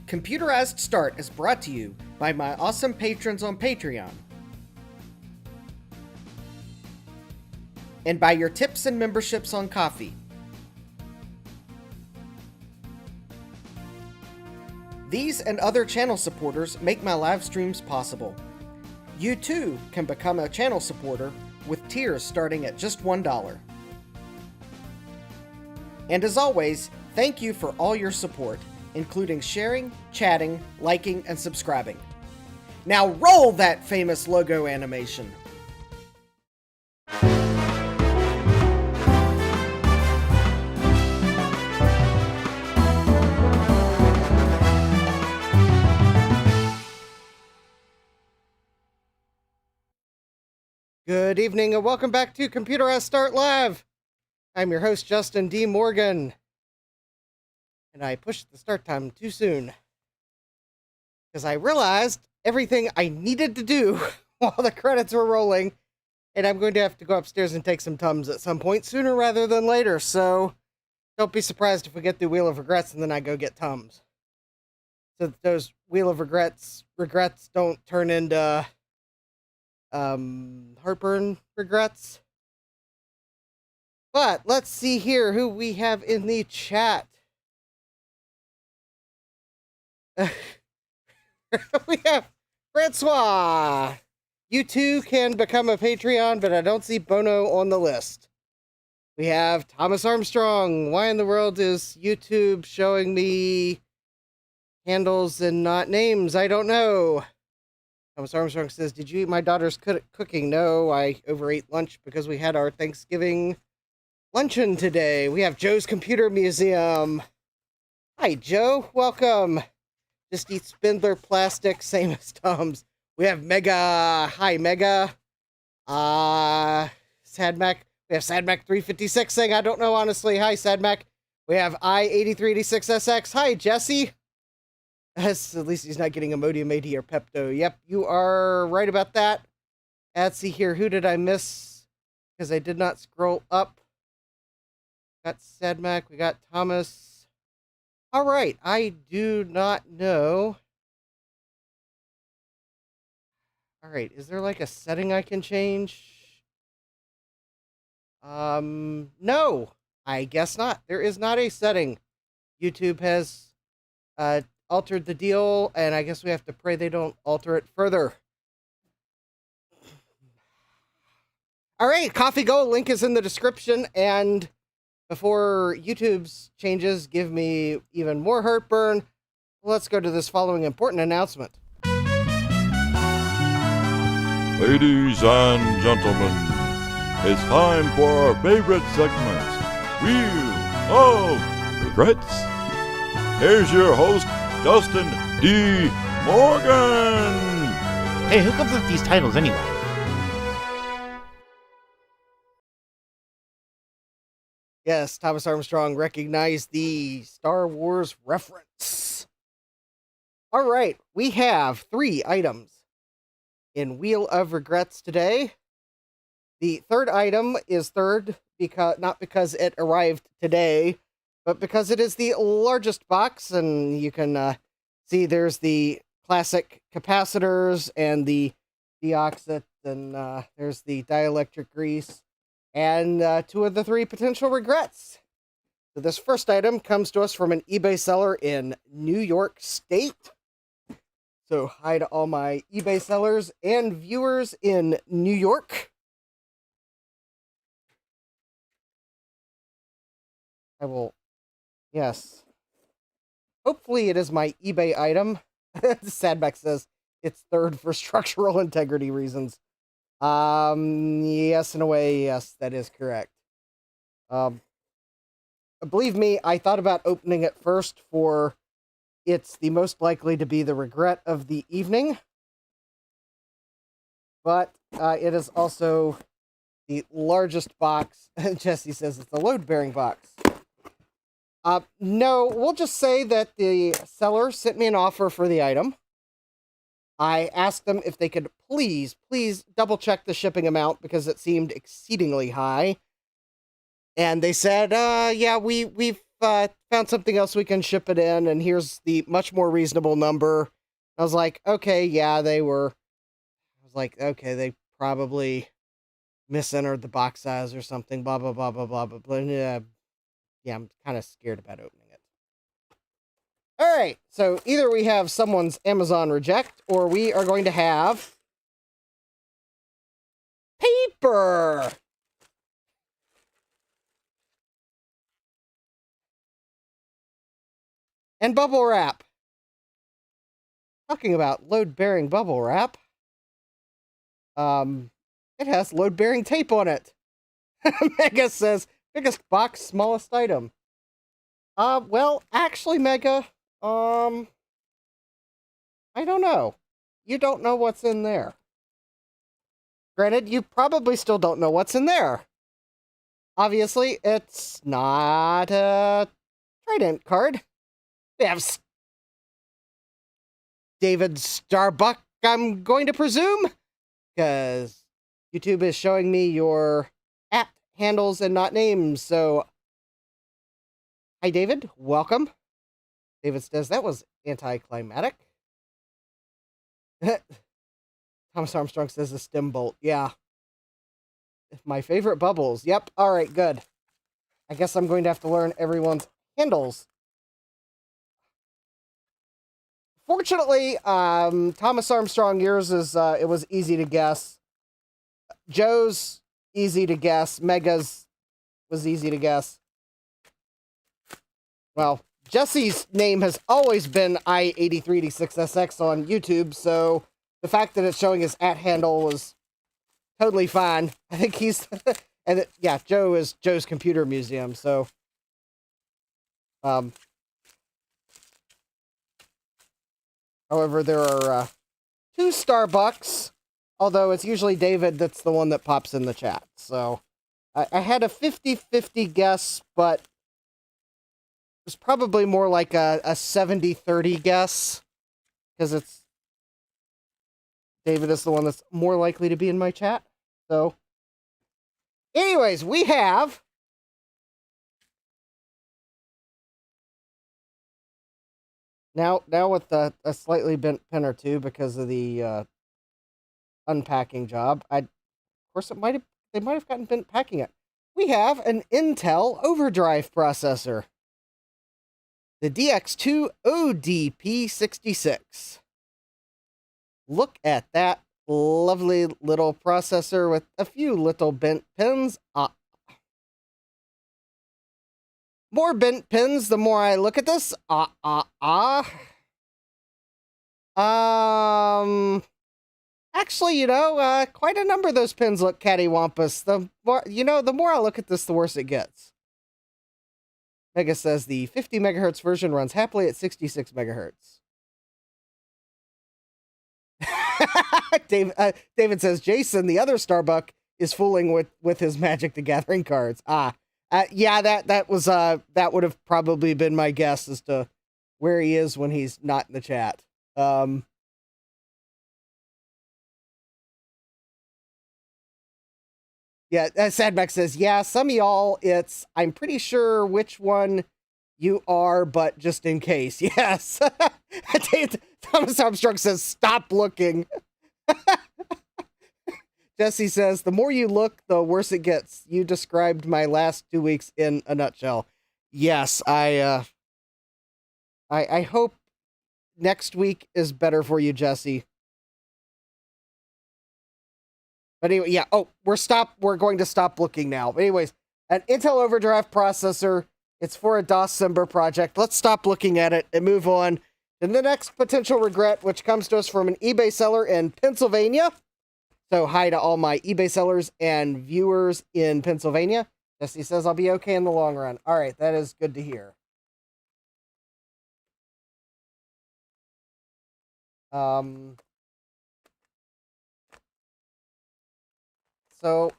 Computerized Start is brought to you by my awesome patrons on Patreon, and by your tips and memberships on Ko-fi. These and other channel supporters make my live streams possible. You too can become a channel supporter with tiers starting at just $1. And as always, thank you for all your support, including sharing, chatting, liking, and subscribing. Now roll that famous logo animation! Good evening and welcome back to Computerized Start Live! I'm your host, Justin D. Morgan. And I pushed the start time too soon, because I realized everything I needed to do while the credits were rolling, and I'm going to have to go upstairs and take some Tums at some point sooner rather than later, so don't be surprised if we get through Wheel of Regrets and then I go get Tums. So that those Wheel of regrets don't turn into heartburn regrets. But let's see here who we have in the chat. We have Francois. You too can become a Patreon, but I don't see Bono on the list. We have Thomas Armstrong. Why in the world is YouTube showing me handles and not names? I don't know. Thomas Armstrong says, did you eat my daughter's cooking? No, I overate lunch because we had our Thanksgiving luncheon today. We have Joe's Computer Museum. Hi, Joe. Welcome. Just eat Spindler plastic, same as Tom's. We have Mega. Hi, Mega. Sadmac. We have Sadmac 356 saying, I don't know, honestly. Hi, Sadmac. We have I8386SX. Hi, Jesse. At least he's not getting Imodium 80 or Pepto. Yep, you are right about that. Let's see here. Who did I miss? Because I did not scroll up. Got Sadmac. We got Thomas. All right, I do not know. All right, is there like a setting I can change? No, I guess not. There is not a setting. YouTube has altered the deal, and I guess we have to pray they don't alter it further. All right, Ko-fi Go link is in the description, and before YouTube's changes give me even more heartburn, let's go to this following important announcement. Ladies and gentlemen, it's time for our favorite segment, Wheel of Regrets. Here's your host, Justin D. Morgan. Hey, who comes up with these titles anyway? Yes, Thomas Armstrong recognized the Star Wars reference. All right, we have 3 items in Wheel of Regrets today. The third item is third not because it arrived today, but because it is the largest box, and you can see there's the classic capacitors and the deoxit, and there's the dielectric grease. And 2 of the 3 potential regrets. So this first item comes to us from an eBay seller in New York State. So hi to all my eBay sellers and viewers in New York. Yes. Hopefully it is my eBay item. Sadback says it's third for structural integrity reasons. Yes, in a way, yes, that is correct. Believe me, I thought about opening it first for it's the most likely to be the regret of the evening. But, it is also the largest box. Jesse says it's a load-bearing box. No, we'll just say that the seller sent me an offer for the item. I asked them if they could please double check the shipping amount because it seemed exceedingly high. And they said, yeah, we've found something else we can ship it in, and here's the much more reasonable number. I was like, okay, yeah, they were. I was like, okay, they probably misentered the box size or something. Blah blah blah blah blah blah. Blah. Yeah, I'm kind of scared about opening it. All right, so either we have someone's Amazon reject, or we are going to have paper. And bubble wrap. Talking about load-bearing bubble wrap. It has load-bearing tape on it. Mega says, biggest box, smallest item. Well, actually, Mega, I don't know. You don't know what's in there. Granted, you probably still don't know what's in there. Obviously, it's not a Trident card. We have David Starbuck, I'm going to presume, because YouTube is showing me your @ handles and not names. So, hi, David. Welcome. David says that was anticlimactic. Thomas Armstrong says the stem bolt. Yeah. My favorite bubbles. Yep. All right, good. I guess I'm going to have to learn everyone's handles. Fortunately, Thomas Armstrong, yours is, it was easy to guess. Joe's easy to guess. Mega's was easy to guess. Well, Jesse's name has always been I83D6SX on YouTube, so the fact that it's showing his @ handle was totally fine. I think he's... and yeah, Joe is Joe's Computer Museum, so... However, there are 2 Starbucks, although it's usually David that's the one that pops in the chat. So I had a 50-50 guess, but it was probably more like a 70-30 guess, because it's David is the one that's more likely to be in my chat. So anyways, we have Now with a slightly bent pen or two because of the unpacking job. Of course, they might have gotten bent packing it. We have an Intel overdrive processor, the DX2 ODP66. Look at that lovely little processor with a few little bent pins. More bent pins the more I look at this. Actually, quite a number of those pins look cattywampus. The more I look at this, the worse it gets. Mega says the 50 megahertz version runs happily at 66 megahertz. David says, Jason, the other Starbuck, is fooling with his Magic the Gathering cards. Yeah, that would have probably been my guess as to where he is when he's not in the chat. Yeah, Sadmax says, yeah, some of y'all, I'm pretty sure which one you are, but just in case. Yes. Thomas Armstrong says, stop looking. Jesse says, the more you look, the worse it gets. You described my last 2 weeks in a nutshell. Yes, I hope next week is better for you, Jesse. But anyway, yeah. Oh, we're going to stop looking now. But anyways, an Intel Overdrive processor. It's for a Dawsember project. Let's stop looking at it and move on to the next potential regret, which comes to us from an eBay seller in Pennsylvania. So hi to all my eBay sellers and viewers in Pennsylvania. Jesse says I'll be okay in the long run. All right, that is good to hear. So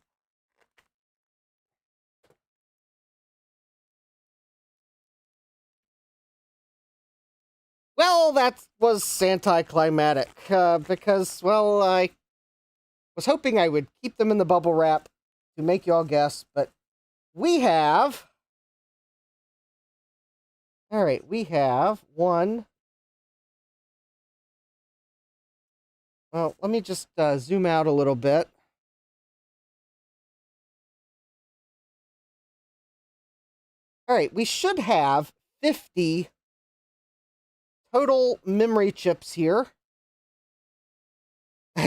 well, that was anticlimactic because, well, I was hoping I would keep them in the bubble wrap to make y'all guess, but we have All right, we have one. Well, let me just zoom out a little bit. All right, we should have 50 total memory chips here.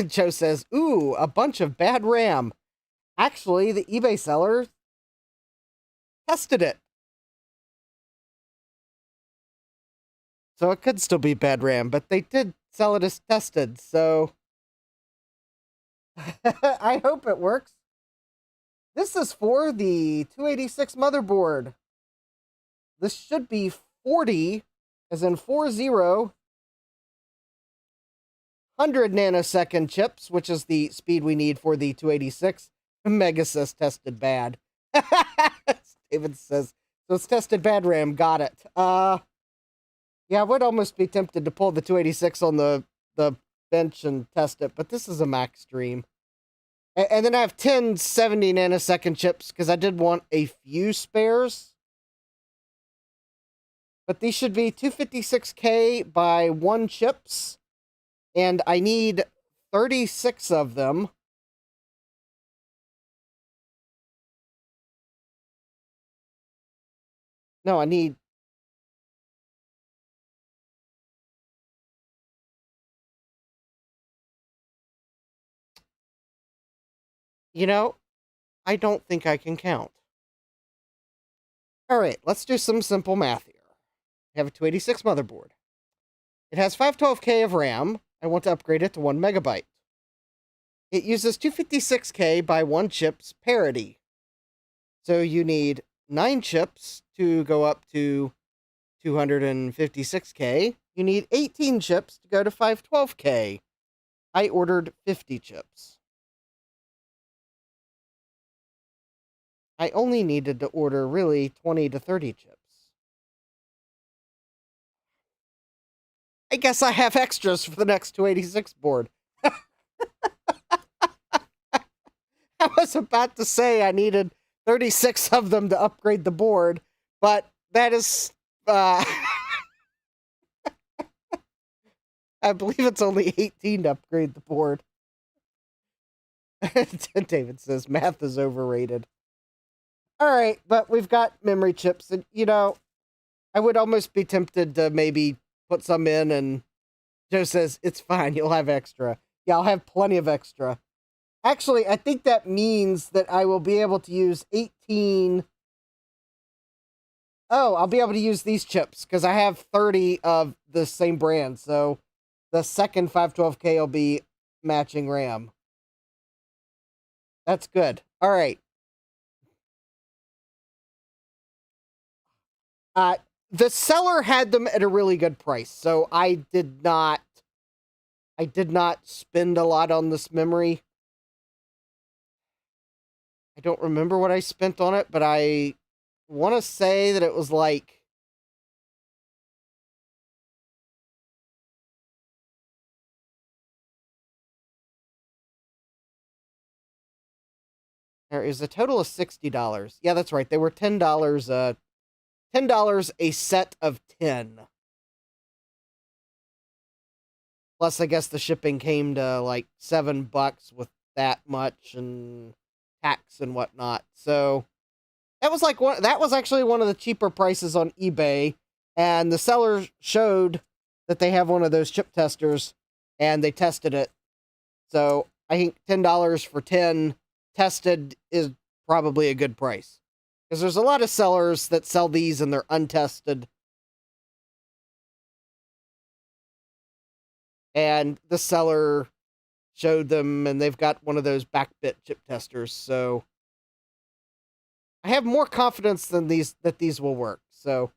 Joe says, ooh, a bunch of bad RAM. Actually, the eBay seller tested it. So it could still be bad RAM, but they did sell it as tested, so I hope it works. This is for the 286 motherboard. This should be 40, as in 40, 100 nanosecond chips, which is the speed we need for the 286. Megasys tested bad. David says, so it's tested bad RAM, got it. Yeah, I would almost be tempted to pull the 286 on the bench and test it, but this is a Mac stream. And then I have 10 70 nanosecond chips, because I did want a few spares. But these should be 256K by 1 chips, and I need 36 of them. No, I need... You know, I don't think I can count. All right, let's do some simple math here. I have a 286 motherboard. It has 512K of RAM. I want to upgrade it to 1 megabyte. It uses 256K by 1 chip's parity. So you need 9 chips to go up to 256K. You need 18 chips to go to 512K. I ordered 50 chips. I only needed to order really 20 to 30 chips. I guess I have extras for the next 286 board. I was about to say I needed 36 of them to upgrade the board, but that is... I believe it's only 18 to upgrade the board. David says, math is overrated. All right, but we've got memory chips, and, you know, I would almost be tempted to maybe put some in, and Joe says, it's fine, you'll have extra. Yeah, I'll have plenty of extra. Actually, I think that means that I will be able to use 18... Oh, I'll be able to use these chips, because I have 30 of the same brand, so the second 512K will be matching RAM. That's good. All right. The seller had them at a really good price, so I did not spend a lot on this memory. I don't remember what I spent on it, but I want to say that it was like... There is a total of $60. Yeah, that's right. They were $10, $10 a set of 10. Plus, I guess the shipping came to like $7 with that much and tax and whatnot. So that was like that was actually one of the cheaper prices on eBay. And the seller showed that they have one of those chip testers, and they tested it. So I think $10 for 10 tested is probably a good price. Because there's a lot of sellers that sell these and they're untested. And the seller showed them, and they've got one of those backbit chip testers. So I have more confidence than that these will work. So,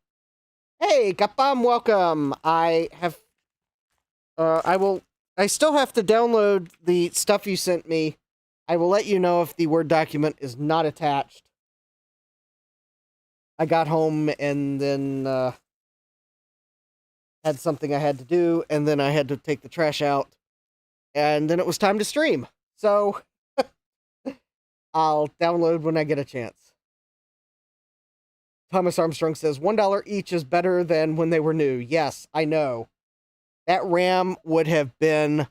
hey, Kapam, welcome. I still have to download the stuff you sent me. I will let you know if the Word document is not attached. I got home and then had something I had to do, and then I had to take the trash out, and then it was time to stream. So I'll download when I get a chance. Thomas Armstrong says $1 each is better than when they were new. Yes, I know. That RAM would have been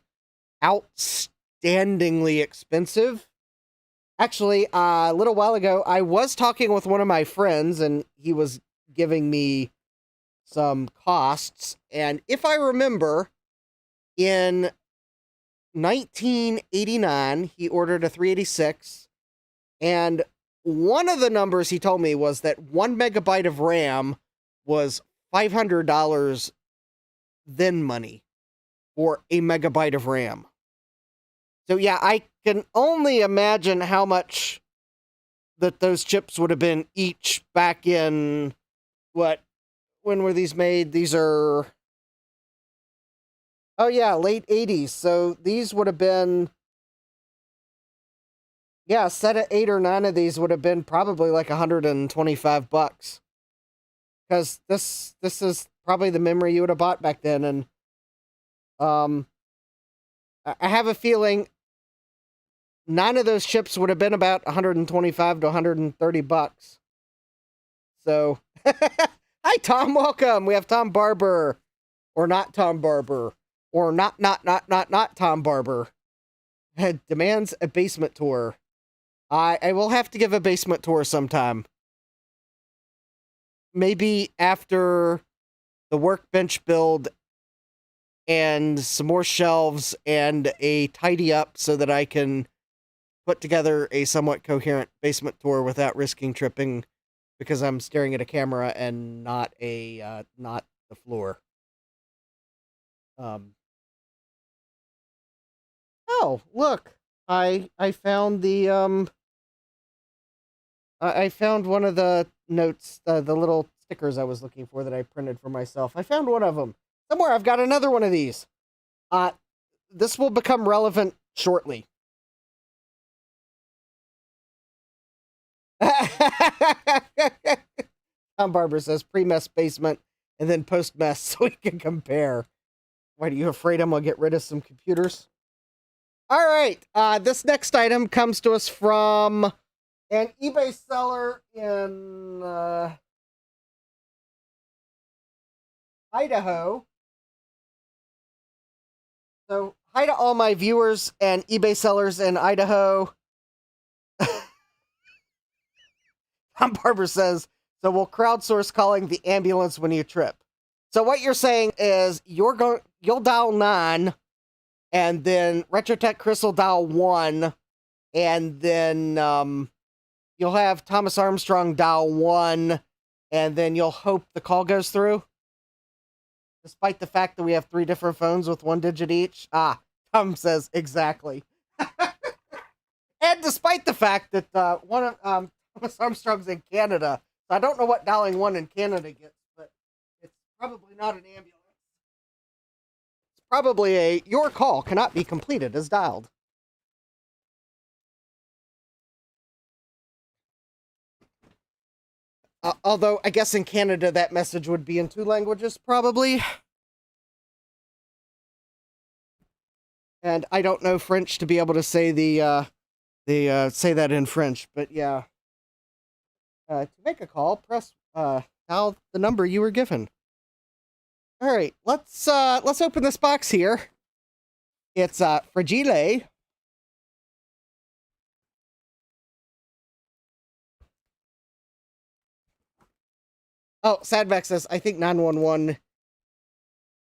outstandingly expensive. Actually, a little while ago, I was talking with one of my friends, and he was giving me some costs. And if I remember, in 1989, he ordered a 386, and one of the numbers he told me was that 1 megabyte of RAM was $500 then money for a megabyte of RAM. So yeah, I can only imagine how much that those chips would have been each back in, when were these made? These are, oh yeah, late 80s. So these would have been, yeah, a set of 8 or 9 of these would have been probably like $125. Because this is probably the memory you would have bought back then. And I have a feeling 9 of those chips would have been about $125 to $130. So, hi Tom, welcome. We have Tom Barber, or not Tom Barber, or not Tom Barber. Demands a basement tour. I will have to give a basement tour sometime. Maybe after the workbench build and some more shelves and a tidy up so that I can put together a somewhat coherent basement tour without risking tripping because I'm staring at a camera and not the floor. Oh, look. I found the I found one of the notes, the little stickers I was looking for that I printed for myself. I found one of them. Somewhere I've got another one of these. This will become relevant shortly. Tom Barber says pre-mess basement and then post-mess so we can compare. What, are you afraid I'm gonna get rid of some computers? All right, this next item comes to us from an eBay seller in Idaho. So, hi to all my viewers and eBay sellers in Idaho. Tom Barber says, so we'll crowdsource calling the ambulance when you trip. So what you're saying is you'll dial 9, and then Retrotech Chris will dial 1, and then you'll have Thomas Armstrong dial 1, and then you'll hope the call goes through? Despite the fact that we have 3 different phones with 1 digit each? Tom says, exactly. And despite the fact that one of Thomas Armstrong's in Canada, so I don't know what dialing 1 in Canada gets, but it's probably not an ambulance. It's probably a, your call cannot be completed as dialed. Although, I guess in Canada that message would be in 2 languages, probably. And I don't know French to be able to say say that in French, but yeah. To make a call, press dial the number you were given. All right, let's open this box here. It's Fragile. Oh, Sadvac says, I think 911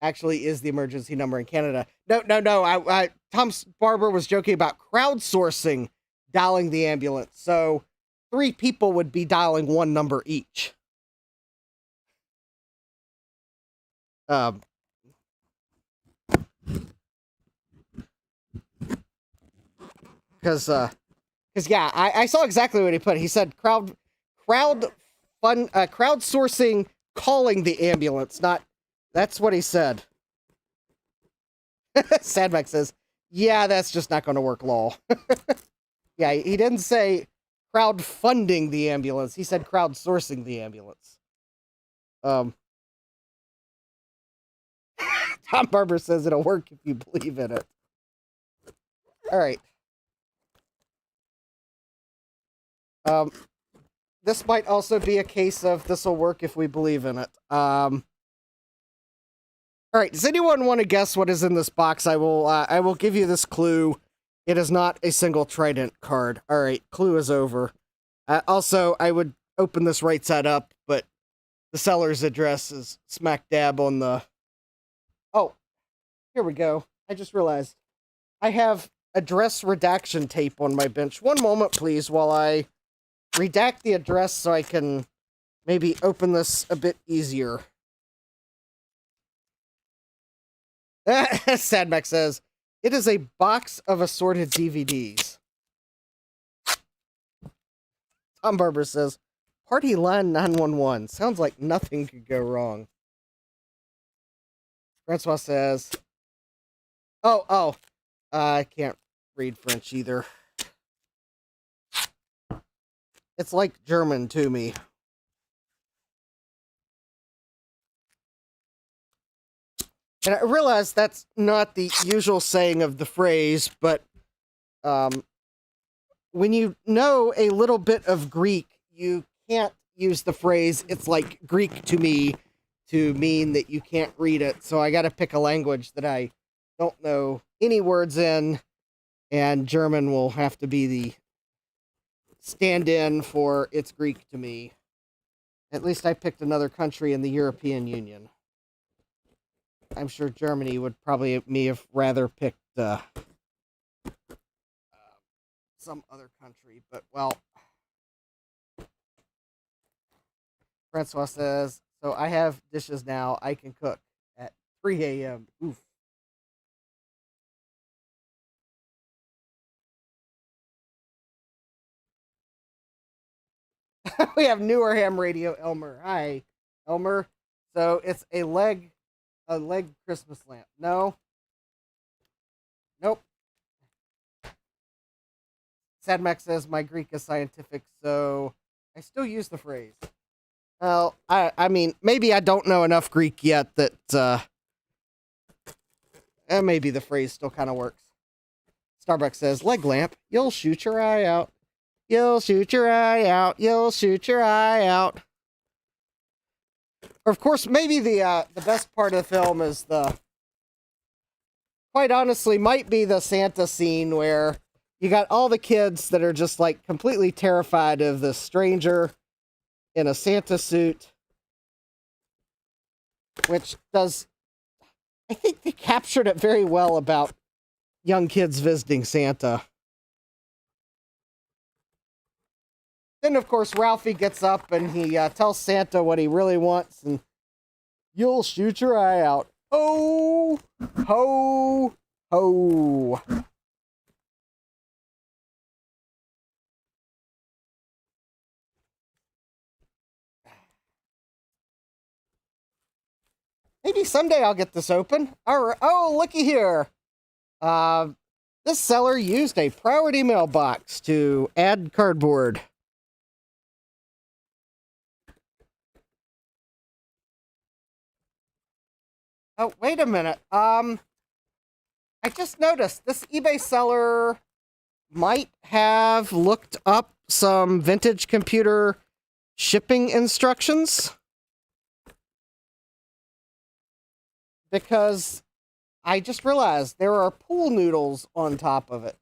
actually is the emergency number in Canada. No. Tom Barber was joking about crowdsourcing dialing the ambulance. So 3 people would be dialing 1 number each. Because yeah, I saw exactly what he put. He said crowdsourcing calling the ambulance, not, that's what he said. Sadvac says, yeah, that's just not going to work, lol. Yeah, he didn't say crowdfunding the ambulance. He said crowdsourcing the ambulance. Tom Barber says it'll work if you believe in it. All right. this might also be a case of this will work if we believe in it. All right, does anyone want to guess what is in this box? I will give you this clue. It is not a single Trident card. All right, clue is over. Also, I would open this right side up, but the seller's address is smack dab on the... Oh, here we go. I just realized. I have address redaction tape on my bench. One moment, please, while I redact the address so I can maybe open this a bit easier. Sadmac says, it is a box of assorted DVDs. Tom Barber says, Party Line 911. Sounds like nothing could go wrong. Francois says, I can't read French either. It's like German to me. And I realize that's not the usual saying of the phrase, but when you know a little bit of Greek, you can't use the phrase, it's like Greek to me, to mean that you can't read it. So I got to pick a language that I don't know any words in, and German will have to be the stand-in for it's Greek to me. At least I picked another country in the European Union. I'm sure Germany would probably have rather picked some other country, but well. Francois says, so I have dishes now. I can cook at 3 a.m. Oof. We have Newer Ham Radio, Elmer. Hi, Elmer. So it's a leg Christmas lamp. No. Nope. Sadmac says my Greek is scientific, so I still use the phrase. Well, I mean, maybe I don't know enough Greek yet that maybe the phrase still kind of works. Starbucks says, leg lamp, you'll shoot your eye out. You'll shoot your eye out. You'll shoot your eye out. Or, of course, maybe the best part of the film is quite honestly, might be the Santa scene where you got all the kids that are just, like, completely terrified of the stranger in a Santa suit, which does... I think they captured it very well about young kids visiting Santa. Then, of course, Ralphie gets up and he tells Santa what he really wants, and you'll shoot your eye out. Ho, ho, ho. Maybe someday I'll get this open. Oh, looky here. This seller used a priority mailbox to add cardboard. Oh, wait a minute. I just noticed this eBay seller might have looked up some vintage computer shipping instructions. Because I just realized there are pool noodles on top of it.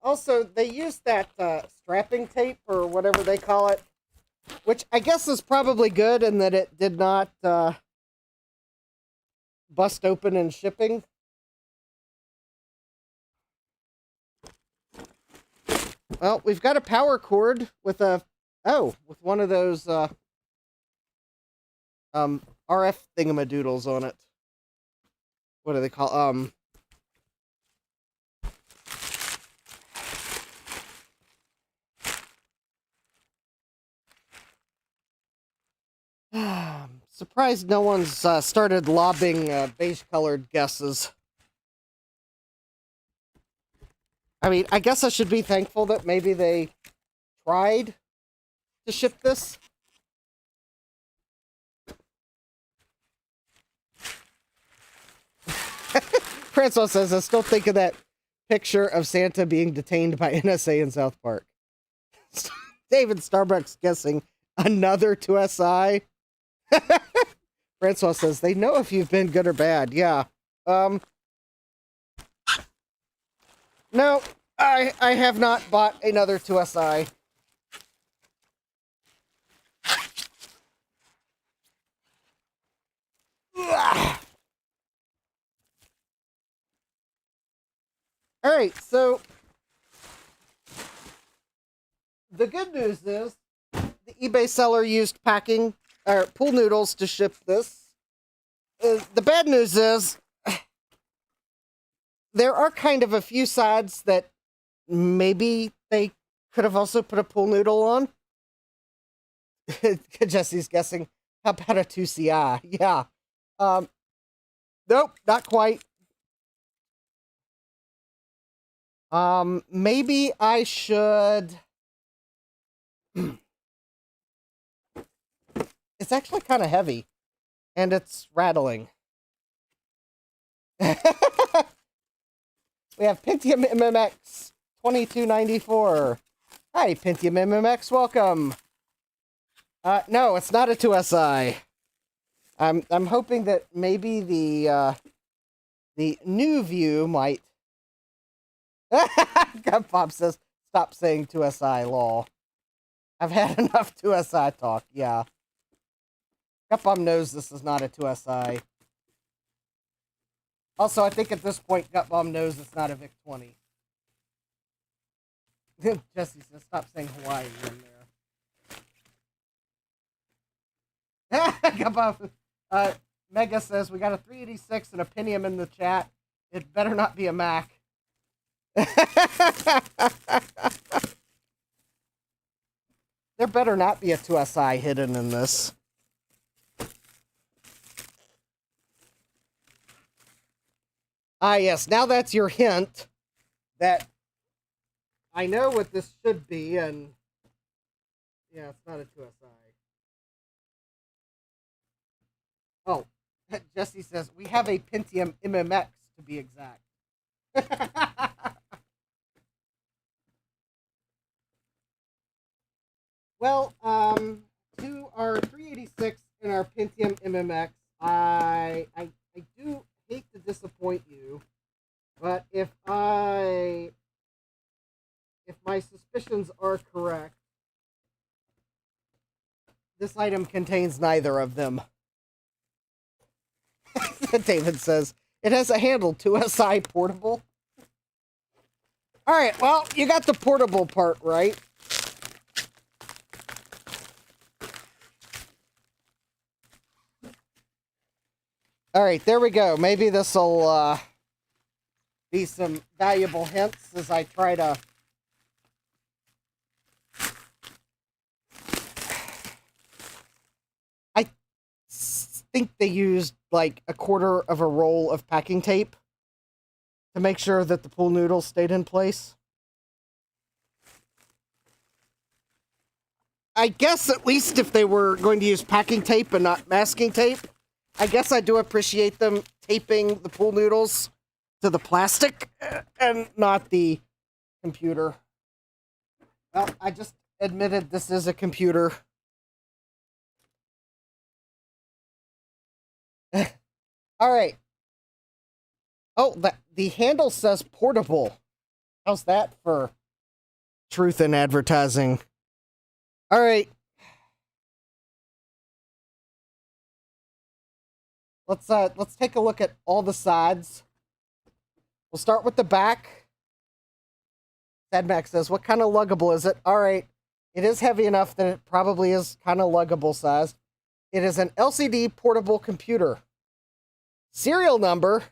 Also, they used that strapping tape, or whatever they call it, which I guess is probably good in that it did not bust open in shipping. Well, we've got a power cord with with one of those RF thingamadoodles on it. What do they call surprised no one's started lobbing beige-colored guesses. I mean, I guess I should be thankful that maybe they tried to ship this. Francois says, I still think of that picture of Santa being detained by NSA in South Park. David Starbucks guessing another 2SI. Francois says, they know if you've been good or bad. Yeah. No, I have not bought another 2SI. All right, so the good news is the eBay seller used packing or pool noodles to ship this. The bad news is there are kind of a few sides that maybe they could have also put a pool noodle on. Jesse's guessing, how about a 2CI? Yeah. Nope, not quite. Maybe I should... It's actually kind of heavy, and it's rattling. We have Pentium MMX 2294. Hi, Pentium MMX, welcome. No, it's not a 2SI. I'm hoping that maybe the new view might... Bob says, stop saying 2SI, lol. I've had enough 2SI talk, yeah. Gutbomb knows this is not a 2SI. Also, I think at this point, Gutbomb knows it's not a VIC-20. Jesse says, stop saying Hawaii in there. Gutbomb, Mega says, we got a 386 and a Pentium in the chat. It better not be a Mac. There better not be a 2SI hidden in this. Ah, yes. Now that's your hint that I know what this should be, and yeah, it's not a 2SI. Oh, Jesse says, we have a Pentium MMX to be exact. Well, to our 386 and our Pentium MMX, I do hate to disappoint you, but if my suspicions are correct, this item contains neither of them. David says, it has a handle, 2SI portable. All right, well, you got the portable part right. All right, there we go. Maybe this will be some valuable hints as I try to... I think they used like a quarter of a roll of packing tape to make sure that the pool noodles stayed in place. I guess at least if they were going to use packing tape and not masking tape, I guess I do appreciate them taping the pool noodles to the plastic and not the computer. Well, I just admitted this is a computer. All right. Oh, the handle says portable. How's that for truth in advertising? All right. Let's take a look at all the sides. We'll start with the back. Sadmax says, what kind of luggable is it? All right. It is heavy enough that it probably is kind of luggable sized. It is an LCD portable computer. Serial number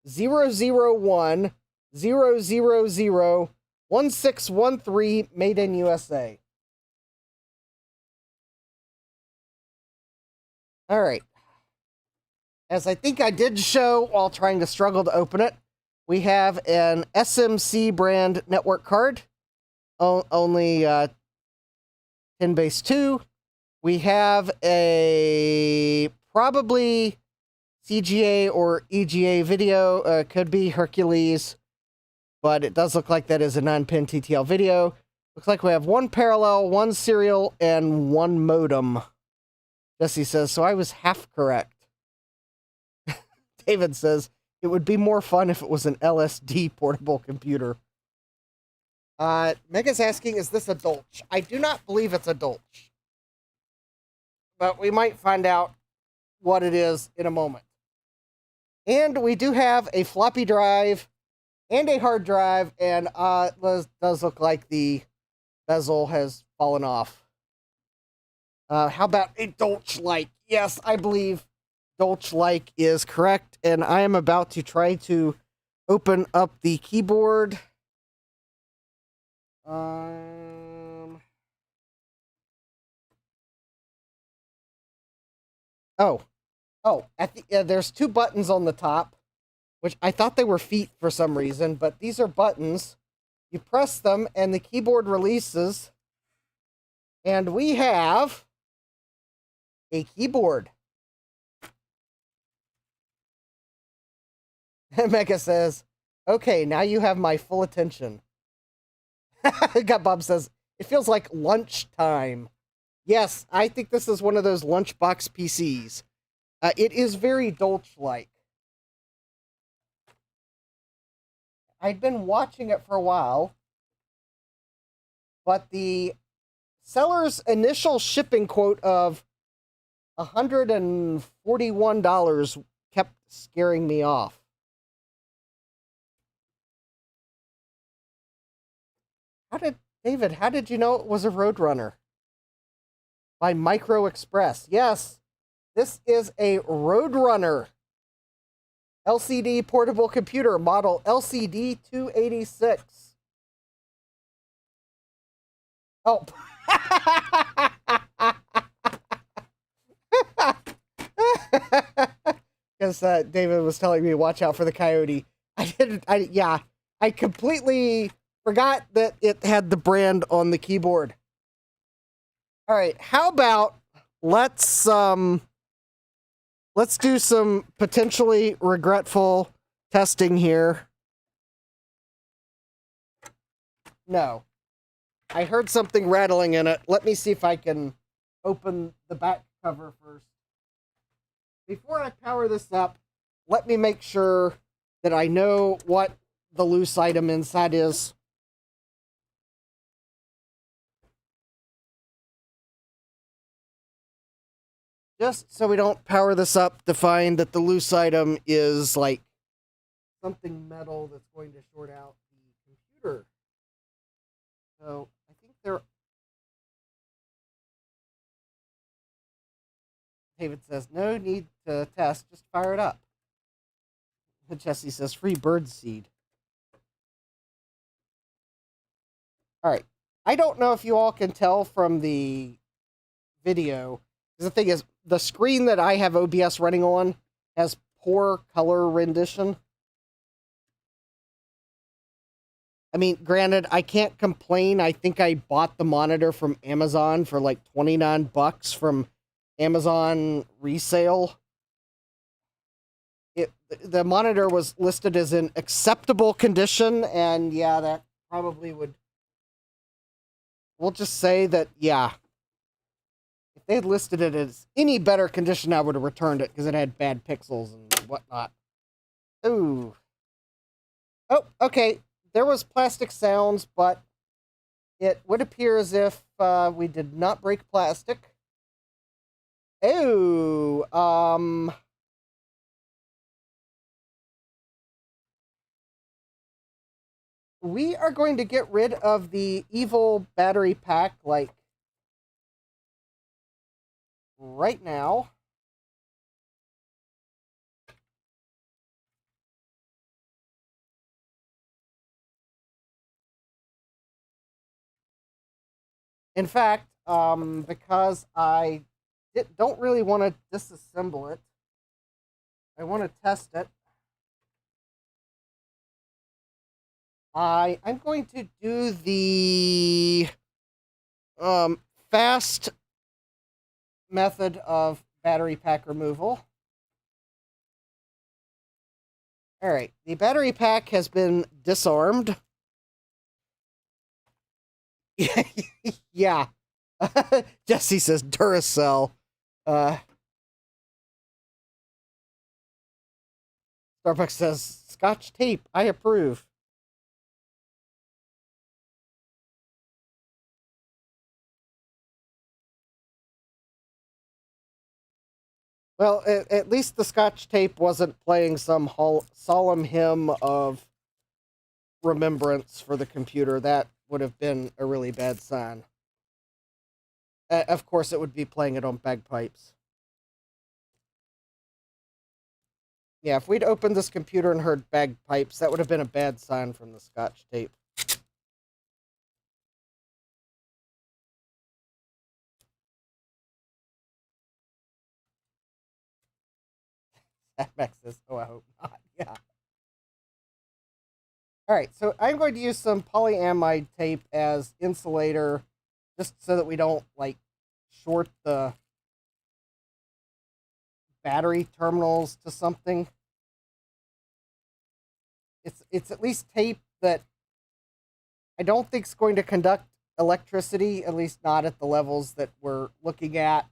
001-000-1613, made in USA. All right. As I think I did show while trying to struggle to open it, we have an SMC brand network card, only 10 base 2. We have a probably CGA or EGA video. Could be Hercules, but it does look like that is a 9-pin TTL video. Looks like we have one parallel, one serial, and one modem. Jesse says, so I was half correct. David says, it would be more fun if it was an LSD portable computer. Mega's asking, is this a Dolch? I do not believe it's a Dolch. But we might find out what it is in a moment. And we do have a floppy drive and a hard drive, and it does look like the bezel has fallen off. How about a Dolch-like? Yes, I believe Dolch-like is correct, and I am about to try to open up the keyboard. There's two buttons on the top, which I thought they were feet for some reason, but these are buttons. You press them, and the keyboard releases, and we have a keyboard. Mega says, okay, now you have my full attention. Bob says, it feels like lunchtime. Yes, I think this is one of those lunchbox PCs. It is very Dolch-like. I'd been watching it for a while, but the seller's initial shipping quote of $141 kept scaring me off. David, how did you know it was a Roadrunner? By Micro Express. Yes, this is a Roadrunner LCD portable computer, model LCD 286. Oh. Because David was telling me to watch out for the coyote. I completely forgot that it had the brand on the keyboard. All right, how about let's do some potentially regretful testing here. No. I heard something rattling in it. Let me see if I can open the back cover first. Before I power this up, let me make sure that I know what the loose item inside is. Just so we don't power this up to find that the loose item is like something metal that's going to short out the computer. So I think David says, no need to test, just fire it up. Jesse says, free bird seed. All right. I don't know if you all can tell from the video. The thing is, the screen that I have OBS running on has poor color rendition. I mean, granted, I can't complain. I think I bought the monitor from Amazon for like $29 from Amazon resale. The monitor was listed as in acceptable condition, and yeah, that probably would... We'll just say that, yeah. If they had listed it as any better condition, I would have returned it, because it had bad pixels and whatnot. Ooh. Oh, okay. There was plastic sounds, but it would appear as if we did not break plastic. Oh, we are going to get rid of the evil battery pack, like, right now. In fact, because I don't really want to disassemble it, I want to test it. I'm going to do the fast method of battery pack removal. All right, the battery pack has been disarmed. Yeah. Jesse says Duracell. Starbucks says Scotch tape. I approve. Well, at least the Scotch tape wasn't playing some solemn hymn of remembrance for the computer. That would have been a really bad sign. Of course, it would be playing it on bagpipes. Yeah, if we'd opened this computer and heard bagpipes, that would have been a bad sign from the Scotch tape. Max says, oh, I hope not. Yeah. All right, so I'm going to use some polyamide tape as insulator, just so that we don't, like, short the battery terminals to something. It's at least tape that I don't think is going to conduct electricity, at least not at the levels that we're looking at.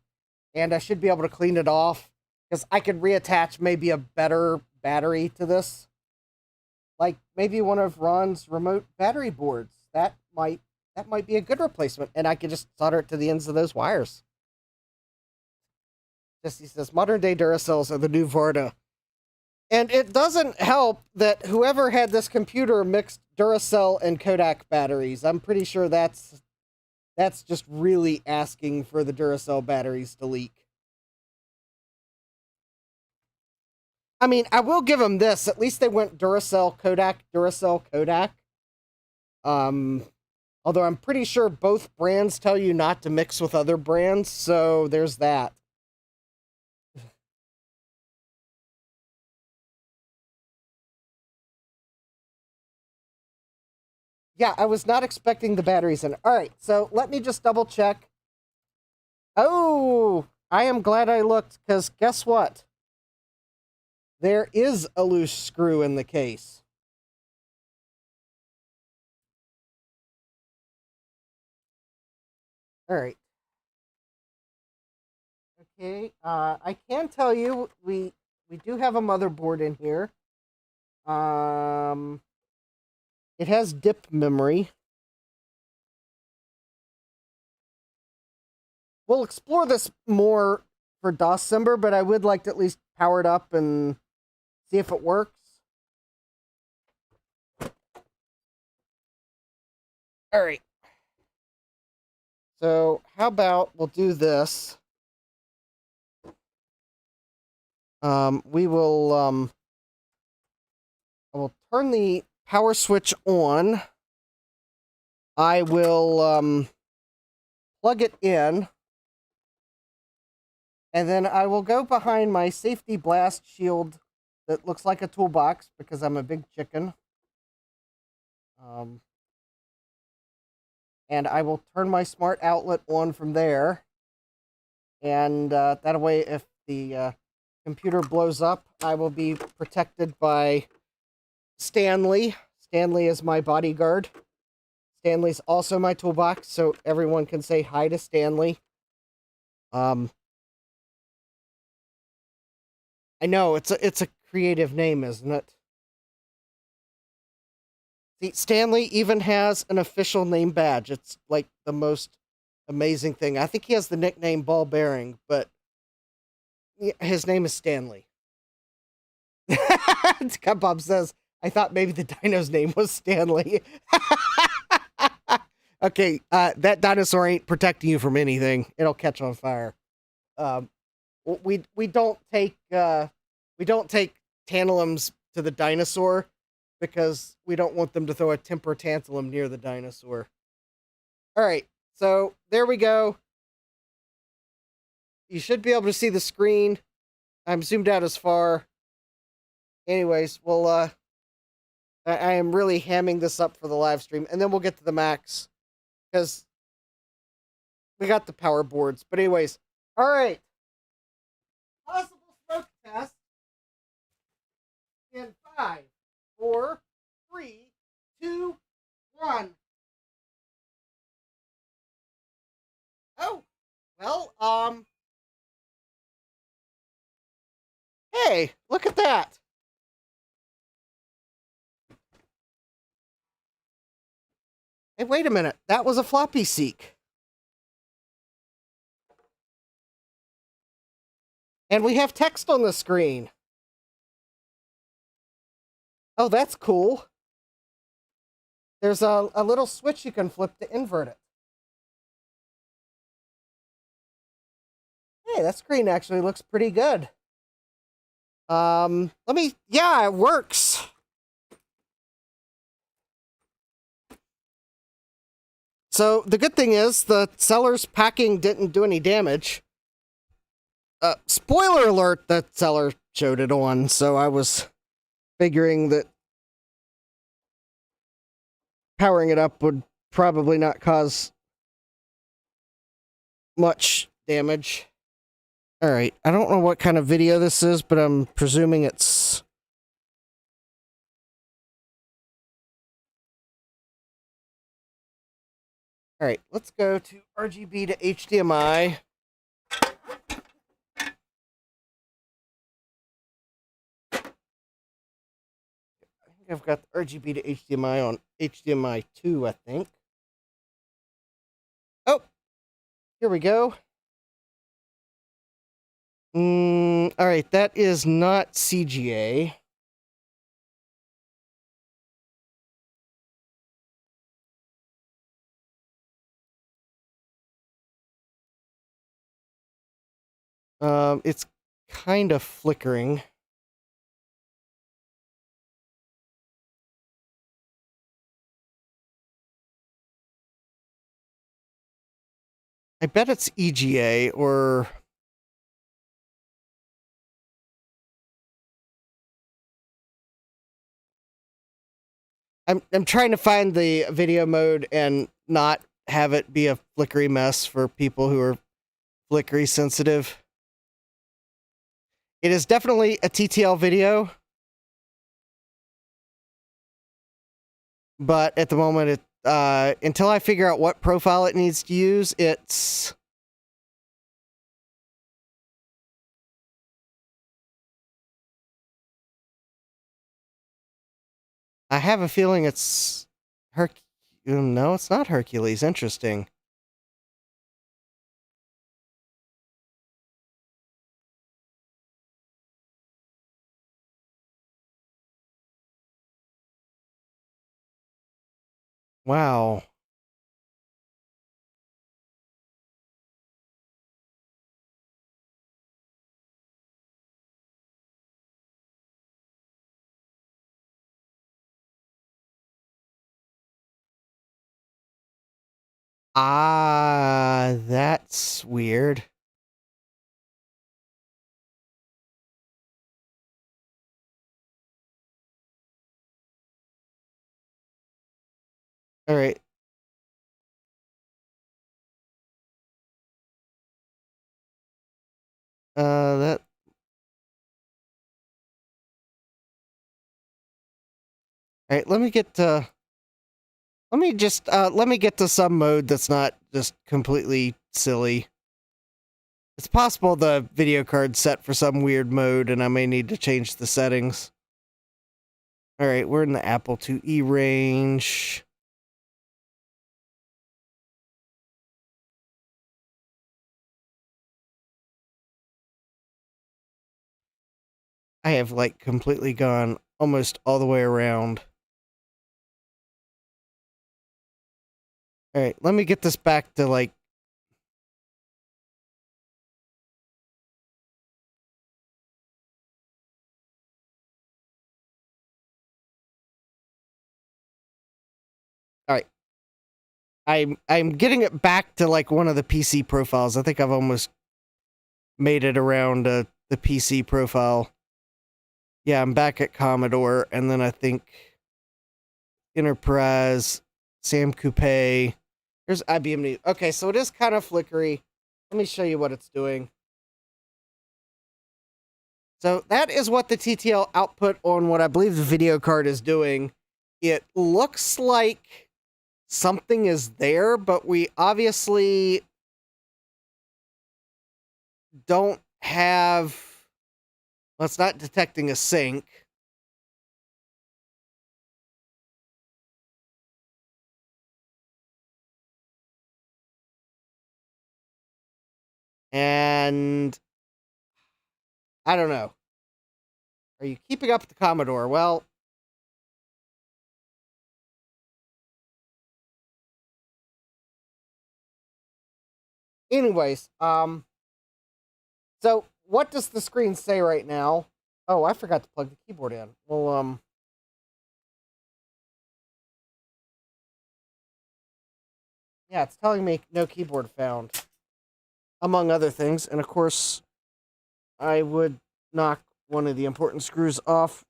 And I should be able to clean it off, because I could reattach maybe a better battery to this. Like maybe one of Ron's remote battery boards. That might be a good replacement, and I could just solder it to the ends of those wires. Jesse says modern day Duracells are the new Varda. And it doesn't help that whoever had this computer mixed Duracell and Kodak batteries. I'm pretty sure that's just really asking for the Duracell batteries to leak. I mean, I will give them this. At least they went Duracell, Kodak, Duracell, Kodak. Although I'm pretty sure both brands tell you not to mix with other brands, so there's that. Yeah, I was not expecting the batteries in. All right, so let me just double check. Oh, I am glad I looked, because guess what? There is a loose screw in the case. All right. Okay, I can tell you we do have a motherboard in here. It has dip memory. We'll explore this more for December, but I would like to at least power it up and see if it works. All right. So how about we'll do this? We will I will turn the power switch on. I will plug it in. And then I will go behind my safety blast shield that looks like a toolbox because I'm a big chicken. And I will turn my smart outlet on from there. And that way, if the computer blows up, I will be protected by Stanley. Stanley is my bodyguard. Stanley's also my toolbox, so everyone can say hi to Stanley. I know it's a creative name, isn't it? See, Stanley even has an official name badge. It's like the most amazing thing. I think he has the nickname Ball Bearing, but his name is Stanley. Cut Bob says, I thought maybe the dino's name was Stanley. Okay, that dinosaur ain't protecting you from anything. It'll catch on fire. We don't take tantalums to the dinosaur because we don't want them to throw a temper tantrum near the dinosaur. All right, so there we go. You should be able to see the screen. I'm zoomed out as far. Anyways, well, I am really hamming this up for the live stream, and then we'll get to the Macs because we got the power boards. But anyways, all right. Possible smoke test in 5 5, 4, 3, 2, 1. Oh, well, hey, look at that. Hey, wait a minute. That was a floppy seek. And we have text on the screen. Oh, that's cool. There's a little switch you can flip to invert it. Hey, that screen actually looks pretty good. Yeah, it works. So the good thing is the seller's packing didn't do any damage. Spoiler alert, the seller showed it on, so I was figuring that powering it up would probably not cause much damage. Alright, I don't know what kind of video this is, but I'm presuming it's... Alright, let's go to RGB to HDMI. I've got RGB to HDMI on HDMI 2, I think. Oh, here we go. All right, that is not CGA. It's kind of flickering. I bet it's EGA or... I'm trying to find the video mode and not have it be a flickery mess for people who are flickery sensitive. It is definitely a TTL video, but at the moment, it until I figure out what profile it needs to use, it's... I have a feeling it's no, it's not Hercules. Interesting. Wow. Ah, that's weird. All right. That... All right, let me get to... Let me get to some mode that's not just completely silly. It's possible the video card's set for some weird mode and I may need to change the settings. Alright, we're in the Apple IIe range. I have, like, completely gone almost all the way around. Alright, let me get this back to, like... Alright. I'm getting it back to, like, one of the PC profiles. I think I've almost made it around the PC profile. Yeah, I'm back at Commodore, and then I think Enterprise, Sam Coupe. Here's IBM News. Okay, so it is kind of flickery. Let me show you what it's doing. So that is what the TTL output on what I believe the video card is doing. It looks like something is there, but we obviously don't have... Well, it's not detecting a sync. And I don't know. Are you keeping up with the Commodore? Well, anyways, so what does the screen say right now? Oh, I forgot to plug the keyboard in. Well, yeah, it's telling me no keyboard found, among other things. And of course, I would knock one of the important screws off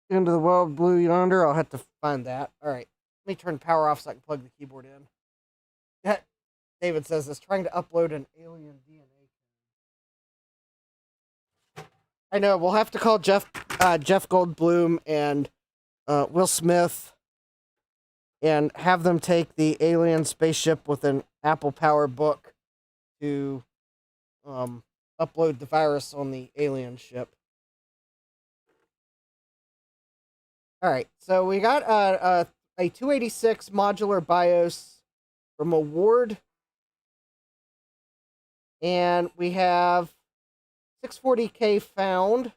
into the wild blue yonder. I'll have to find that. All right, let me turn power off so I can plug the keyboard in. That, David says, is trying to upload an alien DNA. I know, we'll have to call Jeff Goldblum and Will Smith and have them take the alien spaceship with an Apple Power book to upload the virus on the alien ship. All right, so we got a 286 modular BIOS from Award, and we have 640K found,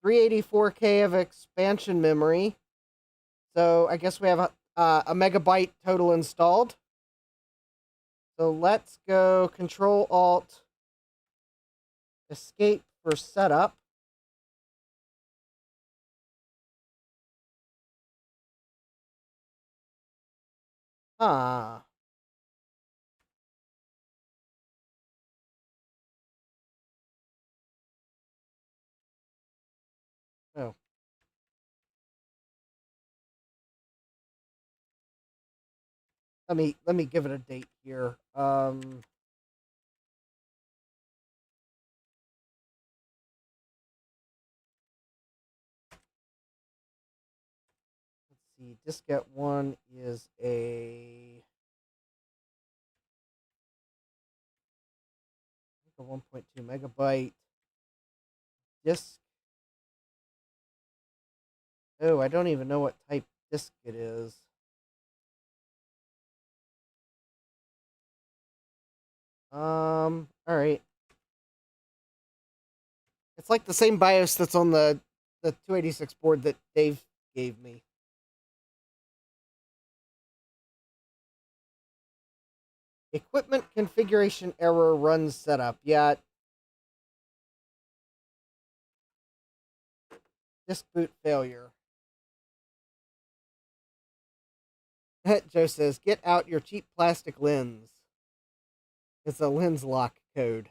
384K of expansion memory. So I guess we have a megabyte total installed. So let's go Control Alt Escape for setup. Ah. Oh. Let me give it a date here. Let's see. Diskette 1 is a 1.2 megabyte disk. Oh, I don't even know what type disk it is. All right. It's like the same BIOS that's on the 286 board that Dave gave me. Equipment configuration error runs setup. Yeah. Disk boot failure. Joe says, get out your cheap plastic lens. It's a lens lock code.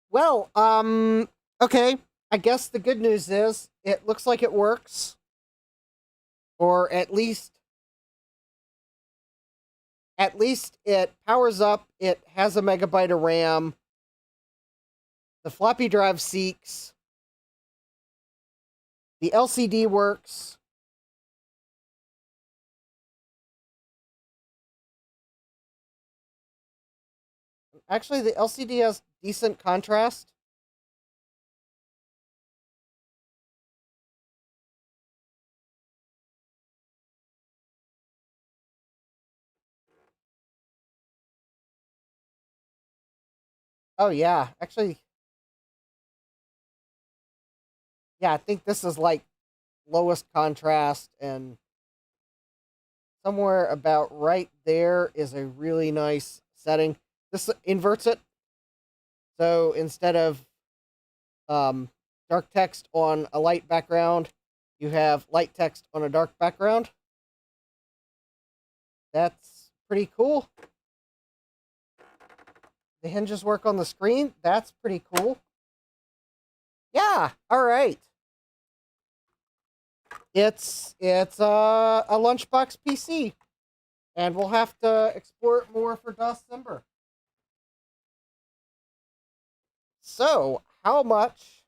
Well, okay. I guess the good news is it looks like it works. Or at least it powers up. It has a megabyte of RAM. The floppy drive seeks. The LCD works. Actually, the LCD has decent contrast. Oh, yeah. Actually, yeah, I think this is like lowest contrast, and somewhere about right there is a really nice setting. This inverts it. So instead of dark text on a light background, you have light text on a dark background. That's pretty cool. The hinges work on the screen. That's pretty cool. Yeah, all right. It's a lunchbox PC, and we'll have to explore it more for December. So, how much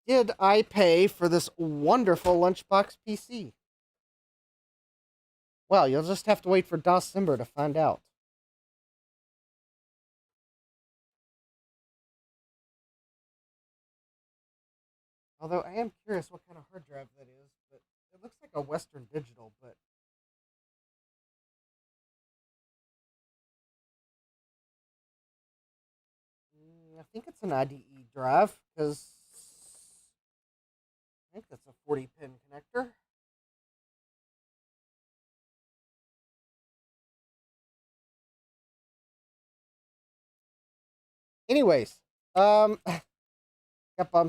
did I pay for this wonderful lunchbox PC? Well, you'll just have to wait for December to find out. Although I am curious what kind of hard drive that is, but it looks like a Western Digital, but I think it's an IDE drive because I think that's a 40-pin connector. Anyways, Capbomb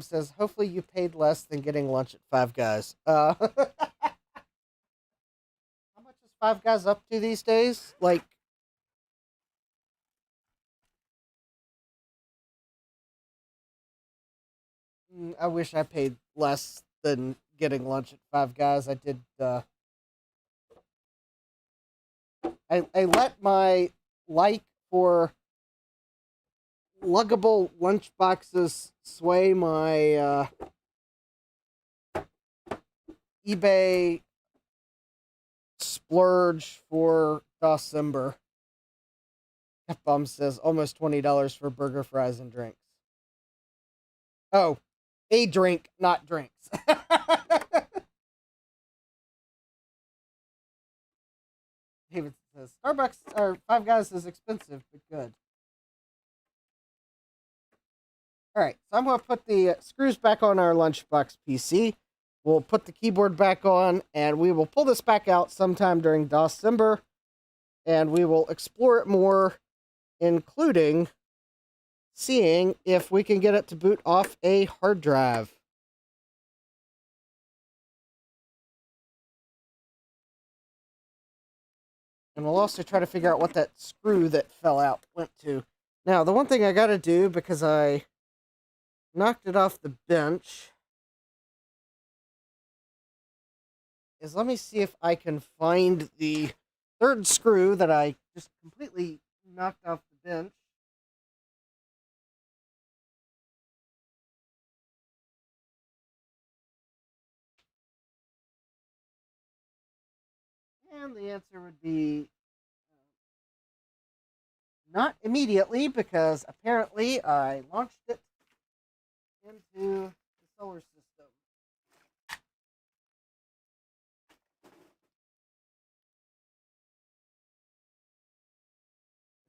says, hopefully you paid less than getting lunch at Five Guys. How much is Five Guys up to these days? Like, I wish I paid less than getting lunch at Five Guys. I did, I let my like for luggable lunch boxes sway my eBay splurge for December. F-Bomb says almost $20 for burger, fries, and drinks. Oh, a drink, not drinks. David says Starbucks or Five Guys is expensive, but good. All right, so I'm going to put the screws back on our lunchbox PC. We'll put the keyboard back on, and we will pull this back out sometime during December, and we will explore it more, including seeing if we can get it to boot off a hard drive. And we'll also try to figure out what that screw that fell out went to. Now, the one thing I got to do, because I knocked it off the bench, is let me see if I can find the third screw that I just completely knocked off the bench. And the answer would be not immediately, because apparently I launched it into the solar system.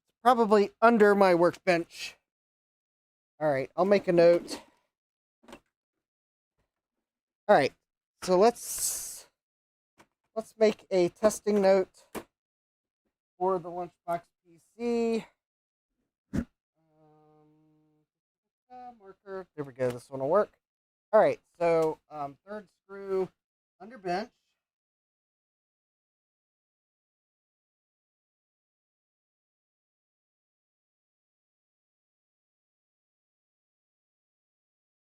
It's probably under my workbench. All right, I'll make a note. All right, so let's make a testing note for the lunchbox PC. Marker. There we go. This one will work. All right. So third screw under bench.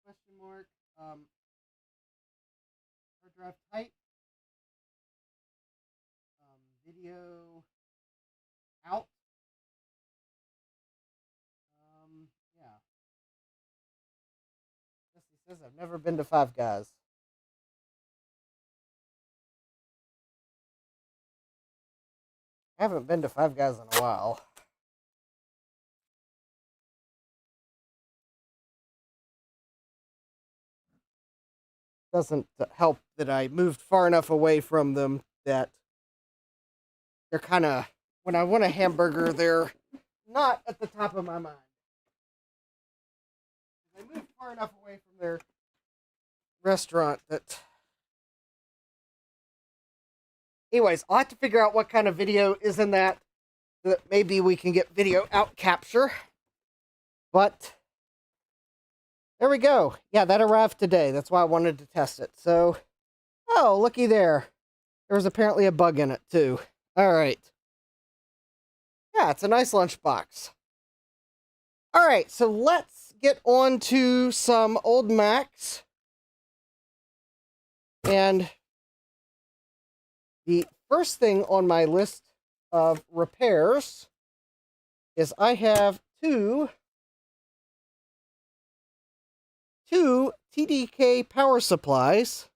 Question mark. Hard drive type. Video out. Yeah. Jesse says I've never been to Five Guys. I haven't been to Five Guys in a while. Doesn't help that I moved far enough away from them that they're kind of, when I want a hamburger, they're not at the top of my mind. I moved far enough away from their restaurant that. Anyways, I'll have to figure out what kind of video is in that maybe we can get video out capture. But there we go. Yeah, that arrived today. That's why I wanted to test it. So, oh, looky there. There was apparently a bug in it, too. All right. Yeah, it's a nice lunchbox. All right, so let's get on to some old Macs. And the first thing on my list of repairs is I have two two TDK power supplies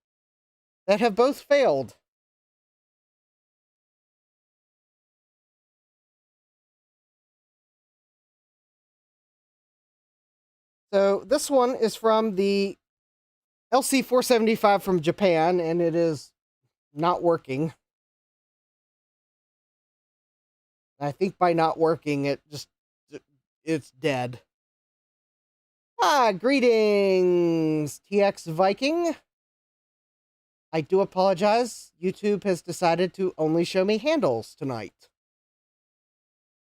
that have both failed. So this one is from the LC475 from Japan, and it is not working. I think by not working, it's dead. Greetings, TX Viking. I do apologize. YouTube has decided to only show me handles tonight.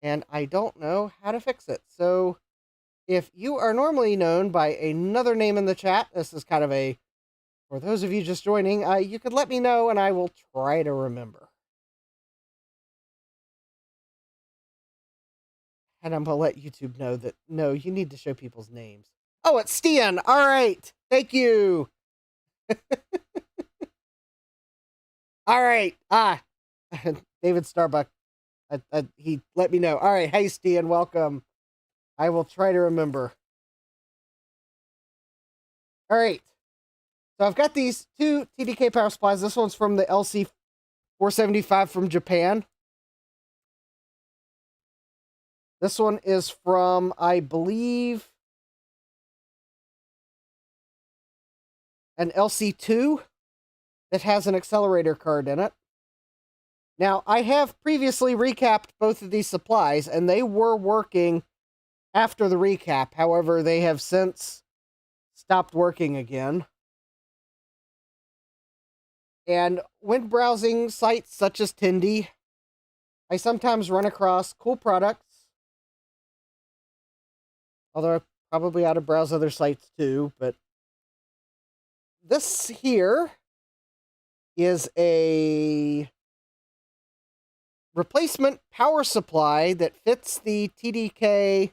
And I don't know how to fix it. So if you are normally known by another name in the chat, this is kind of a, for those of you just joining, you could let me know and I will try to remember. And I'm going to let YouTube know that, no, you need to show people's names. Oh, it's Stian. All right. Thank you. All right. David Starbuck. He let me know. All right. Hey, Stian. Welcome. I will try to remember. All right. So I've got these two TDK power supplies. This one's from the LC475 from Japan. This one is from, I believe, an LC2 that has an accelerator card in it. Now, I have previously recapped both of these supplies, and they were working after the recap. However, they have since stopped working again. And when browsing sites such as Tindy, I sometimes run across cool products. Although I probably ought to browse other sites too, but this here is a replacement power supply that fits the TDK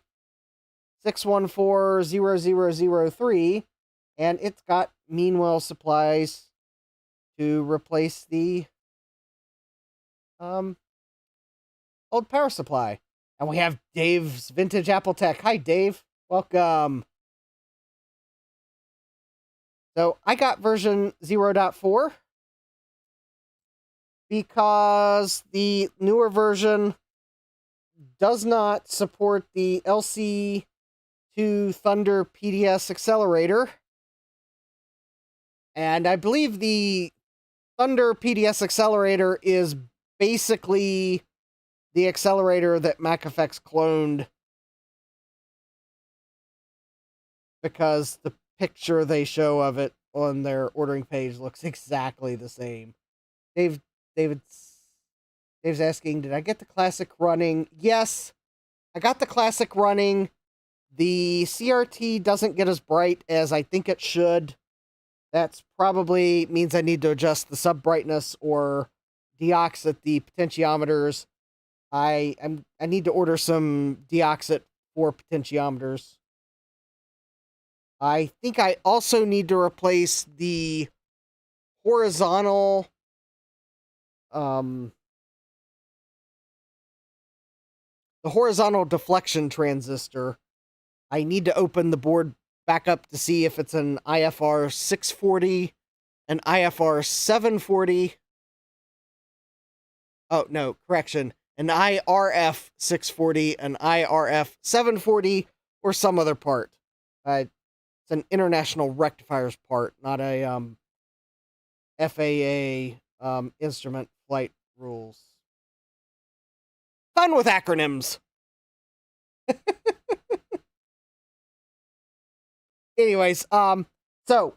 6140003, and it's got Meanwell supplies to replace the old power supply. And we have Dave's Vintage Apple Tech. Hi, Dave. Welcome. So I got version 0.4 because the newer version does not support the LC2 Thunder PDS accelerator. And I believe the Thunder PDS accelerator is basically the accelerator that MacFX cloned, because the picture they show of it on their ordering page looks exactly the same. Dave's asking, did I get the classic running? Yes, I got the classic running. The CRT doesn't get as bright as I think it should. That's probably means I need to adjust the sub brightness or deoxit the potentiometers. I need to order some deoxit for potentiometers. I think I also need to replace the horizontal deflection transistor. I need to open the board back up to see if it's an IFR 640, an IFR 740. Oh, no, correction. An IRF 640, an IRF 740, or some other part. It's an international rectifiers part, not a FAA instrument flight rules. Fun with acronyms. Anyways, so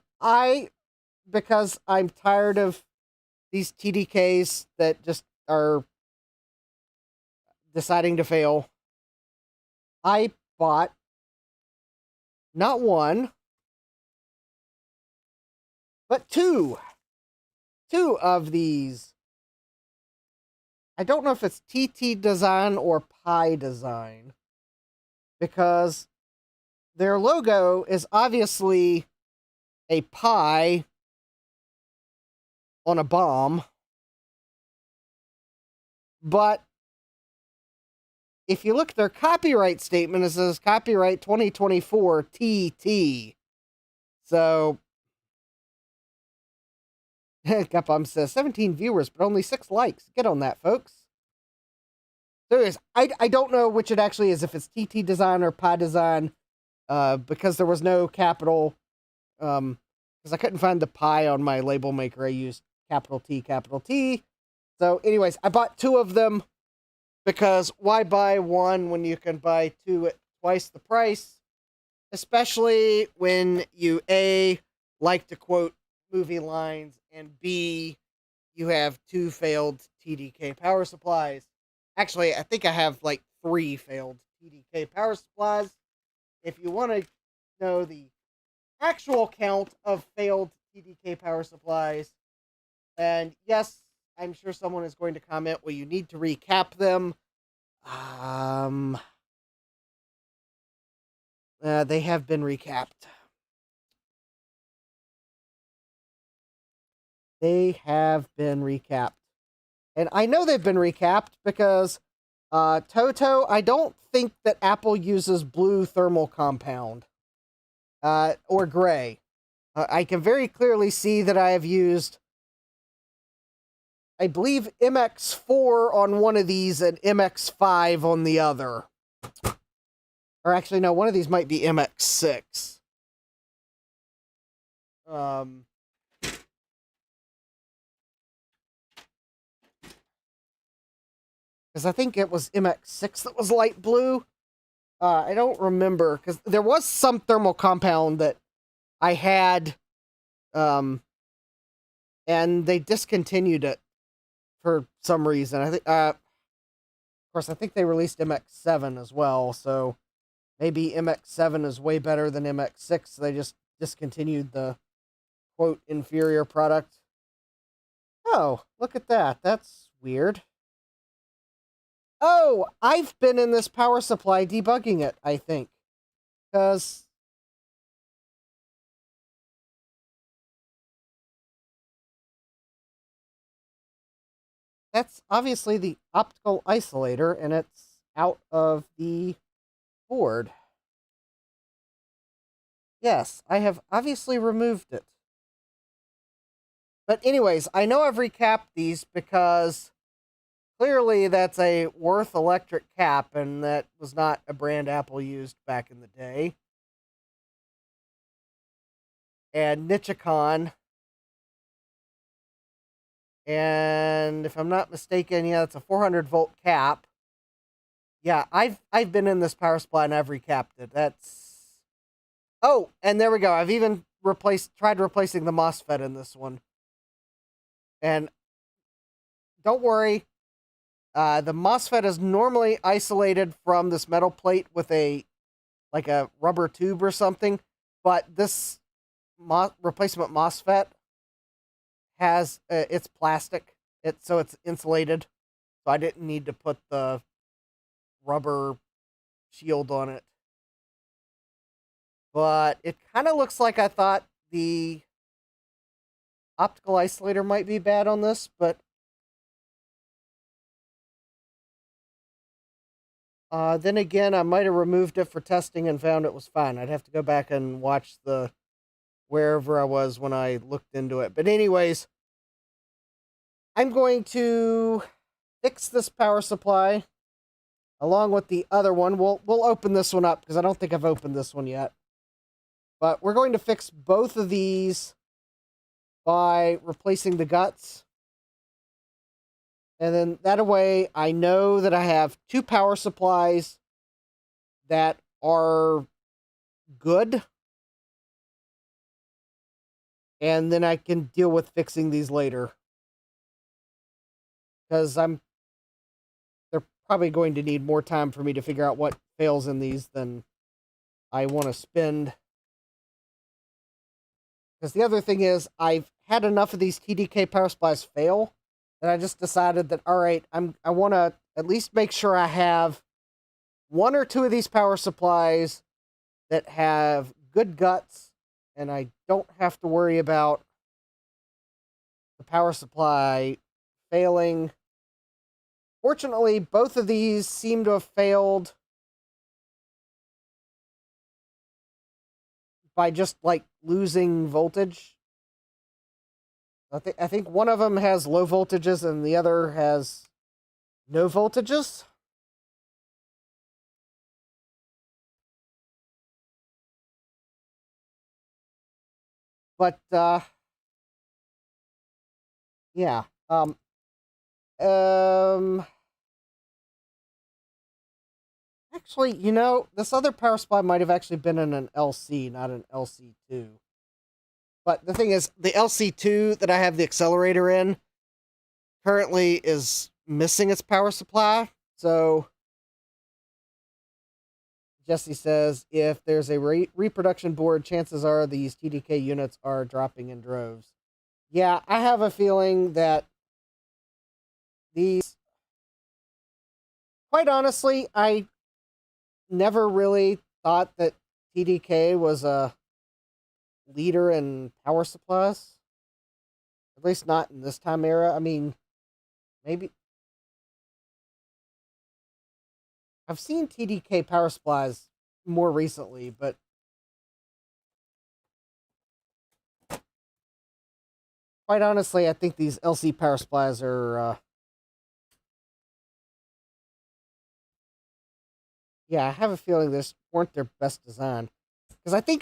because I'm tired of these TDKs that just are deciding to fail, I bought not one, but two of these. I don't know if it's TT design or Pi design, because their logo is obviously a pie on a bomb. But if you look at their copyright statement, it says copyright 2024 TT. So, Gupum says 17 viewers, but only 6 likes. Get on that, folks. There is. I don't know which it actually is, if it's TT Design or Pi Design, because there was no capital. Because I couldn't find the pi on my label maker. I used capital T, capital T. So, anyways, I bought 2 of them because why buy one when you can buy 2 at twice the price? Especially when you A, like to quote movie lines, and B, you have 2 failed TDK power supplies. Actually, I think I have like 3 failed TDK power supplies. If you want to know the actual count of failed TDK power supplies, and yes, I'm sure someone is going to comment, well, you need to recap them. They have been recapped. They have been recapped. And I know they've been recapped because Toto, I don't think that Apple uses blue thermal compound or gray. I can very clearly see that I have used, I believe, MX4 on one of these and MX5 on the other. Or actually, no, one of these might be MX6. Because I think it was MX6 that was light blue. I don't remember, because there was some thermal compound that I had, and they discontinued it for some reason. I think, of course, I think they released MX7 as well, so maybe MX7 is way better than MX6. So they just discontinued the quote inferior product. Oh, look at that. That's weird. Oh, I've been in this power supply debugging it, I think. Because that's obviously the optical isolator, and it's out of the board. Yes, I have obviously removed it. But anyways, I know I've recapped these because clearly that's a Worth electric cap, and that was not a brand Apple used back in the day. And Nichicon. And if I'm not mistaken, yeah, it's a 400-volt cap. Yeah, I've been in this power supply and I've recapped it. That's... Oh, and there we go. I've even tried replacing the MOSFET in this one. And don't worry, the MOSFET is normally isolated from this metal plate with a rubber tube or something, but this replacement MOSFET has it's plastic, so it's insulated, so I didn't need to put the rubber shield on it. But it kind of looks like I thought the optical isolator might be bad on this, but then again, I might have removed it for testing and found it was fine. I'd have to go back and watch the wherever I was when I looked into it. But anyways, I'm going to fix this power supply along with the other one. We'll open this one up because I don't think I've opened this one yet. But we're going to fix both of these by replacing the guts. And then that way I know that I have 2 power supplies that are good. And then I can deal with fixing these later. Because they're probably going to need more time for me to figure out what fails in these than I want to spend. Because the other thing is, I've had enough of these TDK power supplies fail that I just decided that, all right, I want to at least make sure I have 1 or 2 of these power supplies that have good guts, and I don't have to worry about the power supply failing. Fortunately, both of these seem to have failed by just like losing voltage. I think one of them has low voltages and the other has no voltages. But yeah. Um Actually, this other power supply might have actually been in an LC, not an LC2. But the thing is, the LC2 that I have the accelerator in currently is missing its power supply. So Jesse says if there's a reproduction board, chances are these TDK units are dropping in droves. Yeah, I have a feeling that these. Quite honestly, I never really thought that TDK was a leader in power supplies. At least not in this time era. I mean, maybe I've seen TDK power supplies more recently, but quite honestly, I think these LC power supplies are. Yeah, I have a feeling this weren't their best design because I think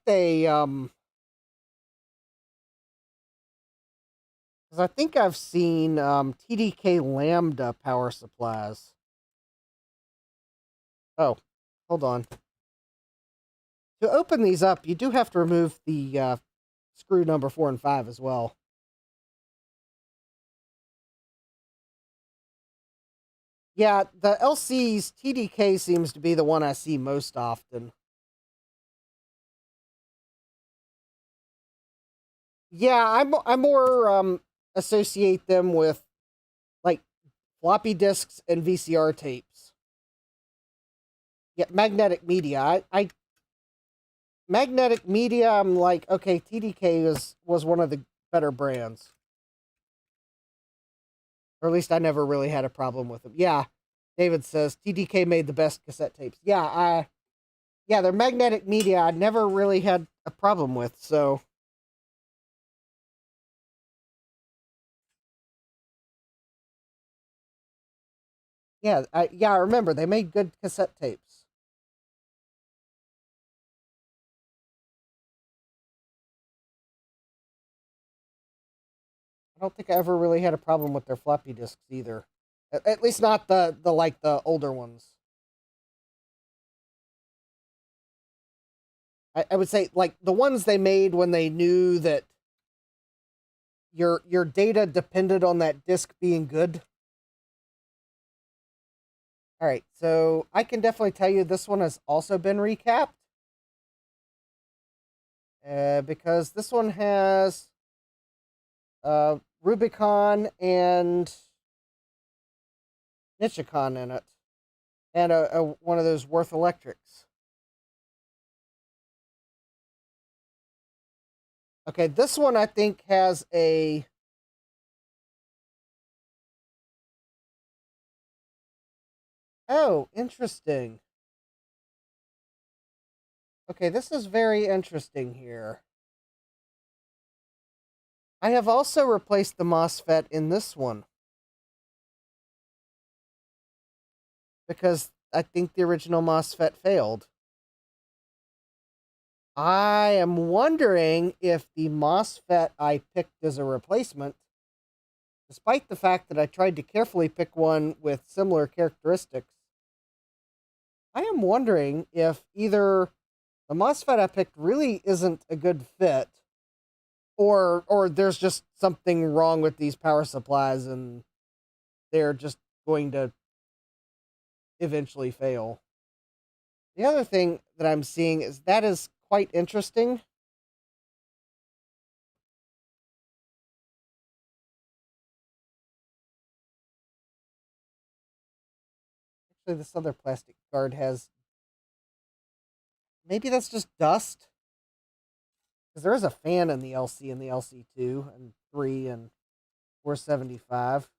they because I think I've seen TDK Lambda power supplies. Oh, hold on. To open these up, you do have to remove the screw number 4 and 5 as well. Yeah, the LC's TDK seems to be the one I see most often. Yeah, I more associate them with like floppy disks and VCR tapes. Yeah, magnetic media. I magnetic media. I'm like, okay, TDK was one of the better brands, or at least I never really had a problem with them. Yeah, David says TDK made the best cassette tapes. Yeah, their magnetic media I never really had a problem with. So yeah, I remember they made good cassette tapes. I don't think I ever really had a problem with their floppy disks either. At least not the like the older ones. I would say like the ones they made when they knew that your data depended on that disk being good. All right, so I can definitely tell you this one has also been recapped. Because this one has Rubicon and Nichicon in it, and one of those Worth Electrics. Okay, this one I think has a. Oh, interesting. Okay, this is very interesting here. I have also replaced the MOSFET in this one because I think the original MOSFET failed. I am wondering if the MOSFET I picked as a replacement, despite the fact that I tried to carefully pick one with similar characteristics, I am wondering if either the MOSFET I picked really isn't a good fit, or there's just something wrong with these power supplies and they're just going to eventually fail. The other thing that I'm seeing is that is quite interesting. Actually, this other plastic guard has. Maybe that's just dust. Because there is a fan in the LC and the LC2 and 3 and 475.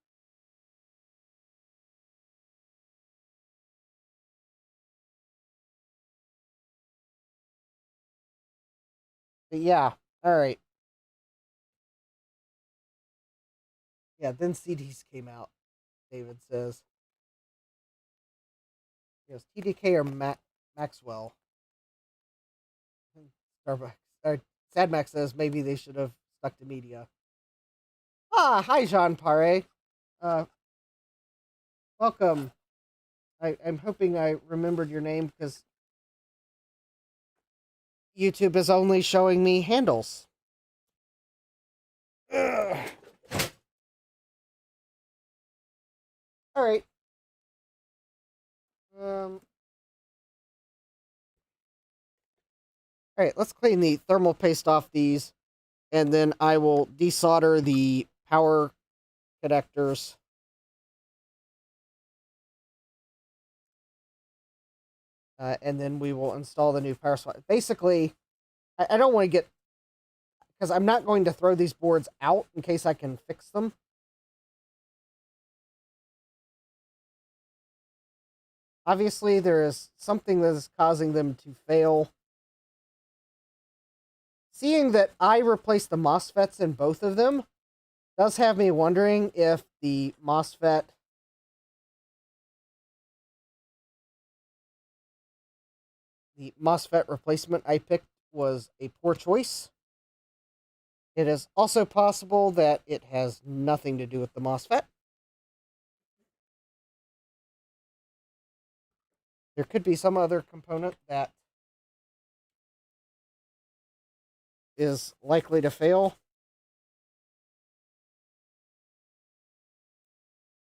But yeah, all right. Yeah, then CDs came out, David says. Yes, TDK or Maxwell. Starbucks. Sad Max says maybe they should have stuck to media. Ah, hi, Jean Pare. Uh, welcome. I'm hoping I remembered your name because YouTube is only showing me handles. Ugh. All right. Um. All right. Let's clean the thermal paste off these, and then I will desolder the power connectors. And then we will install the new power supply. Basically, I don't want to get, because I'm not going to throw these boards out in case I can fix them. Obviously, there is something that is causing them to fail. Seeing that I replaced the MOSFETs in both of them does have me wondering if the MOSFET replacement I picked was a poor choice. It is also possible that it has nothing to do with the MOSFET. There could be some other component that is likely to fail.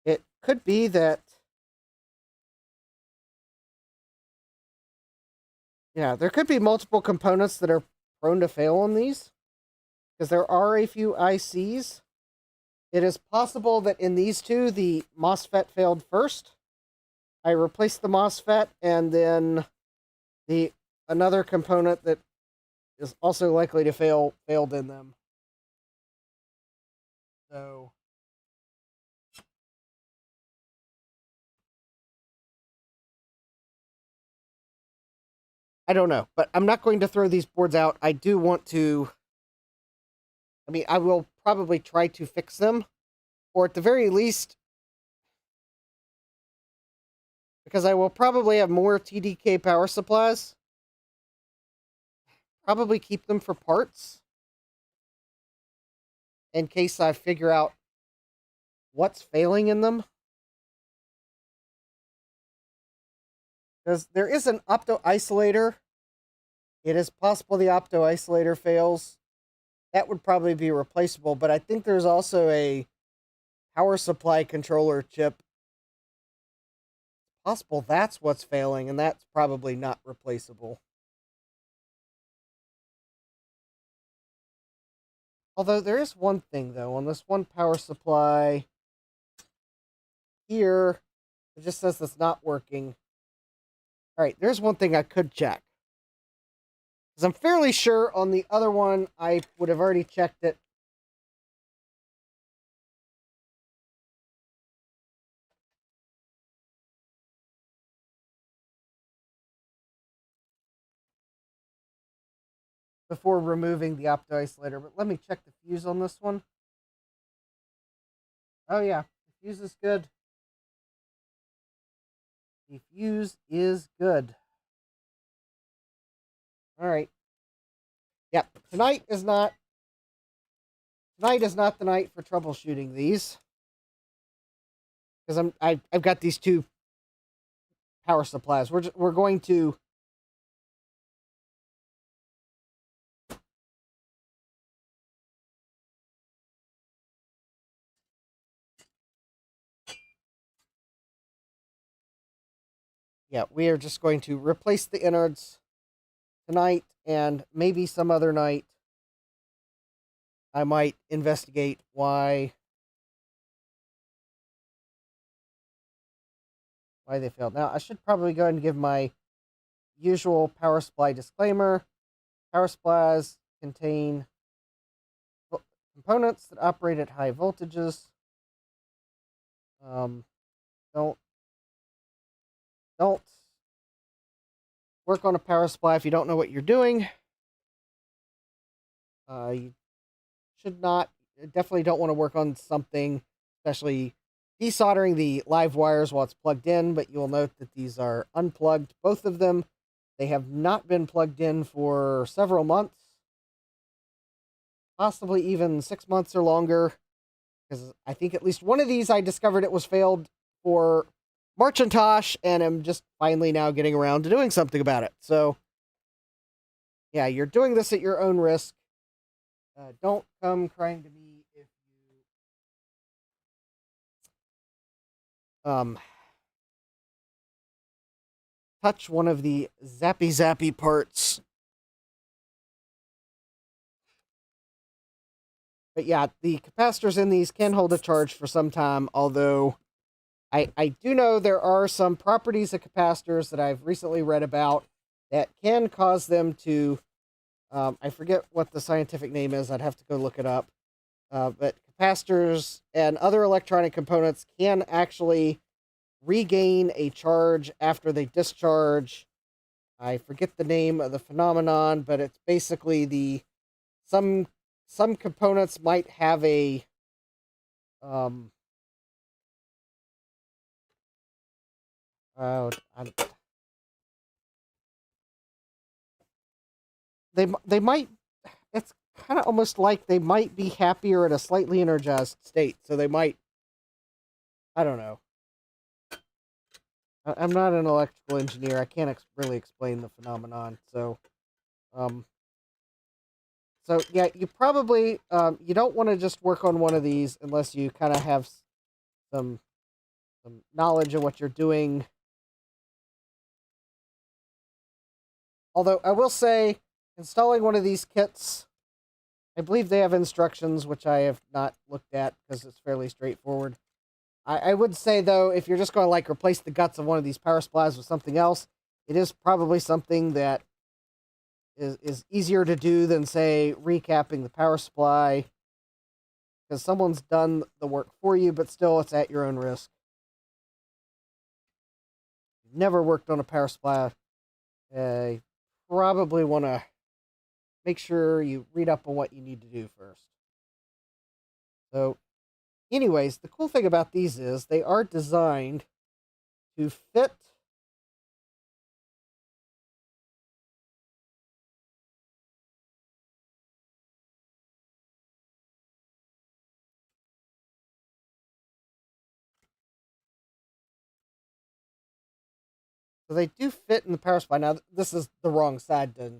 It could be that, yeah, there could be multiple components that are prone to fail on these, because there are a few ICs. It is possible that in these two, the MOSFET failed first. I replaced the MOSFET, and then the another component that is also likely to fail failed in them. So I don't know, but I'm not going to throw these boards out. I do want to, I mean, I will probably try to fix them, or at the very least, because I will probably have more TDK power supplies, probably keep them for parts in case I figure out what's failing in them. Because there is an opto isolator. It is possible the opto isolator fails. That would probably be replaceable, but I think there's also a power supply controller chip. Possible that's what's failing, and that's probably not replaceable. Although there is one thing, though, on this one power supply here, it just says it's not working. All right, there's one thing I could check. Because I'm fairly sure on the other one, I would have already checked it. Before removing the opto isolator, but let me check the fuse on this one. Oh yeah, the fuse is good. The fuse is good. All right. Yep. Tonight is not the night for troubleshooting these, because I've got these two power supplies. We're going to we are just going to replace the innards tonight, and maybe some other night I might investigate why they failed. Now, I should probably go ahead and give my usual power supply disclaimer. Power supplies contain components that operate at high voltages. Don't work on a power supply if you don't know what you're doing. You should not, definitely don't want to work on something, especially desoldering the live wires while it's plugged in, but you will note that these are unplugged, both of them. They have not been plugged in for several months, possibly even 6 months or longer, because I think at least one of these I discovered it was failed for Marchintosh, and I'm just finally now getting around to doing something about it. So, yeah, you're doing this at your own risk. Don't come crying to me if you touch one of the zappy parts. But yeah, the capacitors in these can hold a charge for some time, although I do know there are some properties of capacitors that I've recently read about that can cause them to, I forget what the scientific name is, I'd have to go look it up. But capacitors and other electronic components can actually regain a charge after they discharge. I forget the name of the phenomenon, but it's basically some components might have a um uh, they might, it's kind of almost like they might be happier at a slightly energized state, so they might, I don't know. I'm not an electrical engineer. I can't really explain the phenomenon. Um, so yeah, you probably you don't want to just work on one of these unless you kind of have some knowledge of what you're doing. Although I will say, installing one of these kits, I believe they have instructions, which I have not looked at because it's fairly straightforward. I would say, though, if you're just going to like replace the guts of one of these power supplies with something else, it is probably something that is easier to do than, say, recapping the power supply, because someone's done the work for you, but still it's at your own risk. If you've never worked on a power supply, you probably want to make sure you read up on what you need to do first. So, anyways, the cool thing about these is they are designed to fit so they do fit in the power supply. Now, this is the wrong side to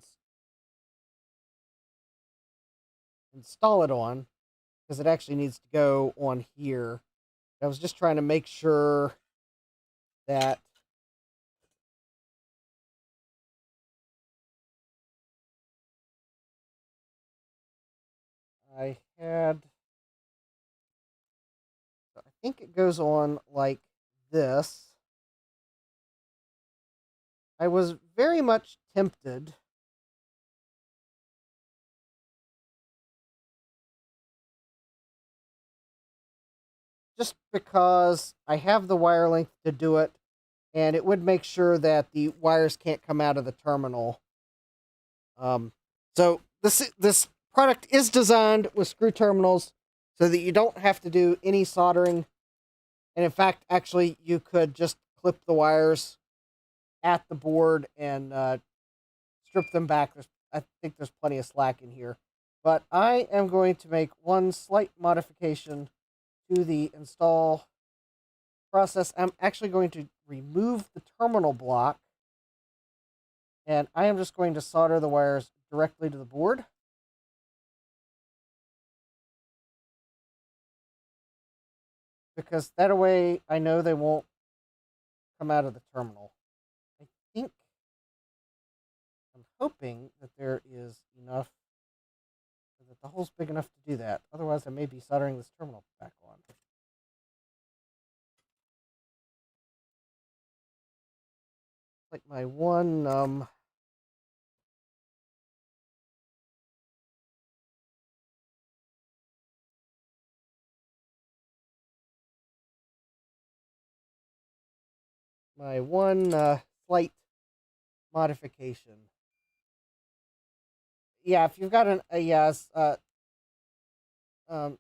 install it on, because it actually needs to go on here. I was just trying to make sure that I had, I think it goes on like this. I was very much tempted just because I have the wire length to do it, and it would make sure that the wires can't come out of the terminal. So this product is designed with screw terminals so that you don't have to do any soldering. And in fact, actually, you could just clip the wires at the board and strip them back. I think there's plenty of slack in here. But I am going to make one slight modification to the install process. I'm actually going to remove the terminal block, and I am just going to solder the wires directly to the board. Because that way I know they won't come out of the terminal. I think, I'm hoping that there is enough, that the hole's big enough to do that. Otherwise, I may be soldering this terminal back on. Like my one, slight modification. yeah, if you've got a yes, um,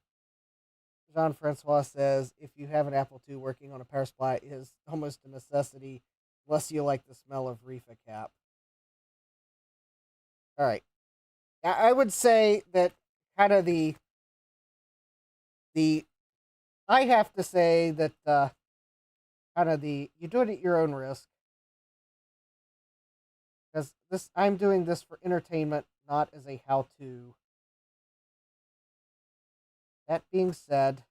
Jean Francois says if you have an Apple II working on a power supply, it is almost a necessity, unless you like the smell of Reefa cap. All right, I would say that kind of the I have to say that kind of the you do it at your own risk, because this I'm doing this for entertainment, not as a how to. That being said,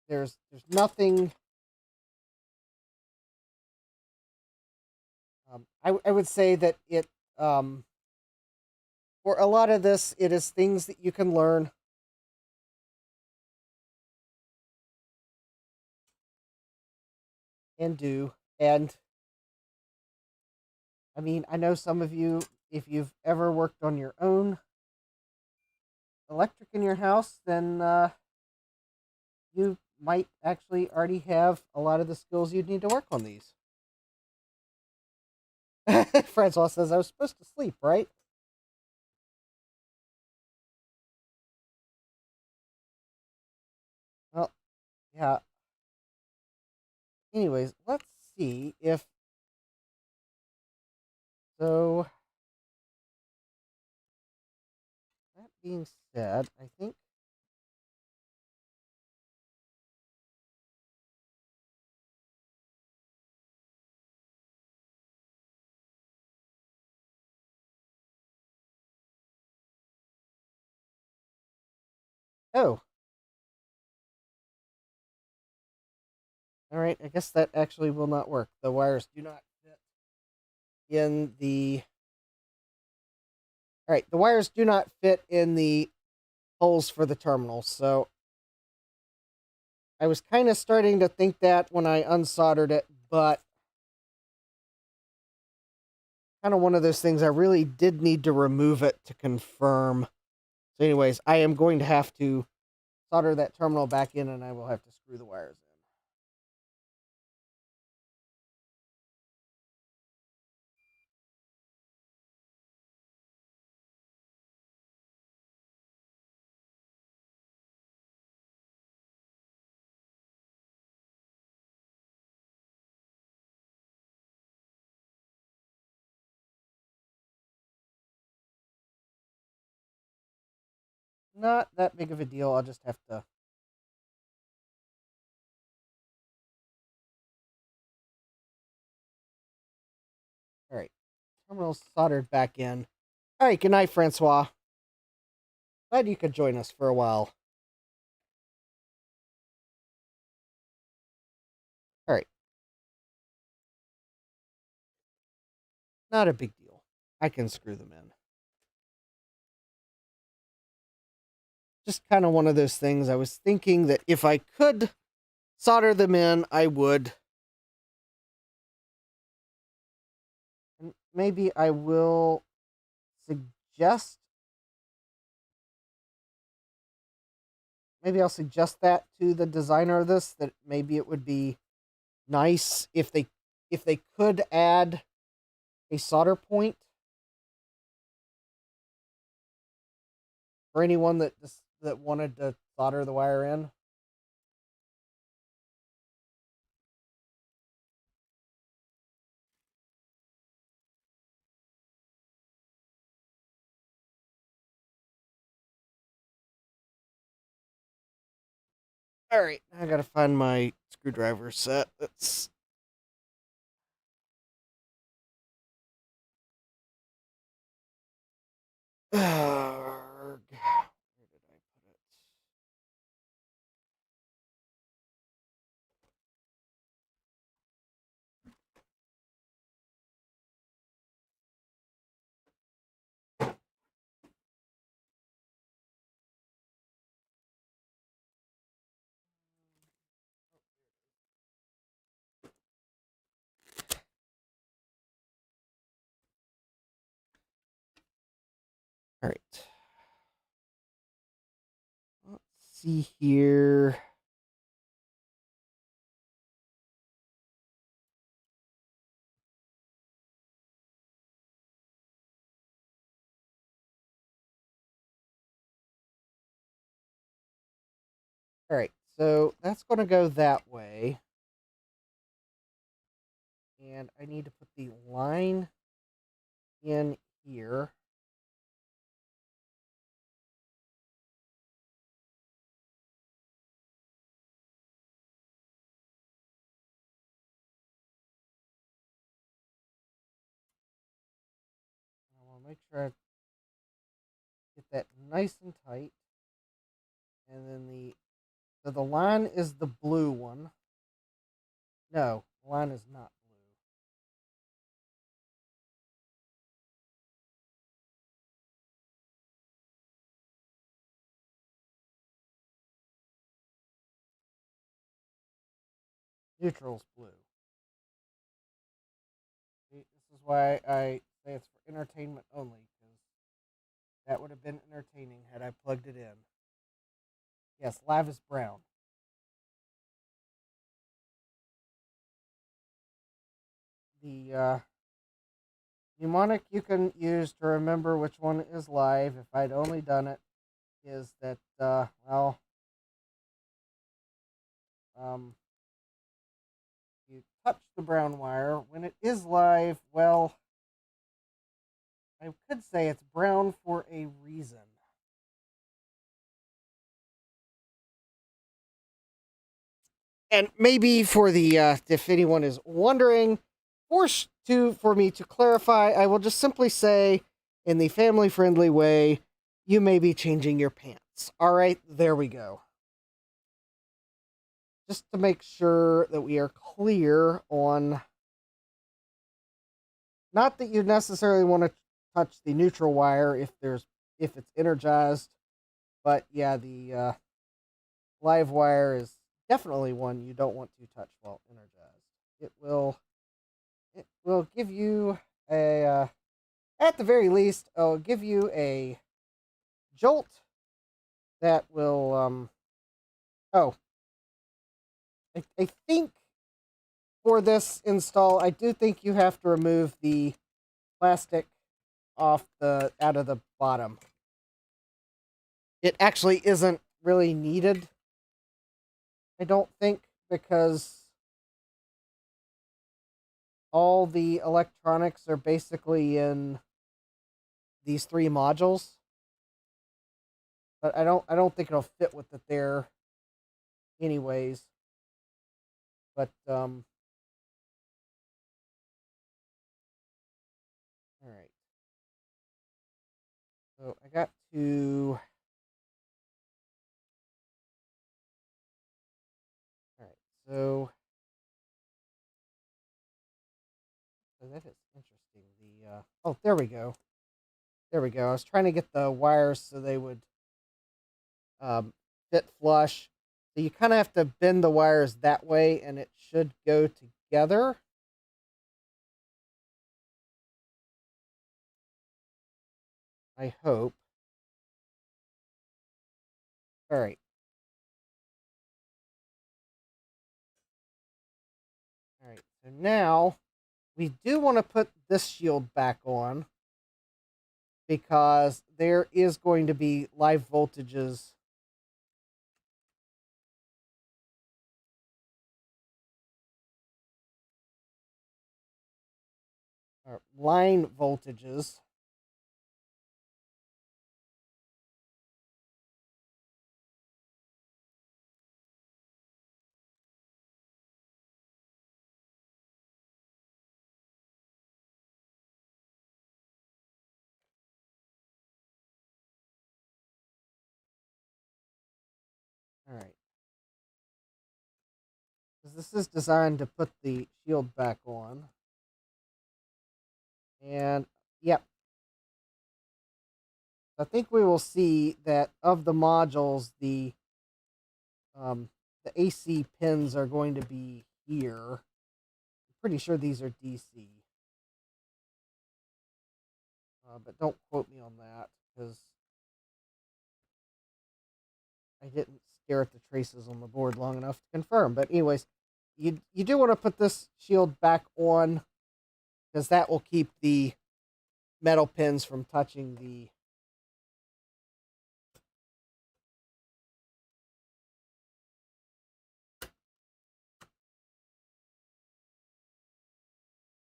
there's nothing. I would say that it for a lot of this, it is things that you can learn and do. And I mean, I know some of you, if you've ever worked on your own electric in your house, then you might actually already have a lot of the skills you'd need to work on these. Francois says, I was supposed to sleep, right? Well, yeah. Anyways, let's see if. So, that being said, I think. Oh, all right. I guess that actually will not work. The wires do not fit in the. All right, the wires do not fit in the holes for the terminals. So I was kind of starting to think that when I unsoldered it, but kind of one of those things I really did need to remove it to confirm. So, anyways, I am going to have to solder that terminal back in, and I will have to screw the wires in. Not that big of a deal. I'll just have to. All right, terminal's soldered back in. All right, good night, Francois. Glad you could join us for a while. All right, not a big deal. I can screw them in. Just kind of one of those things. I was thinking that if I could solder them in, I would. And maybe I will suggest. Maybe I'll suggest that to the designer of this, that maybe it would be nice if they could add a solder point for anyone that wanted to solder the wire in. All right, I gotta find my screwdriver set. That's where did I put it? All right. Let's see here. so that's going to go that way. And I need to put the line in here. I want to make sure I get that nice and tight. And then so the line is the blue one. No, the line is not blue. Neutral's blue. See, this is why I say it's for entertainment only, because that would have been entertaining had I plugged it in. Yes, live is brown. The mnemonic you can use to remember which one is live, if I'd only done it, is that, you touch the brown wire. When it is live, well, I could say it's brown for a reason. And maybe for the if anyone is wondering, for me to clarify, I will just simply say, in the family-friendly way, you may be changing your pants. All right, there we go. Just to make sure that we are clear on, not that you necessarily want to touch the neutral wire if it's energized, but yeah, the live wire is definitely one you don't want to touch while energized. It will give you a at the very least, it'll give you a jolt that will I think for this install, I do think you have to remove the plastic out of the bottom. It actually isn't really needed, I don't think, because all the electronics are basically in these three modules. But I don't think it'll fit with it there anyways. But all right. So I got to all right. So that is interesting. Oh, there we go. There we go. I was trying to get the wires so they would fit flush. So you kind of have to bend the wires that way, and it should go together. I hope. All right. All right. So now we do want to put this shield back on, because there is going to be live voltages or line voltages all right, because this is designed to put the shield back on. And yep, I think we will see that of the modules, the AC pins are going to be here. I'm pretty sure these are DC, but don't quote me on that, because I didn't stare at the traces on the board long enough to confirm. But anyways, you do want to put this shield back on, because that will keep the metal pins from touching the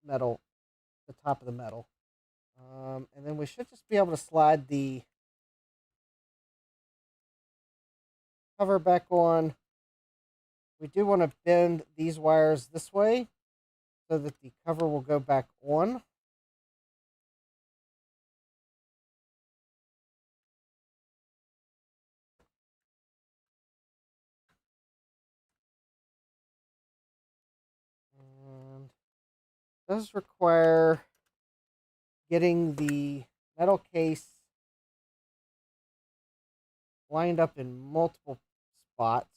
metal, the top of the metal. And then we should just be able to slide the cover back on. We do want to bend these wires this way so that the cover will go back on. And it does require getting the metal case lined up in multiple spots.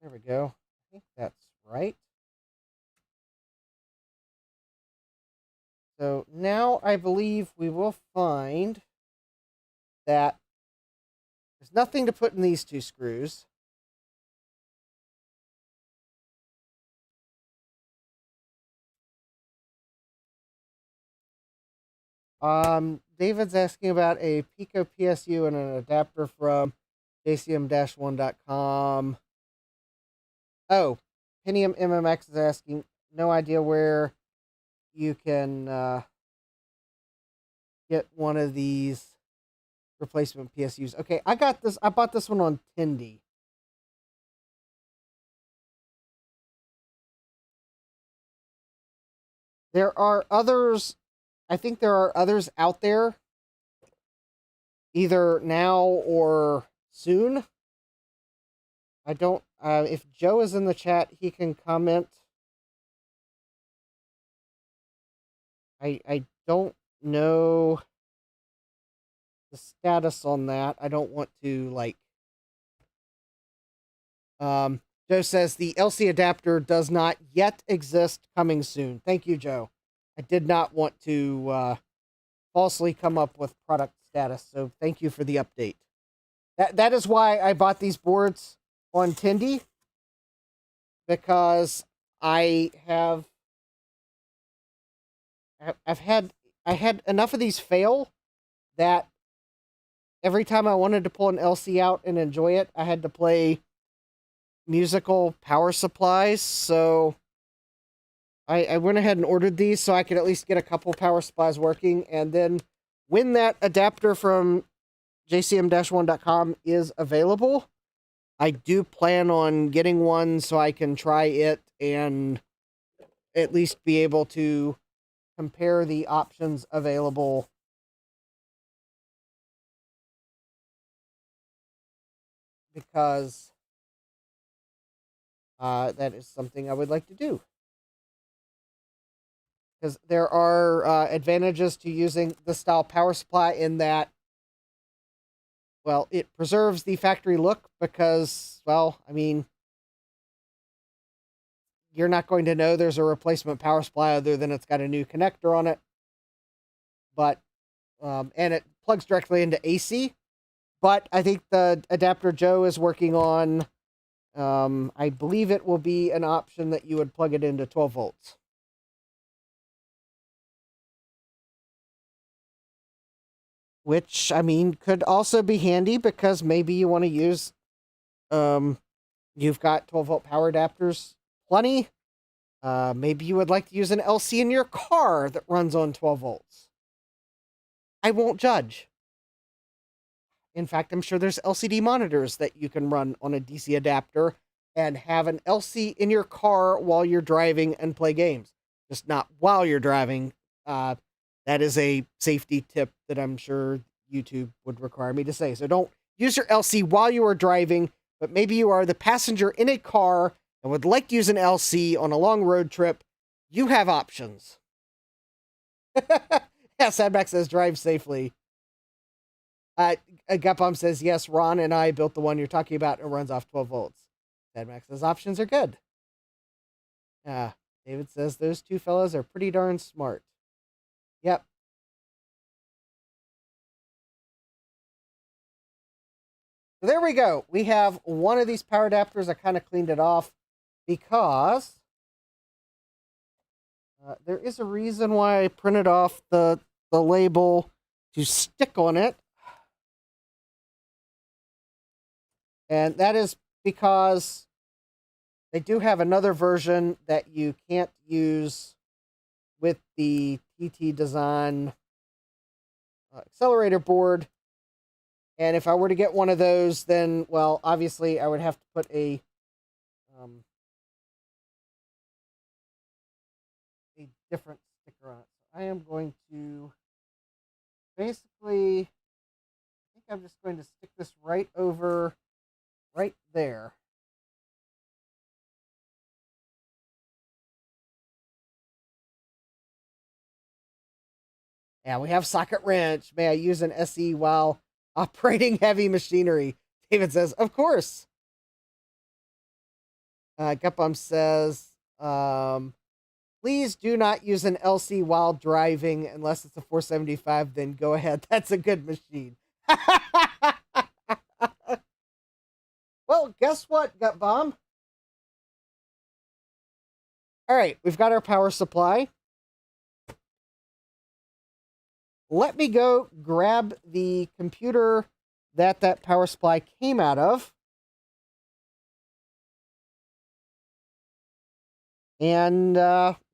There we go. I think that's right. So now I believe we will find that there's nothing to put in these two screws. David's asking about a Pico PSU and an adapter from jcm-1.com. Oh, Pentium MMX is asking, no idea where you can get one of these replacement PSUs. Okay, I got this. I bought this one on Tindy. There are others. I think there are others out there, either now or soon. I don't. If Joe is in the chat, he can comment. I don't know the status on that. I don't want to like. Joe says the LC adapter does not yet exist. Coming soon. Thank you, Joe. I did not want to falsely come up with product status, so thank you for the update. That is why I bought these boards on Tindy, because I had enough of these fail that every time I wanted to pull an LC out and enjoy it, I had to play musical power supplies. So I went ahead and ordered these so I could at least get a couple power supplies working. And then when that adapter from jcm-1.com is available, I do plan on getting one so I can try it and at least be able to compare the options available. Because that is something I would like to do. Because there are advantages to using this style power supply in that, well, it preserves the factory look because, well, I mean, you're not going to know there's a replacement power supply other than it's got a new connector on it. But, and it plugs directly into AC. But I think the adapter Joe is working on, I believe it will be an option that you would plug it into 12 volts. Which, I mean, could also be handy because maybe you want to use, you've got 12 volt power adapters plenty. Maybe you would like to use an LC in your car that runs on 12 volts. I won't judge. In fact, I'm sure there's LCD monitors that you can run on a DC adapter and have an LC in your car while you're driving and play games. Just not while you're driving. That is a safety tip that I'm sure YouTube would require me to say. So don't use your LC while you are driving, but maybe you are the passenger in a car and would like to use an LC on a long road trip. You have options. Yeah, Sadback says drive safely. Gutbomb says, yes, Ron and I built the one you're talking about. It runs off 12 volts. Sadback says, options are good. David says, those two fellows are pretty darn smart. Yep. So there we go. We have one of these power adapters. I kind of cleaned it off because There is a reason why I printed off the label to stick on it. And that is because they do have another version that you can't use with the TT Design accelerator board. And if I were to get one of those, then, well, obviously I would have to put a different sticker on it. So I am going to basically, I think I'm just going to stick this right over, right there. Yeah, we have socket wrench. May I use an SE while operating heavy machinery? David says, of course. Gutbum says, please do not use an LC while driving unless it's a 475. Then go ahead. That's a good machine. Well, guess what, Gutbomb? All right, we've got our power supply. Let me go grab the computer that power supply came out of. And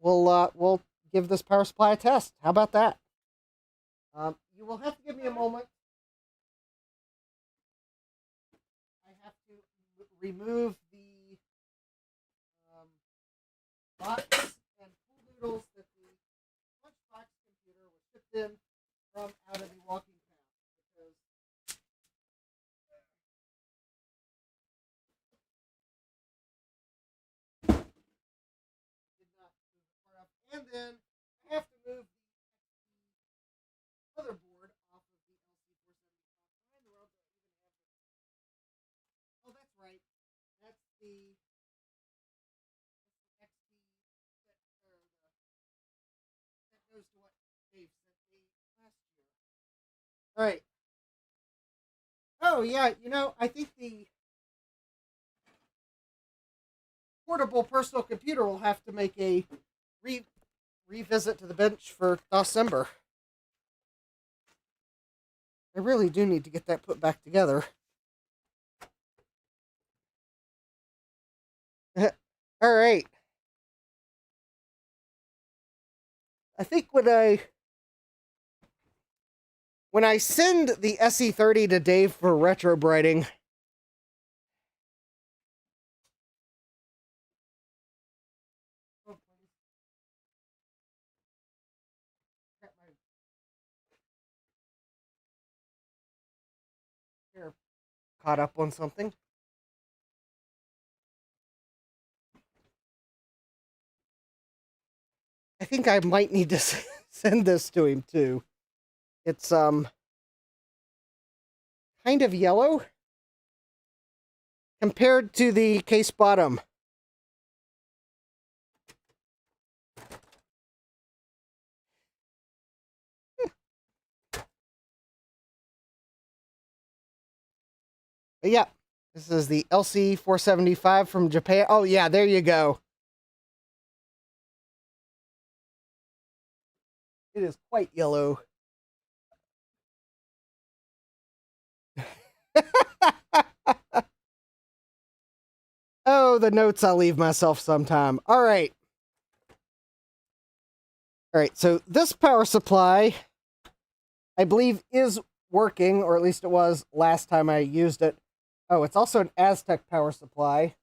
we'll give this power supply a test. How about that? You will have to give me a moment. I have to remove the box and pool noodles that the lunchbox computer was shipped in from out of the walking path, because did not move it far up. And then I have to move the motherboard off of the LC475. Why in the world do I even have this? Oh, that's right. That's the XP that, that goes to what Dave sent me last year. All right. Oh, yeah, I think the portable personal computer will have to make a revisit to the bench for December. I really do need to get that put back together. All right. I think when I send the SE30 to Dave for retro brighting, caught up on something. I think I might need to send this to him too. It's kind of yellow compared to the case bottom. But yeah, this is the LC475 from Japan. Oh yeah, there you go. It is quite yellow. Oh, the notes I'll leave myself sometime. All right. All right, so this power supply, I believe, is working, or at least it was last time I used it. Oh, it's also an Aztec power supply.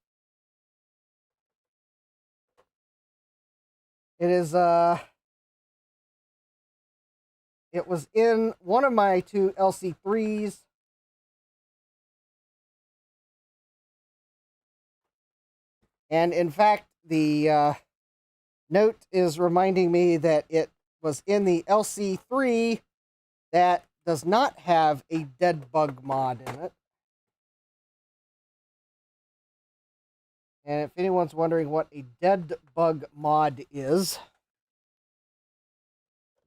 It is, it was in one of my two LC3s. And in fact, the note is reminding me that it was in the LC3 that does not have a dead bug mod in it. And if anyone's wondering what a dead bug mod is,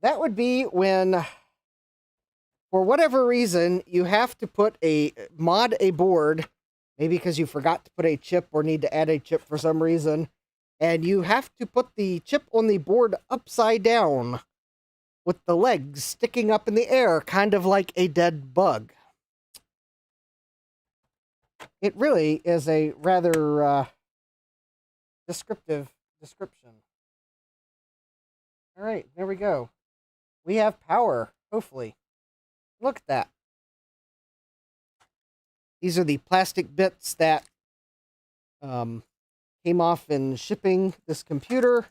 that would be when, for whatever reason, you have to put a board, maybe because you forgot to put a chip or need to add a chip for some reason, and you have to put the chip on the board upside down with the legs sticking up in the air, kind of like a dead bug. It really is a rather description. All right, there we go. We have power, hopefully. Look at that. These are the plastic bits that came off in shipping this computer.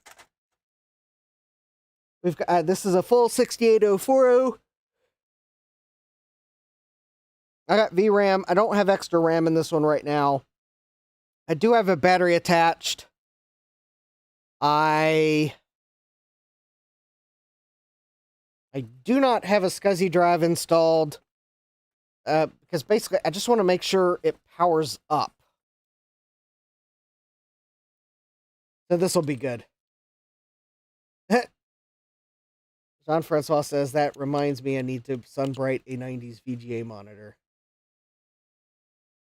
We've got this is a full 68040. I got VRAM. I don't have extra RAM in this one right now. I do have a battery attached. I do not have a SCSI drive installed because basically I just want to make sure it powers up. So this will be good. Jean-Francois says, that reminds me I need to Sunbright a 90s VGA monitor.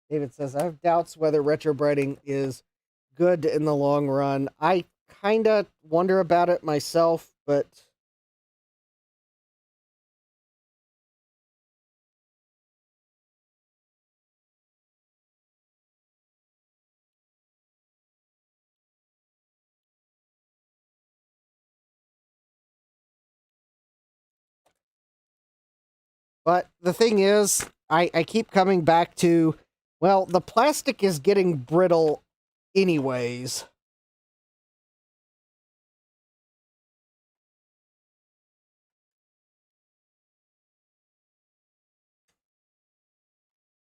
David says, I have doubts whether retrobrighting is good in the long run. I kind of wonder about it myself, but the thing is, I keep coming back to, well, the plastic is getting brittle anyways.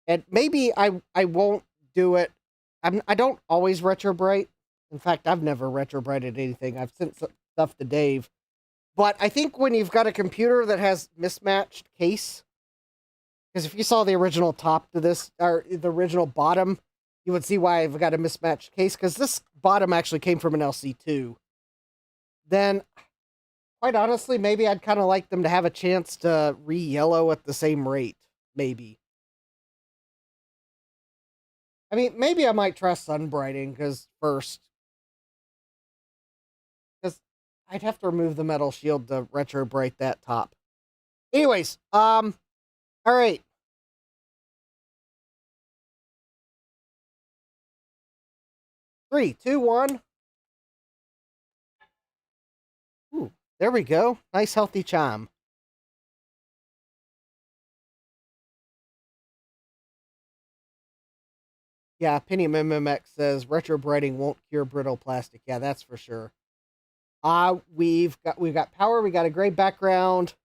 And maybe I won't do it. I don't always retrobrite. In fact, I've never retrobrighted anything. I've sent stuff to Dave. But I think when you've got a computer that has mismatched case, because if you saw the original top to this, or the original bottom, you would see why I've got a mismatched case, because this bottom actually came from an LC2. Then, quite honestly, maybe I'd kind of like them to have a chance to re-yellow at the same rate. Maybe. I mean, maybe I might try sunbrighting, because I'd have to remove the metal shield to retrobright that top. Anyways, all right. Three, two, one. Ooh, there we go. Nice healthy chime. Yeah, Pentium MMX says retrobrighting won't cure brittle plastic. Yeah, that's for sure. We've got power, we got a gray background.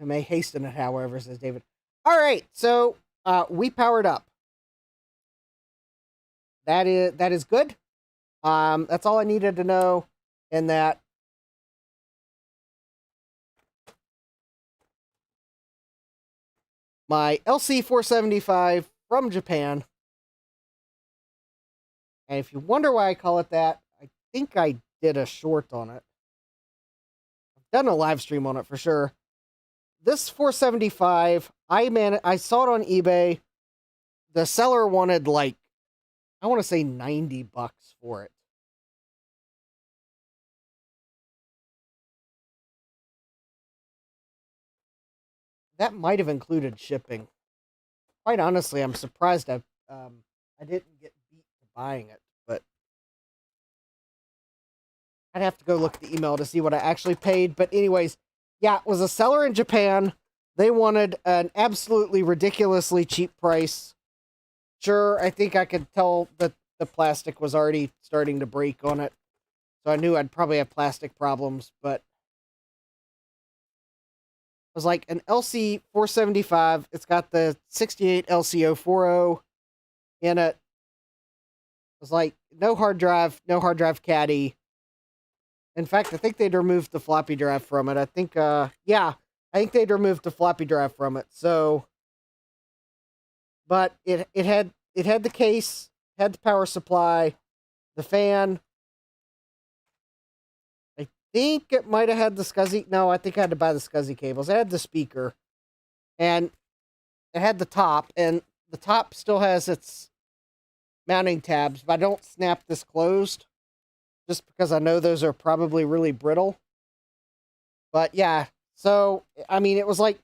I may hasten it, however, says David. All right, so we powered up. That is good. That's all I needed to know. And that my LC475 from Japan. And if you wonder why I call it that, I think I did a short on it. I've done a live stream on it for sure. This 475, I saw it on eBay. The seller wanted like, I want to say $90 for it. That might have included shipping. Quite honestly, I'm surprised I didn't get beat to buying it, but I'd have to go look at the email to see what I actually paid. But anyways, yeah, it was a seller in Japan. They wanted an absolutely ridiculously cheap price. Sure, I think I could tell that the plastic was already starting to break on it. So I knew I'd probably have plastic problems, but it was like an LC475. It's got the 68 LC040 in it. It was like no hard drive caddy. In fact, I think they'd removed the floppy drive from it. I think, yeah, I think they'd removed the floppy drive from it. So, but it had the case, had the power supply, the fan. I think it might have had the SCSI. No, I think I had to buy the SCSI cables. It had the speaker. And it had the top, and the top still has its mounting tabs, but I don't snap this closed just because I know those are probably really brittle. But yeah, so I mean, it was like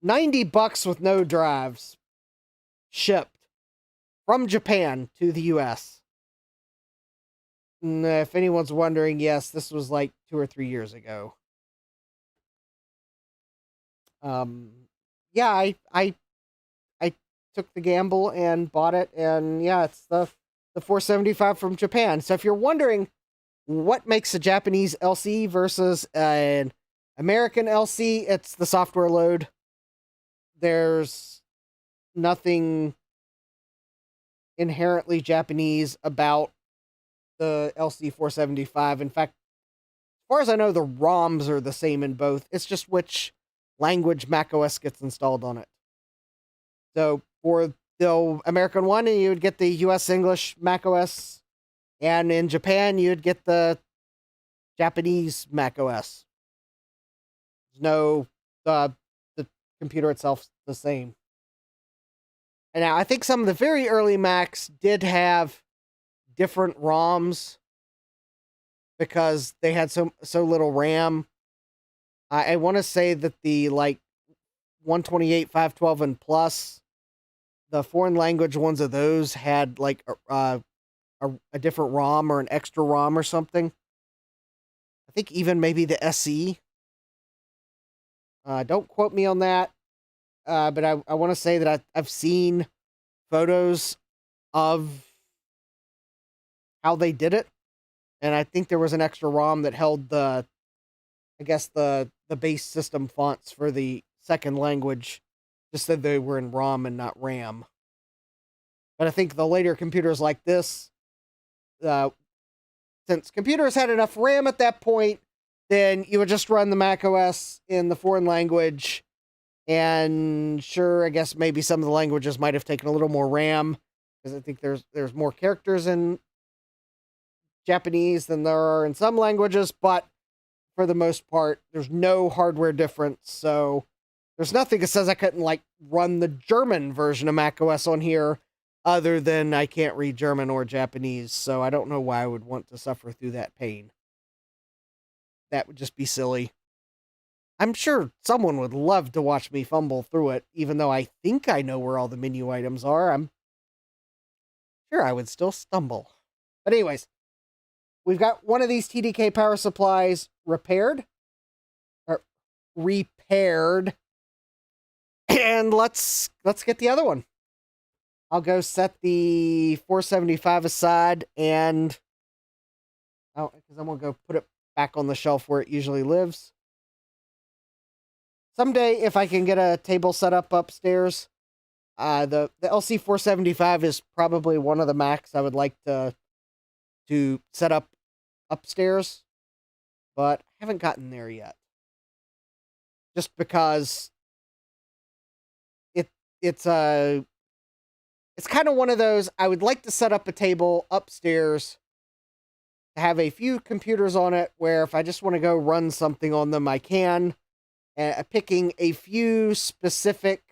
$90 with no drives shipped from Japan to the US. And if anyone's wondering, yes, this was like 2 or 3 years ago. Yeah, I took the gamble and bought it, and yeah, it's the 475 from Japan. So if you're wondering what makes a Japanese LC versus an American LC, it's the software load. There's nothing inherently Japanese about the LC 475. In fact, as far as I know, the ROMs are the same in both. It's just which language macOS gets installed on it. So for the American one, you would get the US English macOS, and in Japan, you'd get the Japanese macOS. There's no, the computer itself's the same. And now I think some of the very early Macs did have different ROMs because they had so little RAM. I want to say that the like 128, 512, and plus, the foreign language ones of those had like a different ROM or an extra ROM or something. I think even maybe the SE. Don't quote me on that. But I want to say that I've seen photos of how they did it. And I think there was an extra ROM that held the base system fonts for the second language, just said they were in ROM and not RAM. But I think the later computers like this, since computers had enough RAM at that point, then you would just run the Mac OS in the foreign language. And sure, I guess maybe some of the languages might have taken a little more RAM, because I think there's more characters in Japanese than there are in some languages, but for the most part, there's no hardware difference. So there's nothing that says I couldn't like run the German version of macOS on here, other than I can't read German or Japanese. So I don't know why I would want to suffer through that pain. That would just be silly. I'm sure someone would love to watch me fumble through it, even though I think I know where all the menu items are. I'm sure I would still stumble. But anyways, we've got one of these TDK power supplies repaired. And let's get the other one. I'll go set the 475 aside, and because I'm gonna go put it back on the shelf where it usually lives. Someday, if I can get a table set up upstairs, the LC475 is probably one of the Macs I would like to set up upstairs, but I haven't gotten there yet. Just because it's kind of one of those, I would like to set up a table upstairs to have a few computers on it where if I just want to go run something on them, I can. Picking a few specific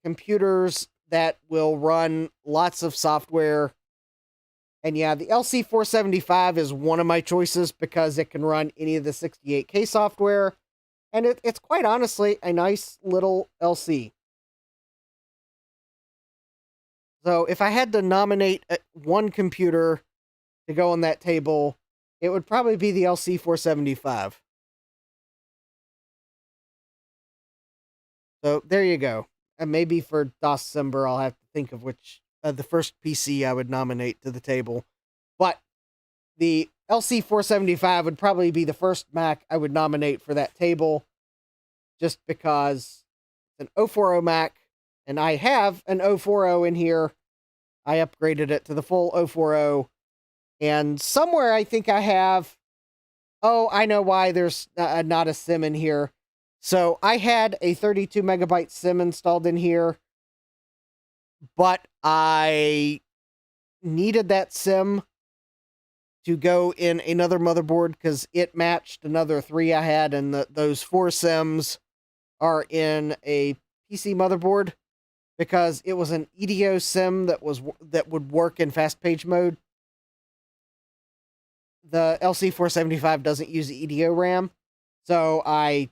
computers that will run lots of software. And yeah, the LC475 is one of my choices because it can run any of the 68K software. And it's quite honestly a nice little LC. So if I had to nominate one computer to go on that table, it would probably be the LC475. So there you go. And maybe for December, I'll have to think of which the first PC I would nominate to the table. But the LC475 would probably be the first Mac I would nominate for that table, just because it's an 040 Mac, and I have an 040 in here. I upgraded it to the full 040, and somewhere I think I have... Oh, I know why there's not a SIM in here. So I had a 32 megabyte SIM installed in here, but I needed that SIM to go in another motherboard because it matched another 3 I had, and those 4 SIMs are in a PC motherboard because it was an EDO sim that would work in fast page mode. The LC475 doesn't use EDO RAM, so I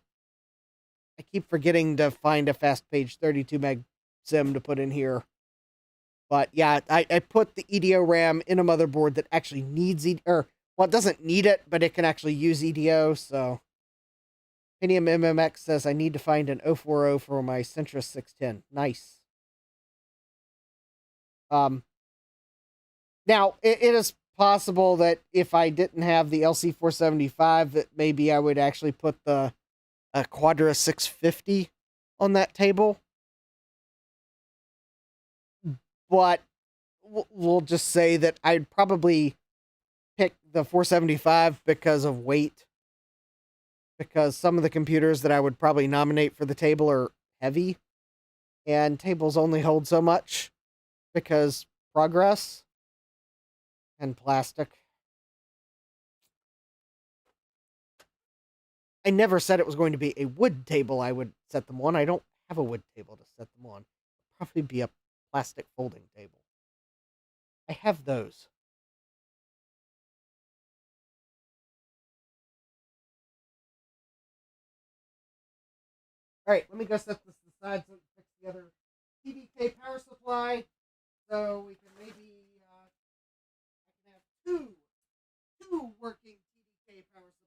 keep forgetting to find a fast page 32 meg sim to put in here. But yeah, I put the EDO RAM in a motherboard that actually needs well, it doesn't need it, but it can actually use EDO. So Pentium MMX says I need to find an 040 for my Centrus 610. Nice. Now it is possible that if I didn't have the LC475, that maybe I would actually put the Quadra 650 on that table. But we'll just say that I'd probably pick the 475 because of weight. Because some of the computers that I would probably nominate for the table are heavy. And tables only hold so much because progress and plastic. I never said it was going to be a wood table I would set them on. I don't have a wood table to set them on. It'll probably be a plastic folding table. I have those. All right, let me go set this aside so we can fix the other TDK power supply. So we can maybe I can have two working TDK power supplies.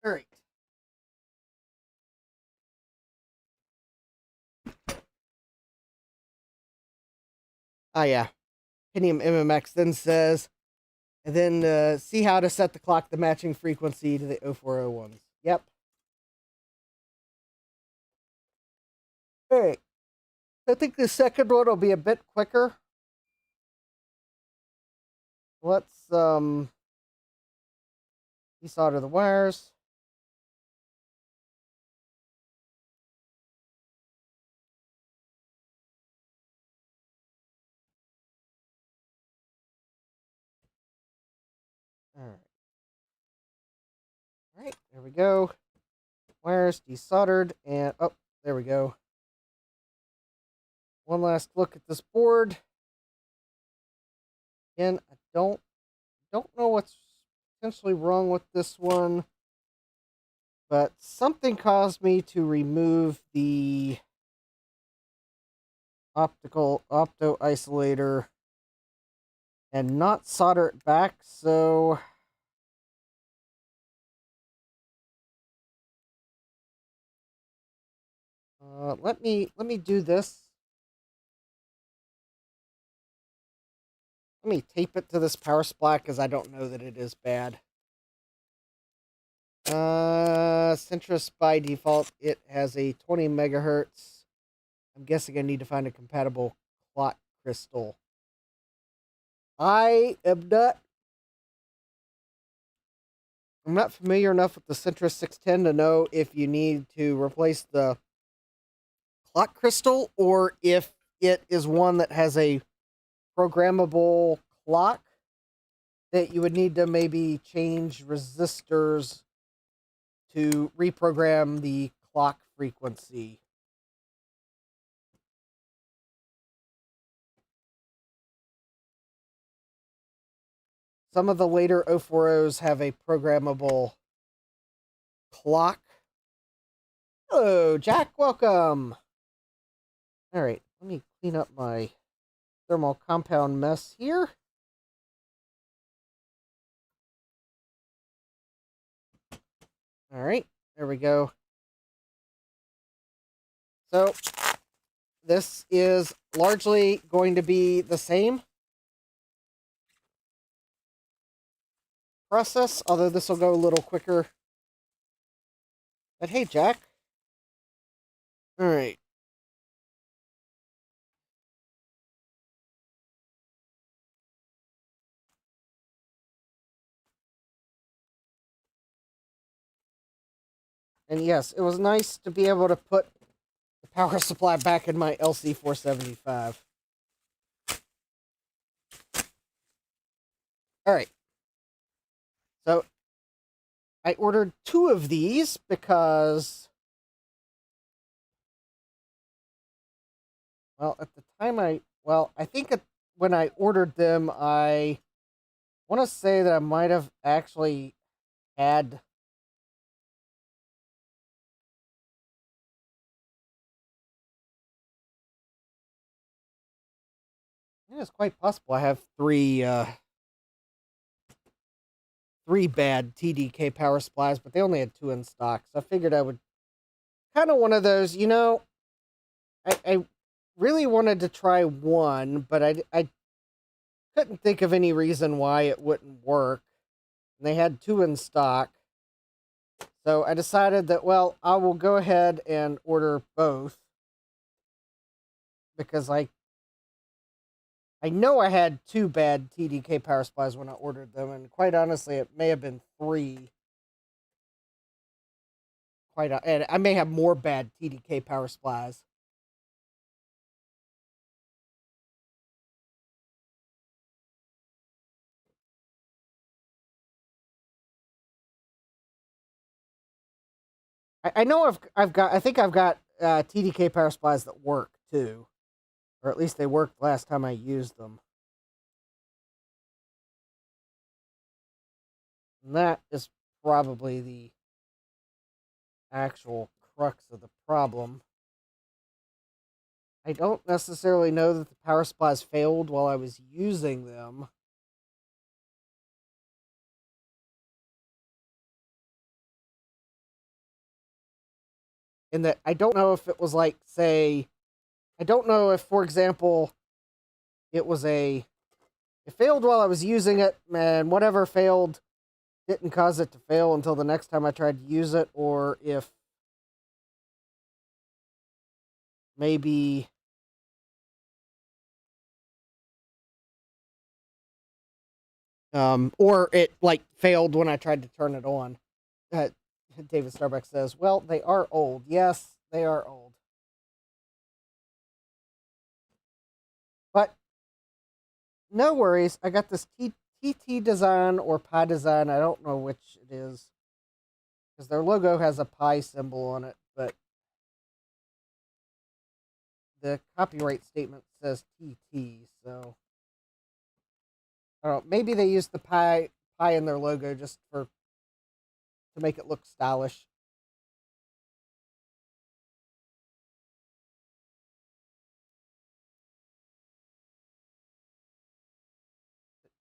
All right. Ah, yeah. Pentium MMX then says, and then see how to set the clock the matching frequency to the 0401s. Yep. All right. I think the second one will be a bit quicker. Let's desolder the wires. All right. All right, there we go. Wires desoldered, and oh, there we go. One last look at this board. Again, I don't know what's potentially wrong with this one, but something caused me to remove the opto isolator and not solder it back. So let me do this. Let me tape it to this power supply because I don't know that it is bad. Centrus by default, it has a 20 megahertz. I'm guessing I need to find a compatible clock crystal. I'm not familiar enough with the Centrus 610 to know if you need to replace the clock crystal or if it is one that has a programmable clock that you would need to maybe change resistors to reprogram the clock frequency. Some of the later 040s have a programmable clock. Hello, Jack. Welcome. All right, let me clean up my thermal compound mess here. All right, there we go. So this is largely going to be the same process, although this will go a little quicker. But hey, Jack. All right. And yes, it was nice to be able to put the power supply back in my LC475. All right. So I ordered 2 of these because, well, at the time I think when I ordered them, I want to say that I might have actually had. Yeah, it's quite possible I have three bad TDK power supplies, but they only had 2 in stock, so I figured I would kind of one of those. I really wanted to try one, but I couldn't think of any reason why it wouldn't work. And they had 2 in stock, so I decided that, well, I will go ahead and order both because I know I had 2 bad TDK power supplies when I ordered them, and quite honestly, it may have been 3. And I may have more bad TDK power supplies. I know I think I've got TDK power supplies that work too, or at least they worked last time I used them. And that is probably the actual crux of the problem. I don't necessarily know that the power supplies failed while I was using them. In that I don't know if it was like, say, I don't know if, for example, it was it failed while I was using it, and whatever failed didn't cause it to fail until the next time I tried to use it, or if maybe or it like failed when I tried to turn it on. Uh, David Starbuck says, "Well, they are old. Yes, they are old, but no worries. I got this TT design or Pi design. I don't know which it is because their logo has a Pi symbol on it, but the copyright statement says TT. So I don't know. Maybe they used the Pi in their logo just to make it look stylish."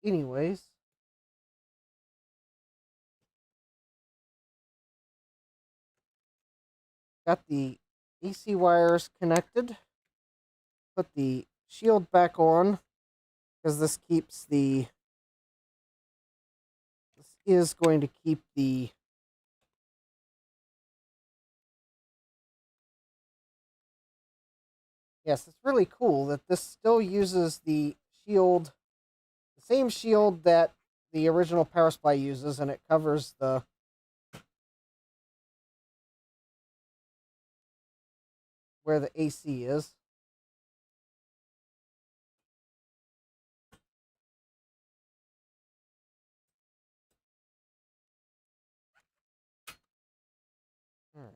Anyways, got the AC wires connected. Put the shield back on because this is going to keep the yes, it's really cool that this still uses the same shield that the original power supply uses, and it covers where the AC is. All right,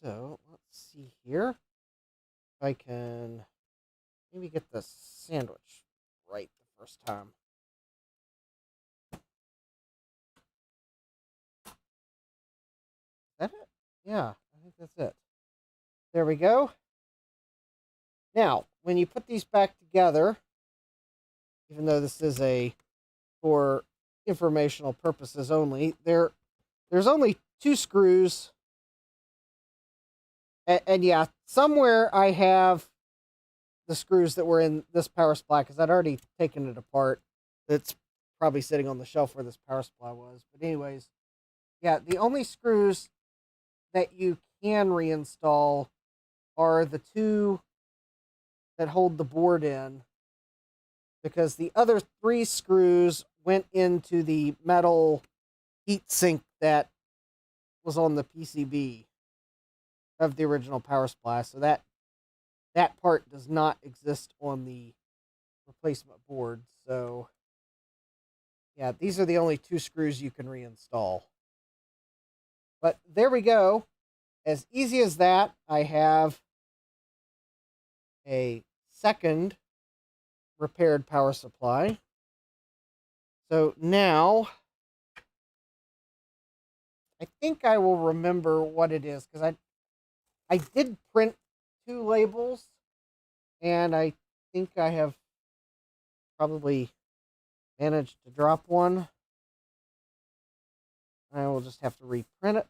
so let's see here. If I can maybe get the sandwich right the first time. Is that it? Yeah, I think that's it. There we go. Now, when you put these back together, even though this is for informational purposes only, there's only 2 screws, and yeah, somewhere I have the screws that were in this power supply because I'd already taken it apart. It's probably sitting on the shelf where this power supply was. But anyways, yeah, the only screws that you can reinstall are the 2 that hold the board in, because the other 3 screws went into the metal heat sink that was on the PCB. of the original power supply. So that part does not exist on the replacement board. So yeah, these are the only 2 screws you can reinstall. But there we go. As easy as that, I have a second repaired power supply. So now I think I will remember what it is, because I did print 2 labels, and I think I have probably managed to drop one. I will just have to reprint it.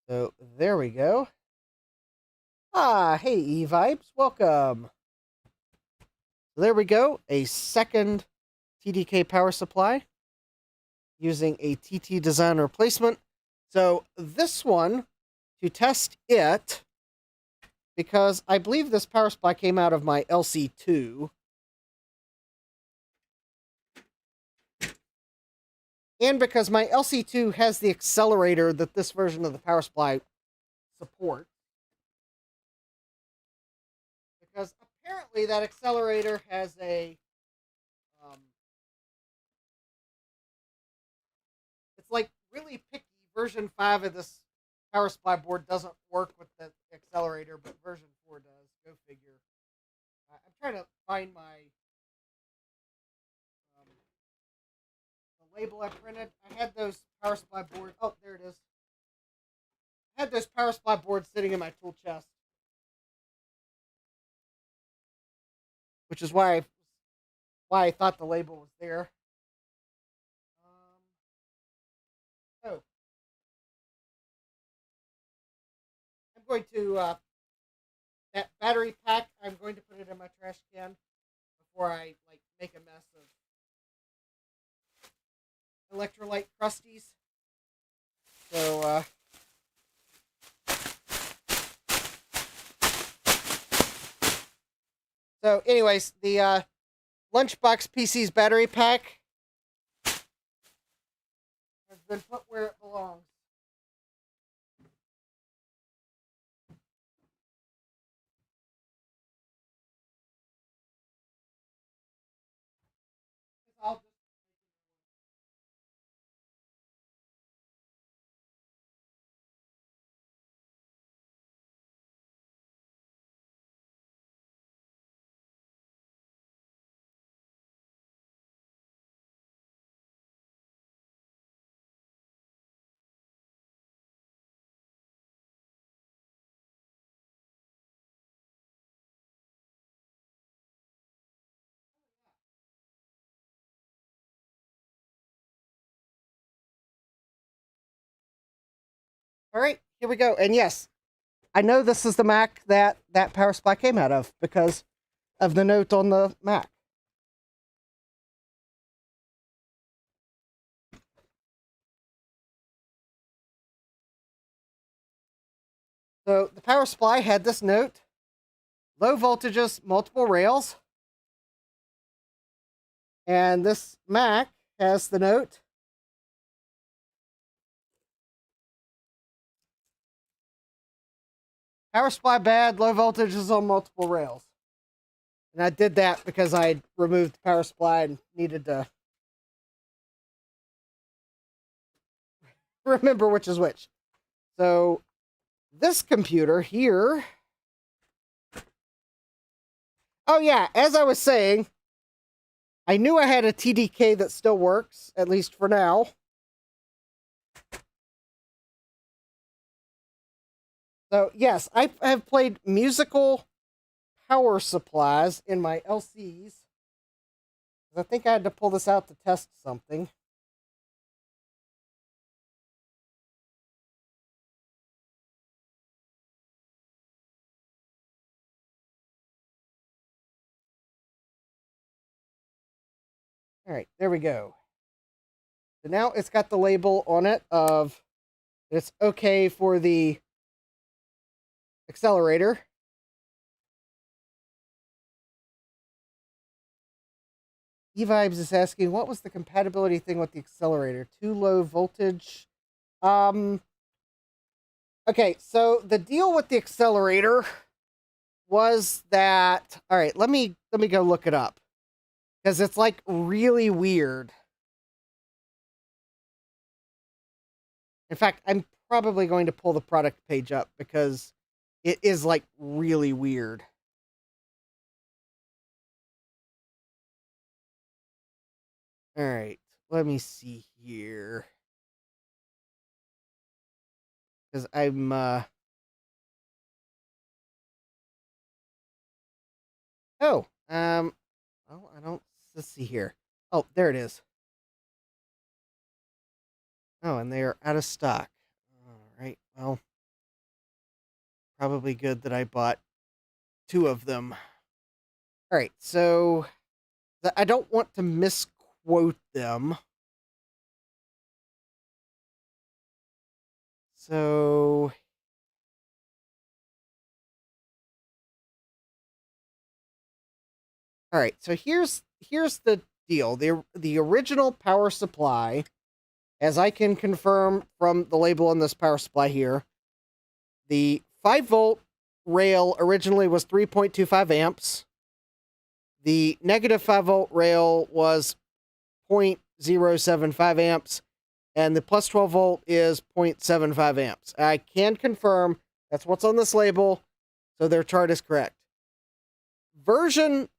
So there we go. Ah, hey E-Vibes, welcome. So there we go, a second TDK power supply using a TT design replacement. So this one, to test it, because I believe this power supply came out of my LC2, and because my LC2 has the accelerator that this version of the power supply supports. Because apparently that accelerator has a it's like really picky. Version 5 of this power supply board doesn't work with the accelerator, but version 4 does. Go figure. I'm trying to find my the label I printed. I had those power supply boards. Oh, there it is. I had those power supply boards sitting in my tool chest, which is why I thought the label was there. Oh, I'm going to that battery pack. I'm going to put it in my trash can before I make a mess of electrolyte crusties. So so anyways, the Lunchbox PC's battery pack has been put where it belongs. I'll just all right, here we go. And yes, I know this is the Mac that power supply came out of because of the note on the Mac. So the power supply had this note: low voltages, multiple rails. And this Mac has the note: power supply bad, low voltages on multiple rails. And I did that because I removed the power supply and needed to remember which is which. So this computer here. Oh yeah, as I was saying, I knew I had a TDK that still works, at least for now. So yes, I have played musical power supplies in my LCs. I think I had to pull this out to test something. All right, there we go. So now it's got the label on it of it's okay for the accelerator. E-Vibes is asking, what was the compatibility thing with the accelerator? Too low voltage? Okay, so the deal with the accelerator was that, all right, let me go look it up, because it's like really weird. In fact, I'm probably going to pull the product page up because it is like really weird. All right, let me see here, because I'm well, I don't, let's see here. Oh, there it is. Oh, and they are out of stock. All right, well, probably good that I bought 2 of them. All right, so I don't want to misquote them. So all right, so here's the deal. The original power supply, as I can confirm from the label on this power supply here, the 5-volt rail originally was 3.25 amps. The negative 5-volt rail was 0.075 amps, and the plus 12-volt is 0.75 amps. I can confirm that's what's on this label, so their chart is correct. Version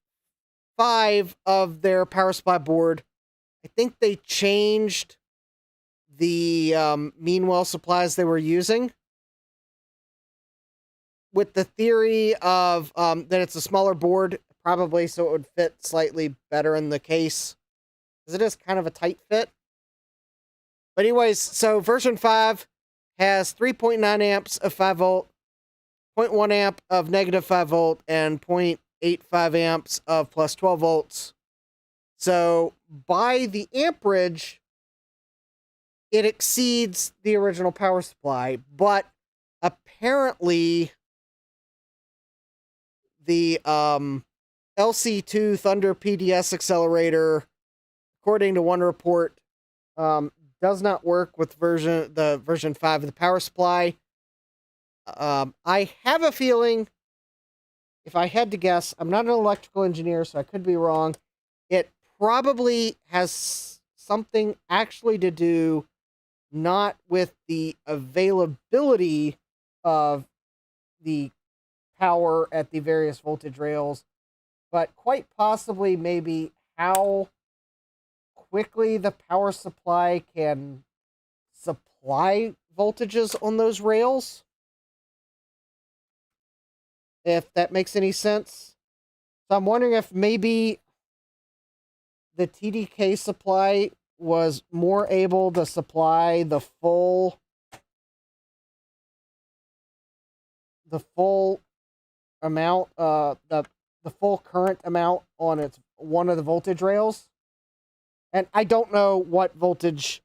5 of their power supply board, I think they changed the Meanwell supplies they were using, with the theory of that it's a smaller board, probably so it would fit slightly better in the case, because it is kind of a tight fit. But anyways, so version 5 has 3.9 amps of 5-volt, 0.1 amp of negative 5-volt, and 0.85 amps of plus 12 volts. So by the amperage, it exceeds the original power supply, but apparently the LC2 Thunder PDS accelerator, according to one report, does not work with version 5 of the power supply. I have a feeling, if I had to guess, I'm not an electrical engineer, so I could be wrong, it probably has something actually to do not with the availability of the power at the various voltage rails, but quite possibly maybe how quickly the power supply can supply voltages on those rails, if that makes any sense. So I'm wondering if maybe the TDK supply was more able to supply the full amount, the full current amount on its one of the voltage rails. And I don't know what voltage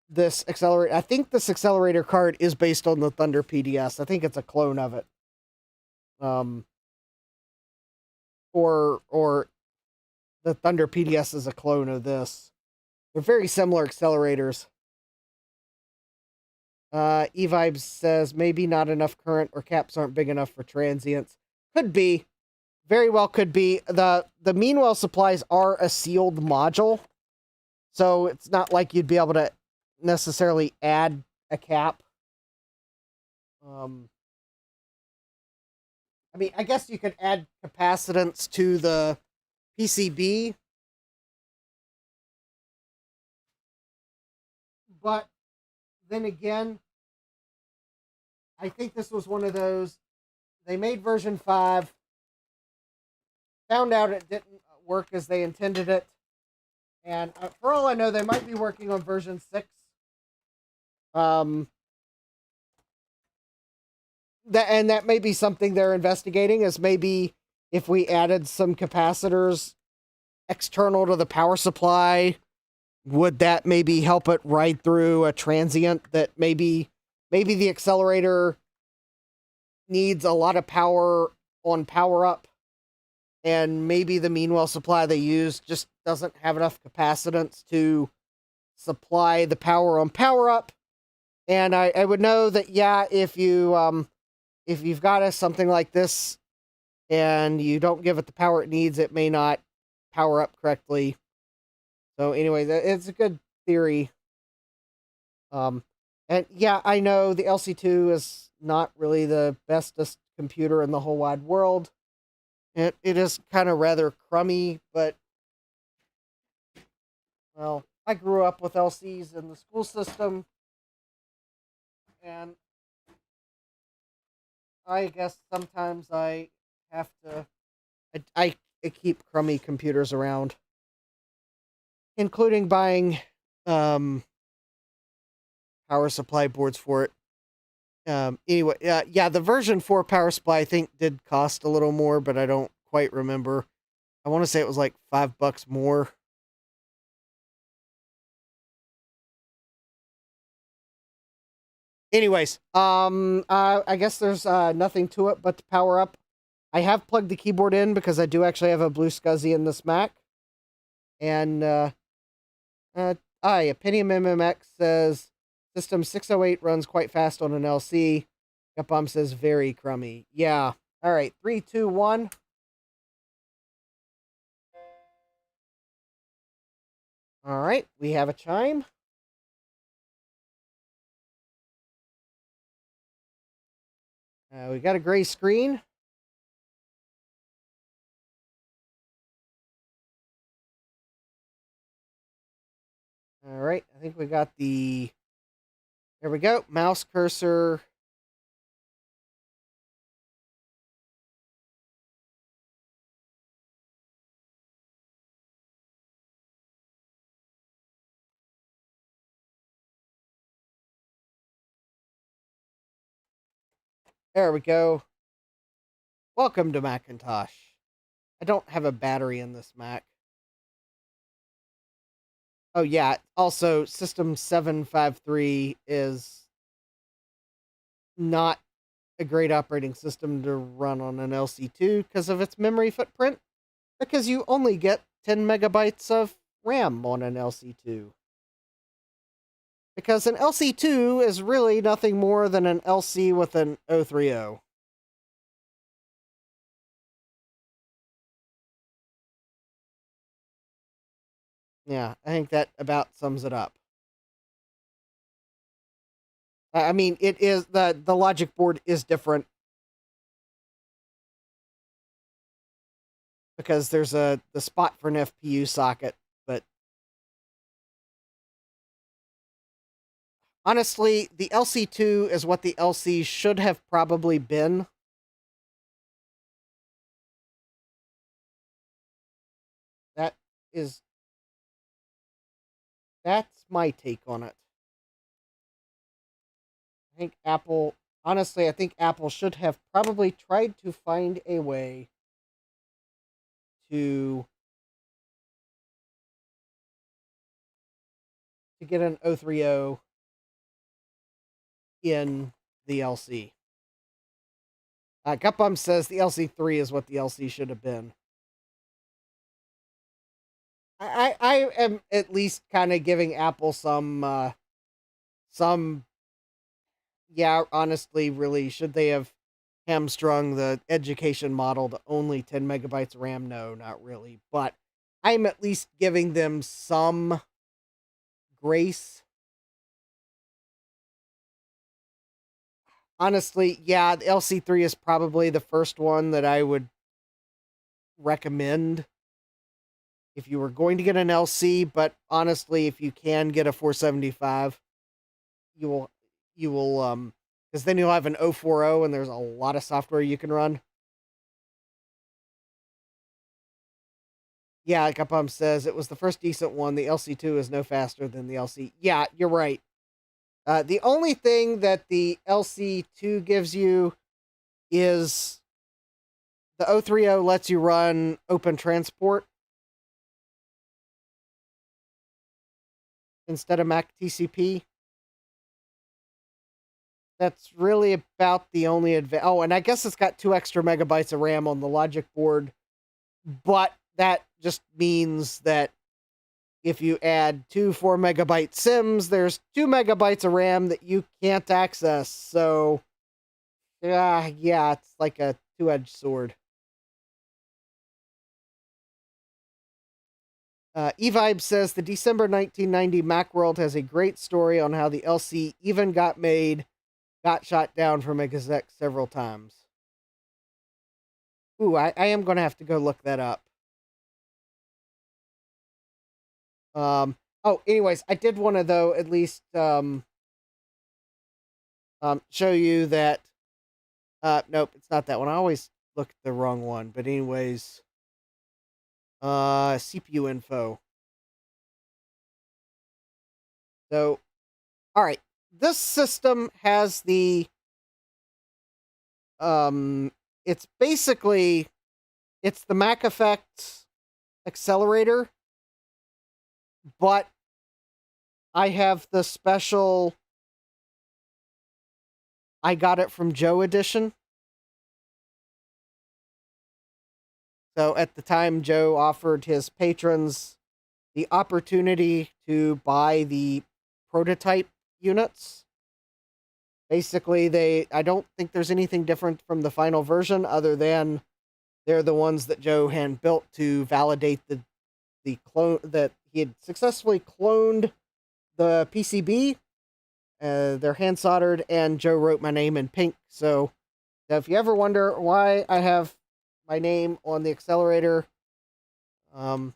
this accelerator, I think this accelerator card is based on the Thunder PDS. I think it's a clone of it. Or the Thunder PDS is a clone of this. They're very similar accelerators. E-Vibes says maybe not enough current or caps aren't big enough for transients. Could be. Very well could be. The Meanwell supplies are a sealed module, so it's not like you'd be able to necessarily add a cap. I mean, I guess you could add capacitance to the PCB, but then again, I think this was one of those, they made version 5, found out it didn't work as they intended it, and for all I know, they might be working on version 6. That may be something they're investigating, is maybe if we added some capacitors external to the power supply, would that maybe help it ride through a transient that maybe the accelerator needs a lot of power on power up, and maybe the Meanwell supply they use just doesn't have enough capacitance to supply the power on power up. And I would know that, yeah, if you've got something like this and you don't give it the power it needs, it may not power up correctly. So anyway, it's a good theory. And yeah, I know the LC2 is not really the bestest computer in the whole wide world. It is kind of rather crummy, but, well, I grew up with LCs in the school system, and I guess sometimes I have to. I keep crummy computers around, including buying power supply boards for it. Anyway, yeah, the version 4 power supply I think did cost a little more, but I don't quite remember. I want to say it was like $5 more. Anyways, I guess there's nothing to it but to power up. I have plugged the keyboard in because I do actually have a blue SCSI in this Mac. And Opinion MMX says System 608 runs quite fast on an LC. Gupbomb says very crummy. Yeah. All right. 3, 2, 1. All right. We have a chime. We got a gray screen. All right. I think we got the. There we go. Mouse cursor. There we go. Welcome to Macintosh. I don't have a battery in this Mac. Oh, yeah. Also, System 753 is not a great operating system to run on an LC2 because of its memory footprint. Because you only get 10 megabytes of RAM on an LC2. Because an LC2 is really nothing more than an LC with an 030. Yeah, I think that about sums it up. I mean, it is the logic board is different because there's the spot for an FPU socket, but honestly, the LC2 is what the LC should have probably been. That is That's my take on it. I think Apple, honestly, I think Apple should have probably tried to find a way to get an 030 in the LC. Gupbum says the LC3 is what the LC should have been. I am at least kind of giving Apple some, yeah, honestly, really, should they have hamstrung the education model to only 10 megabytes of RAM? No, not really. But I'm at least giving them some grace. Honestly, yeah, the LC3 is probably the first one that I would recommend if you were going to get an LC, but honestly, if you can get a 475, you will, because then you'll have an 040 and there's a lot of software you can run. Yeah, like Upum says, it was the first decent one. The LC2 is no faster than the LC. Yeah, you're right. The only thing that the LC2 gives you is the 030 lets you run Open Transport instead of Mac TCP. That's really about the only advantage. Oh, and I guess it's got 2 extra megabytes of RAM on the logic board but that just means that if you add two 4 megabyte SIMs, there's 2 megabytes of RAM that you can't access. So, yeah, it's like a two-edged sword. eVibe says the December 1990 Macworld has a great story on how the LC even got shot down from a Gazette several times. Ooh, I am going to have to go look that up. Anyways, I did want to, though, at least show you that. Nope, it's not that one. I always look at the wrong one. But anyways, CPU info. So, all right, this system has the it's basically the Mac Effects accelerator, but I have the special I got it from Joe edition. So at the time, Joe offered his patrons the opportunity to buy the prototype units. Basically, I don't think there's anything different from the final version other than they're the ones that Joe hand built to validate the clone that he had successfully cloned the PCB. They're hand soldered, and Joe wrote my name in pink. So if you ever wonder why I have my name on the accelerator, Joe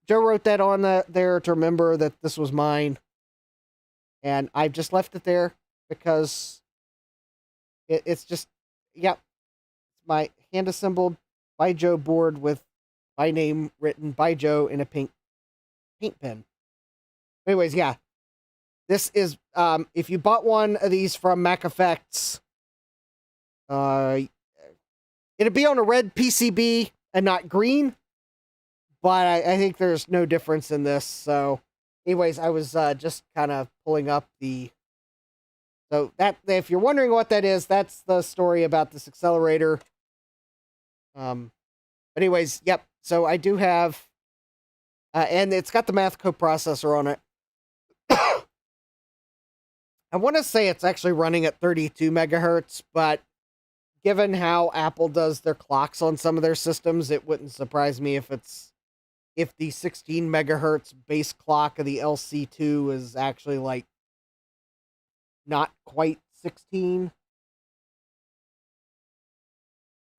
wrote that on there to remember that this was mine, and I just left it there because it's just, yep, it's my hand assembled by Joe board with my name written by Joe in a pink paint pen. Anyways, yeah, this is if you bought one of these from Mac Effects, it'd be on a red PCB and not green. But I think there's no difference in this. So, anyways, I was just kind of pulling up so that, if you're wondering what that is, that's the story about this accelerator. But anyways, yep. So I do have, and it's got the math coprocessor on it. I want to say it's actually running at 32 megahertz, but given how Apple does their clocks on some of their systems, it wouldn't surprise me if the 16 megahertz base clock of the LC2 is actually like not quite 16.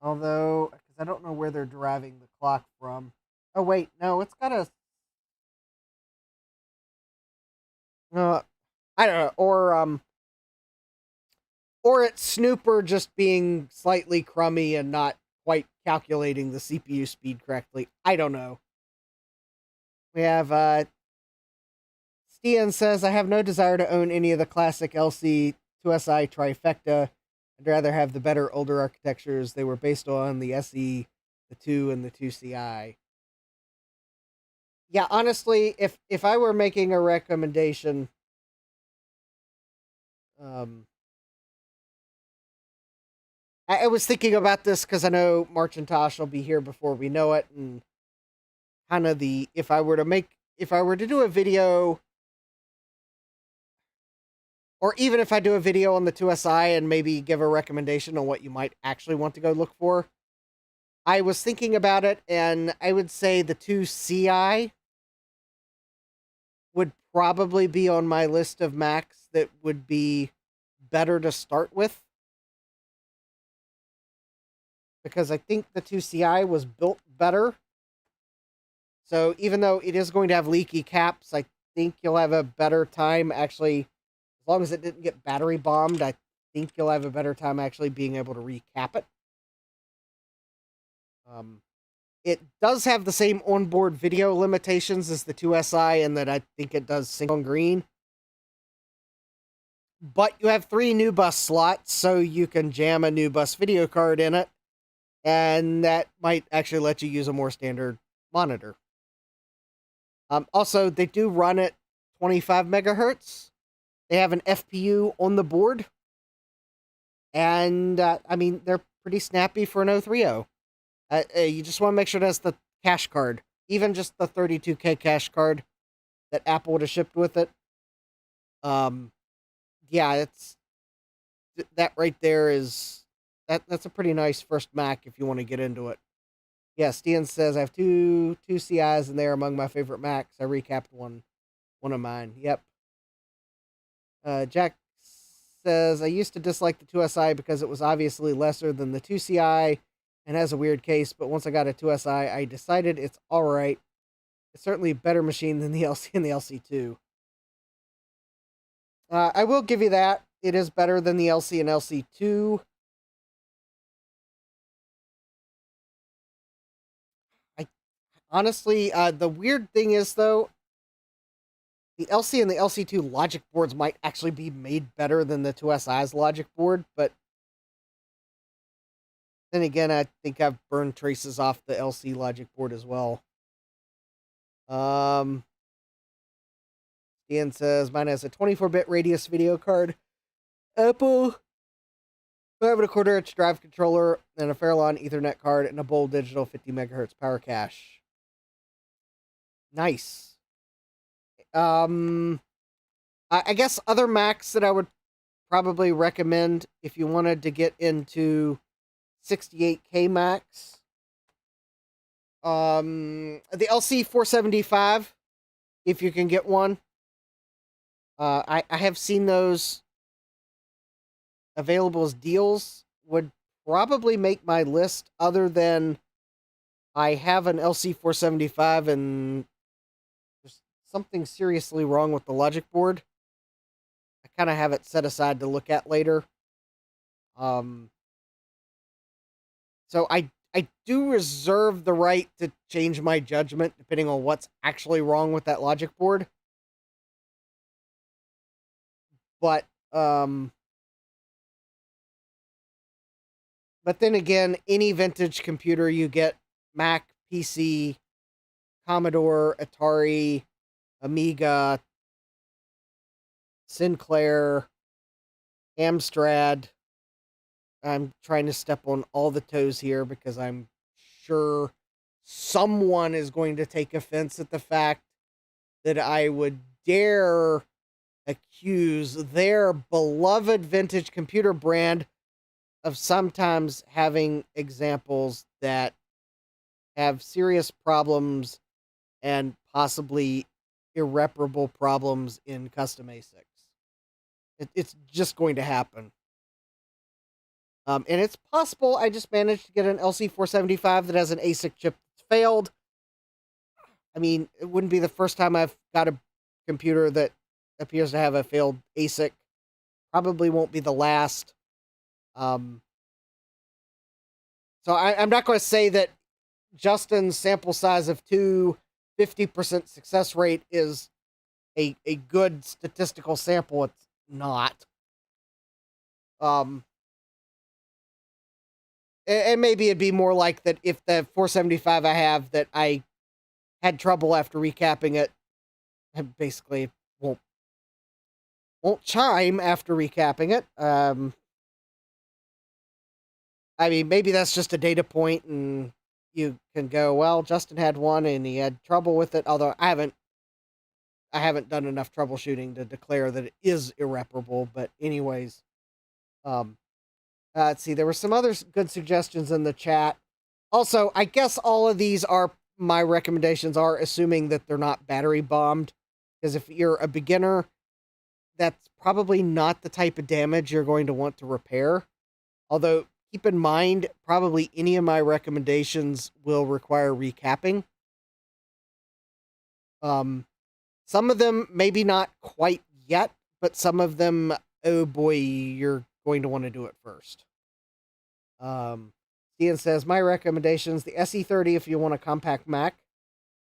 Although, because I don't know where they're deriving the clock from. Oh wait, no, it's got a. I don't know, or it's Snooper just being slightly crummy and not quite calculating the CPU speed correctly. I don't know. We have Stian says, I have no desire to own any of the classic LC 2SI trifecta. I'd rather have the better older architectures. They were based on the SE, the 2, and the 2CI. Yeah, honestly, if I were making a recommendation, I was thinking about this because I know March and Tosh will be here before we know it, and kind of if I were to do a video, or even if I do a video on the 2SI and maybe give a recommendation on what you might actually want to go look for, I was thinking about it, and I would say the 2CI would probably be on my list of Macs that would be better to start with. Because I think the 2CI was built better. So even though it is going to have leaky caps, I think you'll have a better time actually, as long as it didn't get battery bombed, I think you'll have a better time actually being able to recap it. It does have the same onboard video limitations as the 2SI, in that I think it does single and green. But you have 3 new bus slots, so you can jam a new bus video card in it, and that might actually let you use a more standard monitor. Also, they do run at 25 megahertz. They have an FPU on the board, and I mean, they're pretty snappy for an 030. You just want to make sure that's the cash card, even just the 32K cash card that Apple would have shipped with it. Yeah, it's that right there is that's a pretty nice first Mac if you want to get into it. Yeah, Stian says I have two CIs in there among my favorite Macs. I recapped one of mine. Yep. Jack says I used to dislike the 2SI because it was obviously lesser than the 2CI and has a weird case, but once I got a 2SI, I decided it's all right. It's certainly a better machine than the LC and the LC2. I will give you that. It is better than the LC and LC2. Honestly, the weird thing is, though, the LC and the LC2 logic boards might actually be made better than the 2SI's logic board, but then again, I think I've burned traces off the LC logic board as well. Ian says, mine has a 24-bit radius video card. Apple, 5.25-inch drive controller, and a Fairlawn Ethernet card, and a Bold Digital 50 megahertz power cache. Nice. I guess other Macs that I would probably recommend if you wanted to get into 68K Macs. The LC 475, if you can get one. I have seen those available as deals. Would probably make my list, other than I have an LC 475 and there's something seriously wrong with the logic board. I kind of have it set aside to look at later. So I do reserve the right to change my judgment depending on what's actually wrong with that logic board. But then again, any vintage computer you get, Mac, PC, Commodore, Atari, Amiga, Sinclair, Amstrad. I'm trying to step on all the toes here because I'm sure someone is going to take offense at the fact that I would dare accuse their beloved vintage computer brand of sometimes having examples that have serious problems and possibly irreparable problems in custom ASICs. It's just going to happen. And it's possible I just managed to get an LC475 that has an ASIC chip that's failed. I mean, it wouldn't be the first time I've got a computer that appears to have a failed ASIC. Probably won't be the last. So I'm not going to say that Justin's sample size of 50% success rate is a good statistical sample. It's not. And maybe it'd be more like that if the 475 I have that I had trouble after recapping it, I basically won't chime after recapping it. I mean, maybe that's just a data point, and you can go, well, Justin had one and he had trouble with it. Although I haven't done enough troubleshooting to declare that it is irreparable. But anyways, let's see. There were some other good suggestions in the chat. Also, I guess all of these are my recommendations are assuming that they're not battery bombed, because if you're a beginner, that's probably not the type of damage you're going to want to repair. Although, keep in mind, probably any of my recommendations will require recapping. Some of them, maybe not quite yet, but some of them, oh boy, you're going to want to do it first. Ian says, my recommendations, the SE30 if you want a compact Mac.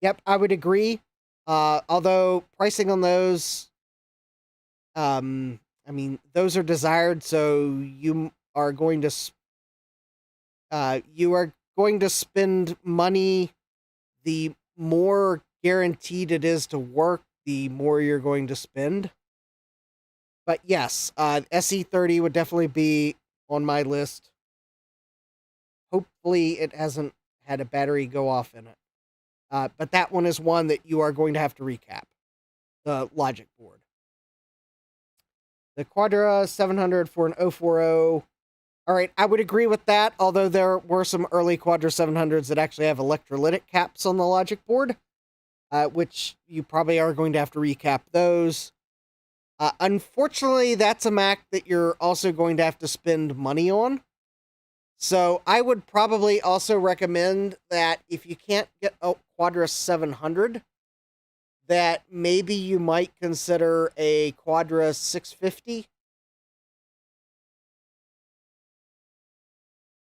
Yep, I would agree. Although pricing on those, I mean, those are desired, so you are going to spend money. The more guaranteed it is to work, the more you're going to spend. But yes, SE30 would definitely be on my list. Hopefully it hasn't had a battery go off in it. But that one is one that you are going to have to recap, the logic board. The Quadra 700 for an 040. All right, I would agree with that, although there were some early Quadra 700s that actually have electrolytic caps on the logic board, which you probably are going to have to recap those. Unfortunately, that's a Mac that you're also going to have to spend money on. So I would probably also recommend that if you can't get a Quadra 700, that maybe you might consider a Quadra 650.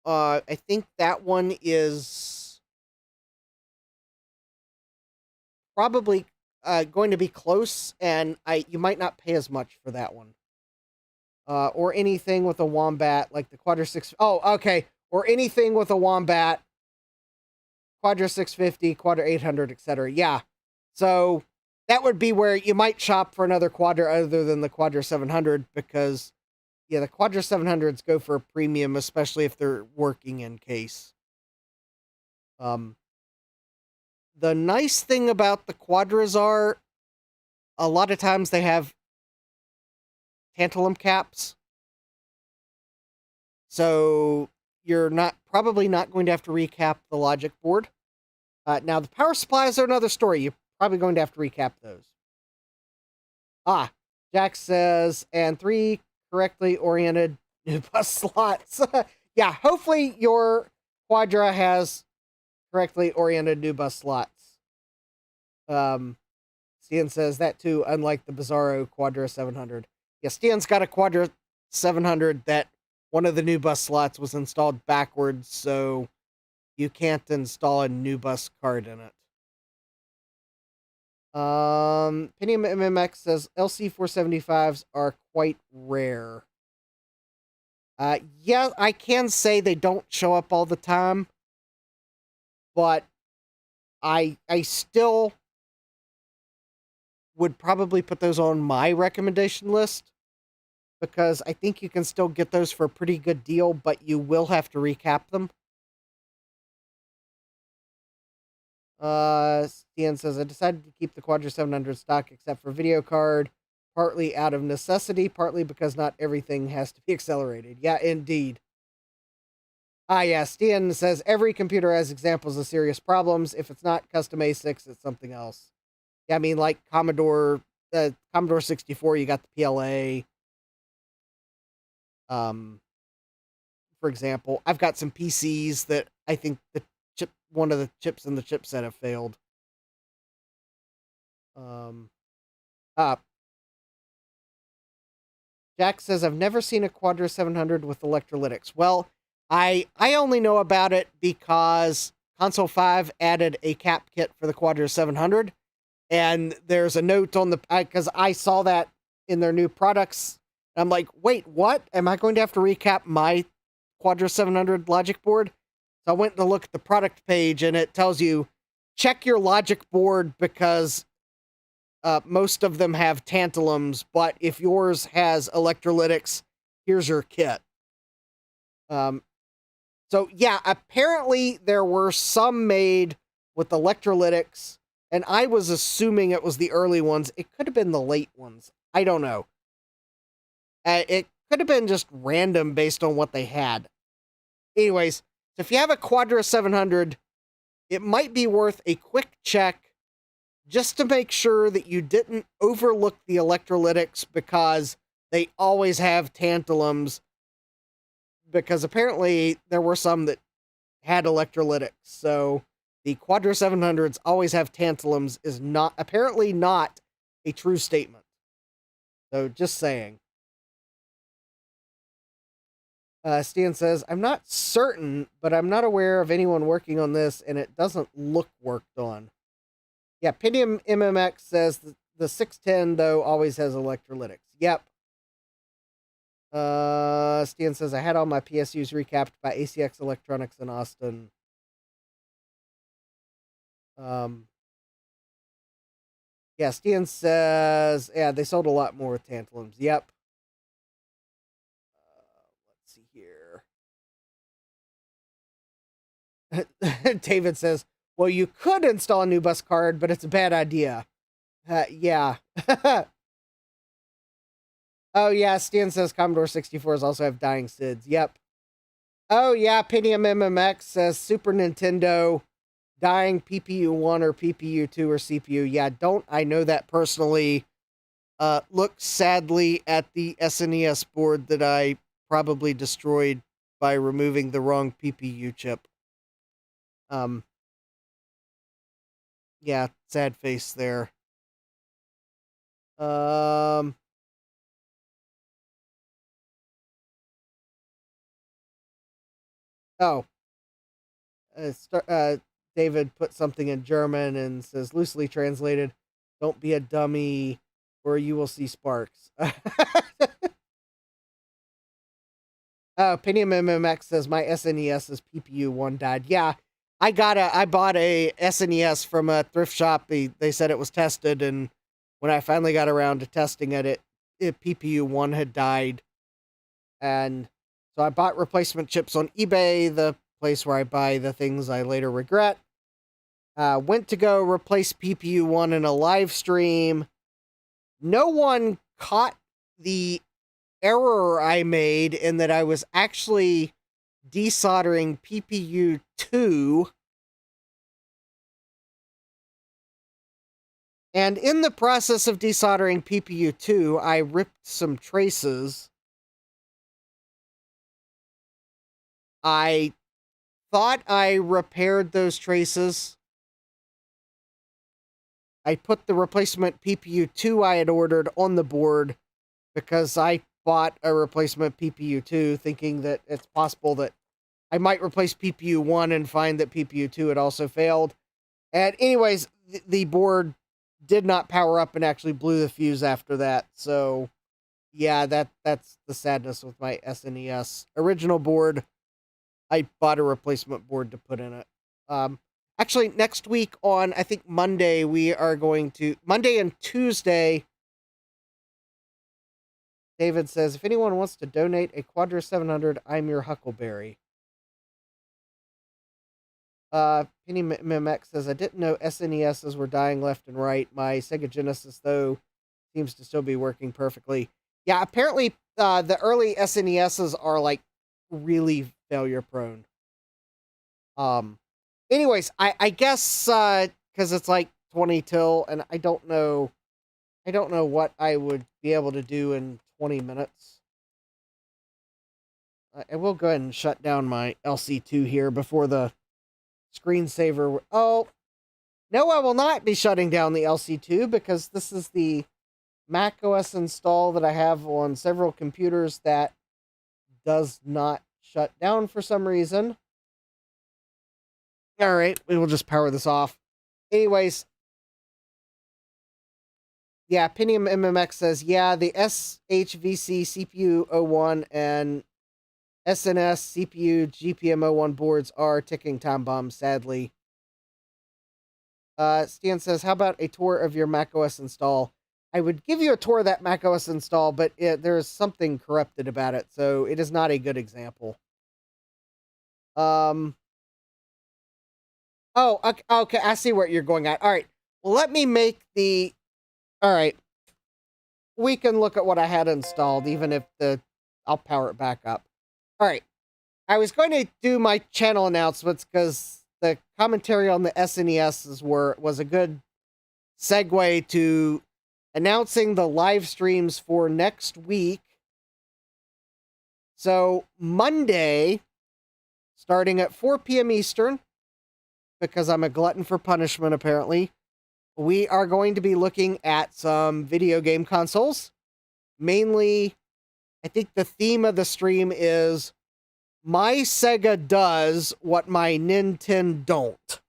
I think that one is probably going to be close, and you might not pay as much for that one. Or anything with a Wombat, like the Quadra 6... Oh, okay. Or anything with a Wombat, Quadra 650, Quadra 800, etc. Yeah. So that would be where you might shop for another Quadra other than the Quadra 700, because, yeah, the Quadra 700s go for a premium, especially if they're working in case. The nice thing about the Quadras are, a lot of times they have tantalum caps. So you're probably not going to have to recap the logic board. Now, the power supplies are another story. You're probably going to have to recap those. Jack says, and 3 correctly oriented new bus slots. Yeah, hopefully your Quadra has correctly oriented new bus slots. Stian says that too, unlike the Bizarro Quadra 700. Yeah, Stian's got a Quadra 700 that one of the new bus slots was installed backwards, so you can't install a new bus card in it. Pentium MMX says LC475s are quite rare. Yeah, I can say they don't show up all the time, but I still would probably put those on my recommendation list, because I think you can still get those for a pretty good deal, but you will have to recap them. Stian says, I decided to keep the Quadra 700 stock except for video card, partly out of necessity, partly because not everything has to be accelerated. Yeah, indeed. Yeah, Stian says, every computerized examples of serious problems. If it's not custom ASICs, it's something else. Yeah, I mean, like Commodore 64, you got the PLA. For example, I've got some PCs that I think one of the chips in the chipset have failed. Jack says, I've never seen a Quadra 700 with electrolytics. Well, I only know about it because Console 5 added a cap kit for the Quadra 700, and there's a note on the, because I saw that in their new products. I'm like, wait, what? Am I going to have to recap my Quadra 700 logic board? So I went to look at the product page, and it tells you, check your logic board, because most of them have tantalums, but if yours has electrolytics, here's your kit. So yeah, apparently there were some made with electrolytics, and I was assuming it was the early ones. It could have been the late ones. I don't know. It could have been just random based on what they had. Anyways, so if you have a Quadra 700, it might be worth a quick check just to make sure that you didn't overlook the electrolytics, because they always have tantalums, because apparently there were some that had electrolytics. So the Quadra 700s always have tantalums is apparently not a true statement. So just saying. Stian says, I'm not certain, but I'm not aware of anyone working on this, and it doesn't look worked on. Yeah, Pentium MMX says the 610, though, always has electrolytics. Yep. Stian says, I had all my PSUs recapped by ACX Electronics in Austin. Yeah, Stian says, yeah, they sold a lot more with tantalums. Yep. Let's see here. David says, well, you could install a new bus card, but it's a bad idea. Yeah. Oh, yeah, Stan says Commodore 64s also have dying SIDs. Yep. Oh, yeah, Pentium MMX says Super Nintendo dying PPU 1 or PPU 2 or CPU. Yeah, don't I know that personally. Look sadly at the SNES board that I probably destroyed by removing the wrong PPU chip. Yeah, sad face there. Oh, David put something in German and says, loosely translated, don't be a dummy or you will see sparks. Pentium MMX says, my SNES's PPU 1 died. Yeah, I bought a SNES from a thrift shop. They said it was tested, and when I finally got around to testing it PPU 1 had died. And so I bought replacement chips on eBay, the place where I buy the things I later regret. Went to go replace PPU 1 in a live stream. No one caught the error I made in that I was actually desoldering PPU 2. And in the process of desoldering PPU 2, I ripped some traces. I thought I repaired those traces. I put the replacement PPU 2 I had ordered on the board because I bought a replacement PPU 2 thinking that it's possible that I might replace PPU 1 and find that PPU 2 had also failed. And anyways, the board did not power up and actually blew the fuse after that. So yeah, that's the sadness with my SNES. Original board, I bought a replacement board to put in it. Actually, next week on, I think Monday, Monday and Tuesday, David says, if anyone wants to donate a Quadra 700, I'm your Huckleberry. Penny MMX says, I didn't know SNESs were dying left and right. My Sega Genesis, though, seems to still be working perfectly. Yeah, apparently the early SNESs are, like, really failure prone. Anyways, I guess, because it's like 20 till, and I don't know what I would be able to do in 20 minutes. I will go ahead and shut down my LC2 here before the screensaver. Oh, no, I will not be shutting down the LC2 because this is the Mac OS install that I have on several computers that does not shut down for some reason. All right, we will just power this off. Anyways, yeah, Pentium MMX says, yeah, the SHVC CPU 01 and SNS CPU GPM 01 boards are ticking time bombs, sadly. Stan says, how about a tour of your macOS install? I would give you a tour of that macOS install, but there is something corrupted about it, so it is not a good example. Oh, okay, I see what you're going at. All right, well, let me make the... All right, we can look at what I had installed, even if I'll power it back up. All right, I was going to do my channel announcements because the commentary on the SNES was a good segue to announcing the live streams for next week. So Monday, starting at 4 p.m. Eastern, because I'm a glutton for punishment, apparently, we are going to be looking at some video game consoles. Mainly, I think the theme of the stream is my Sega does what my Nintendo don't.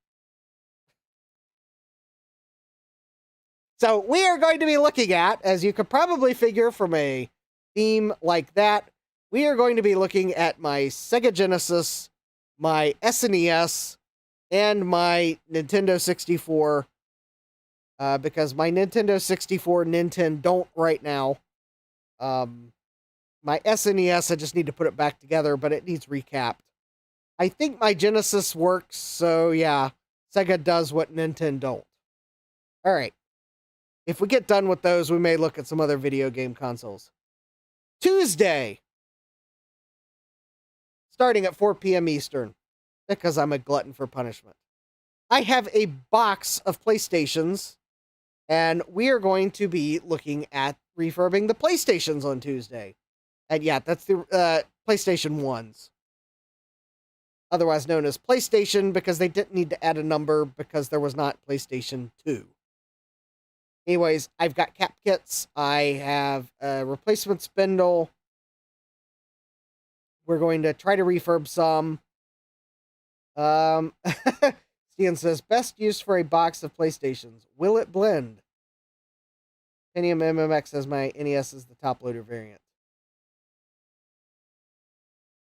So we are going to be looking at, as you could probably figure from a theme like that, we are going to be looking at my Sega Genesis, my SNES, and my Nintendo 64, because my Nintendo 64 Nintendo don't right now. My SNES, I just need to put it back together, but it needs recapped. I think my Genesis works, so yeah, Sega does what Nintendo don't. All right. If we get done with those, we may look at some other video game consoles. Tuesday, starting at 4 p.m. Eastern, because I'm a glutton for punishment. I have a box of PlayStations, and we are going to be looking at refurbing the PlayStations on Tuesday. And yeah, that's the PlayStation 1s. Otherwise known as PlayStation, because they didn't need to add a number because there was not PlayStation 2. Anyways, I've got cap kits. I have a replacement spindle. We're going to try to refurb some. Stian says, best use for a box of PlayStations. Will it blend? Pentium MMX says my NES is the top loader variant.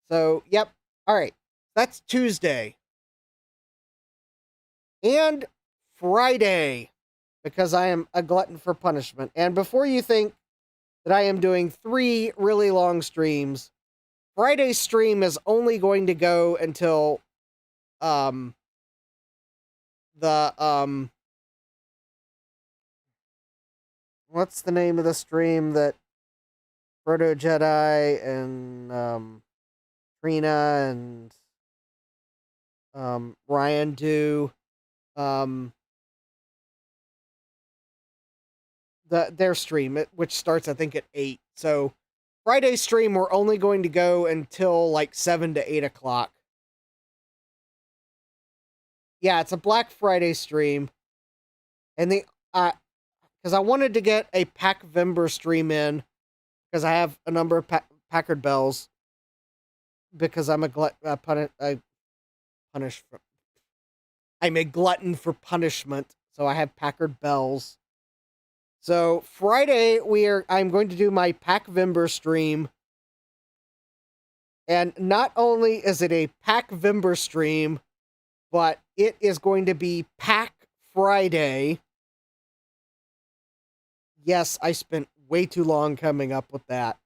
So, yep. All right. That's Tuesday. And Friday, because I am a glutton for punishment. And before you think that I am doing 3 really long streams, Friday's stream is only going to go until what's the name of the stream that Proto Jedi and Trina and Ryan do? Their stream, which starts I think at 8. So Friday's stream we're only going to go until like 7 to 8 o'clock. Yeah, it's a Black Friday stream, and because I wanted to get a Pack Vember stream in, because I have a number of Packard Bells, because I'm a I'm a glutton for punishment, so I have Packard Bells. So Friday I'm going to do my Pack Vember stream, and not only is it a Pack Vember stream, but it is going to be Pack Friday. Yes, I spent way too long coming up with that.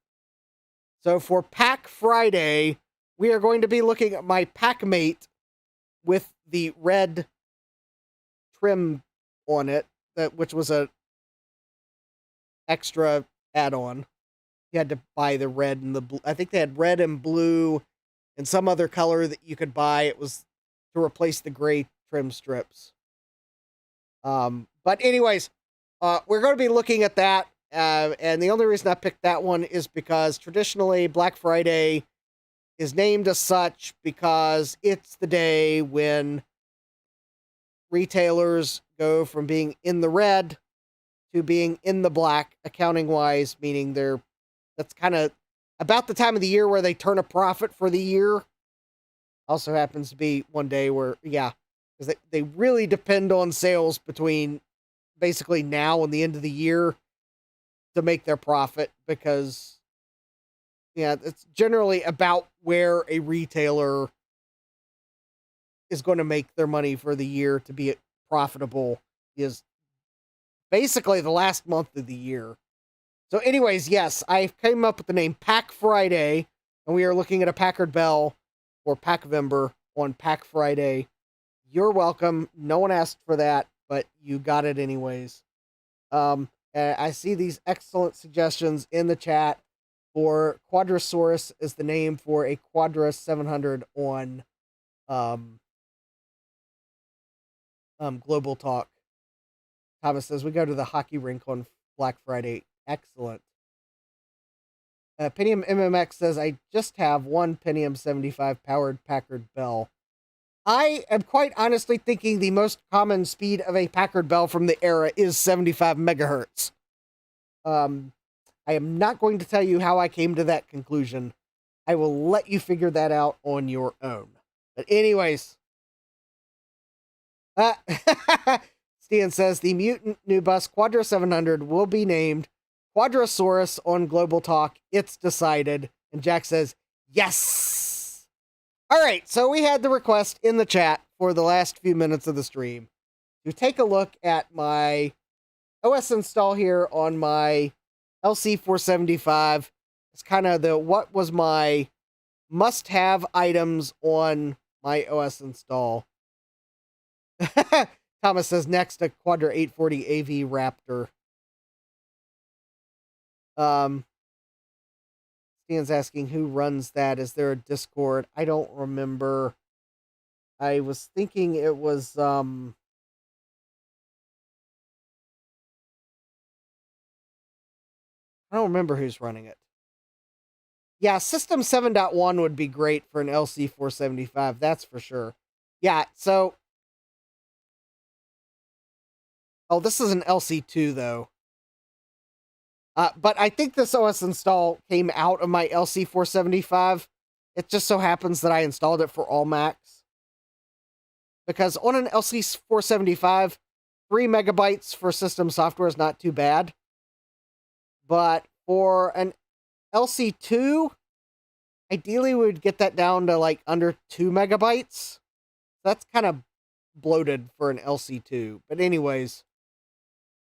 So for Pack Friday, we are going to be looking at my Packmate with the red trim on it, which was a extra add-on. You had to buy the red and the blue. I think they had red and blue and some other color that you could buy. It was to replace the gray trim strips. But anyways, we're going to be looking at that. And the only reason I picked that one is because traditionally Black Friday is named as such because it's the day when retailers go from being in the red to being in the black, accounting wise, meaning that's kind of about the time of the year where they turn a profit for the year. Also happens to be one day where, because they really depend on sales between basically now and the end of the year to make their profit, because it's generally about where a retailer is going to make their money for the year to be profitable, is basically the last month of the year. So anyways, yes, I came up with the name Pack Friday, and we are looking at a Packard Bell or Pack Vember on Pack Friday. You're welcome. No one asked for that, but you got it anyways. I see these excellent suggestions in the chat for Quadrasaurus is the name for a Quadra 700 on Global Talk. Thomas says, we go to the hockey rink on Black Friday. Excellent. Pentium MMX says, I just have one Pentium 75 powered Packard Bell. I am quite honestly thinking the most common speed of a Packard Bell from the era is 75 megahertz. I am not going to tell you how I came to that conclusion. I will let you figure that out on your own. But anyways, Stian says, the mutant new bus Quadra 700 will be named Quadrasaurus on Global Talk. It's decided. And Jack says, yes! Alright, so we had the request in the chat for the last few minutes of the stream to take a look at my OS install here on my LC475. It's kind of what was my must-have items on my OS install. Thomas says next a Quadra 840 AV Raptor. Stan's asking who runs that. Is there a Discord? I don't remember. I was thinking it was I don't remember who's running it. Yeah, System 7.1 would be great for an LC475, that's for sure. Yeah, so oh, this is an LC2 though. But I think this OS install came out of my LC475. It just so happens that I installed it for all Macs. Because on an LC475, 3 megabytes for system software is not too bad. But for an LC2, ideally we would get that down to like under 2 megabytes. That's kind of bloated for an LC2. But anyways,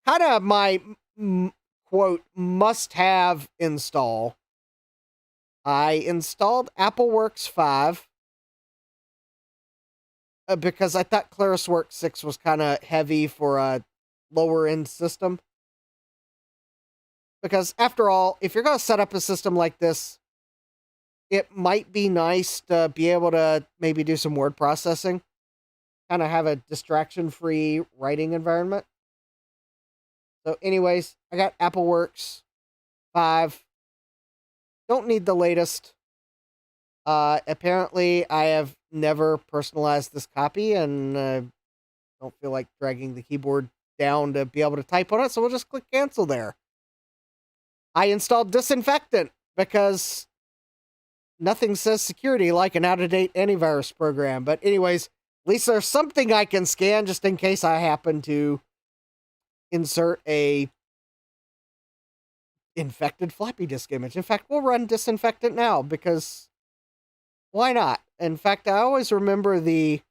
kind of my quote must-have install. I installed AppleWorks 5 because I thought ClarisWorks 6 was kind of heavy for a lower-end system. Because after all, if you're going to set up a system like this, it might be nice to be able to maybe do some word processing. Kind of have a distraction-free writing environment. So anyways, I got AppleWorks 5. Don't need the latest. Apparently, I have never personalized this copy, and don't feel like dragging the keyboard down to be able to type on it, so we'll just click cancel there. I installed Disinfectant because nothing says security like an out-of-date antivirus program. But anyways, at least there's something I can scan just in case I happen to insert a infected floppy disk image. In fact, we'll run Disinfectant now because why not? In fact, I always remember the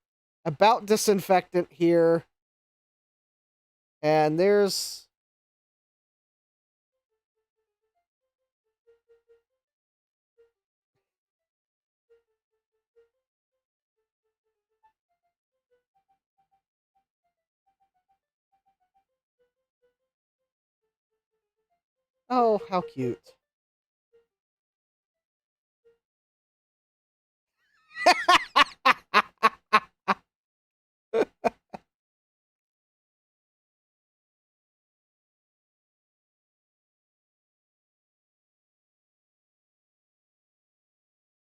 About Disinfectant here. And there's... Oh, how cute.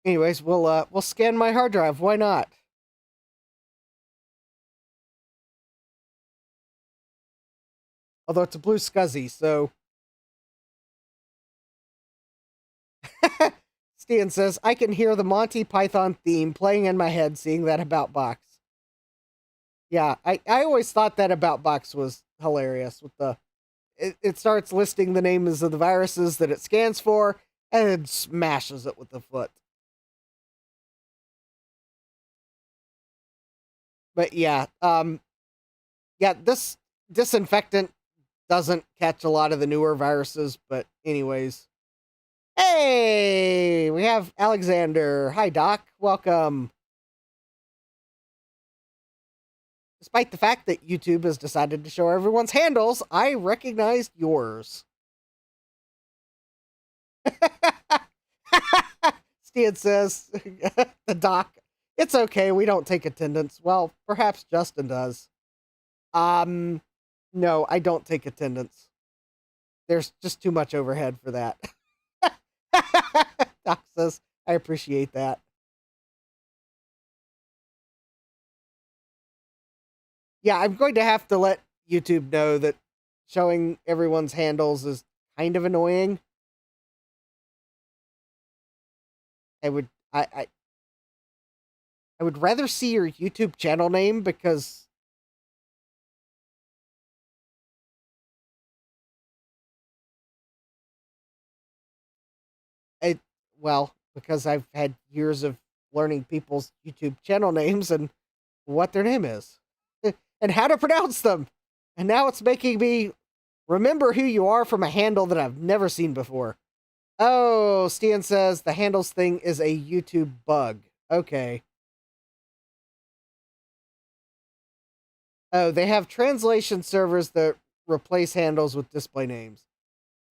Anyways, we'll scan my hard drive. Why not? Although it's a blue SCSI, so... Stan says, I can hear the Monty Python theme playing in my head seeing that About box. Yeah, I always thought that About box was hilarious. With the it starts listing the names of the viruses that it scans for, and it smashes it with the foot. But yeah, this Disinfectant doesn't catch a lot of the newer viruses, but anyways. Hey, we have Alexander. Hi, Doc. Welcome. Despite the fact that YouTube has decided to show everyone's handles, I recognized yours. Stan says, the Doc, it's okay, we don't take attendance. Well, perhaps Justin does. No, I don't take attendance. There's just too much overhead for that. Doc says, I appreciate that. Yeah, I'm going to have to let YouTube know that showing everyone's handles is kind of annoying. I would rather see your YouTube channel name because because I've had years of learning people's YouTube channel names and what their name is and how to pronounce them. And now it's making me remember who you are from a handle that I've never seen before. Oh, Stan says the handles thing is a YouTube bug. Okay. Oh, they have translation servers that replace handles with display names.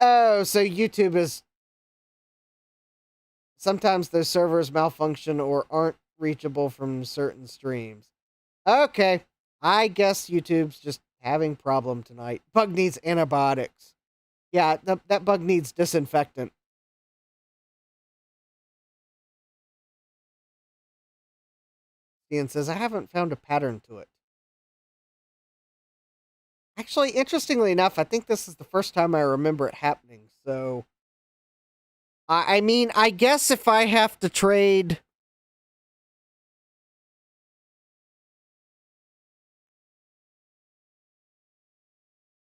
Oh, so YouTube is... Sometimes their servers malfunction or aren't reachable from certain streams. Okay. I guess YouTube's just having problem tonight. Bug needs antibiotics. Yeah, that bug needs disinfectant. Ian says, I haven't found a pattern to it. Actually, interestingly enough, I think this is the first time I remember it happening. So, I mean, I guess if I have to trade...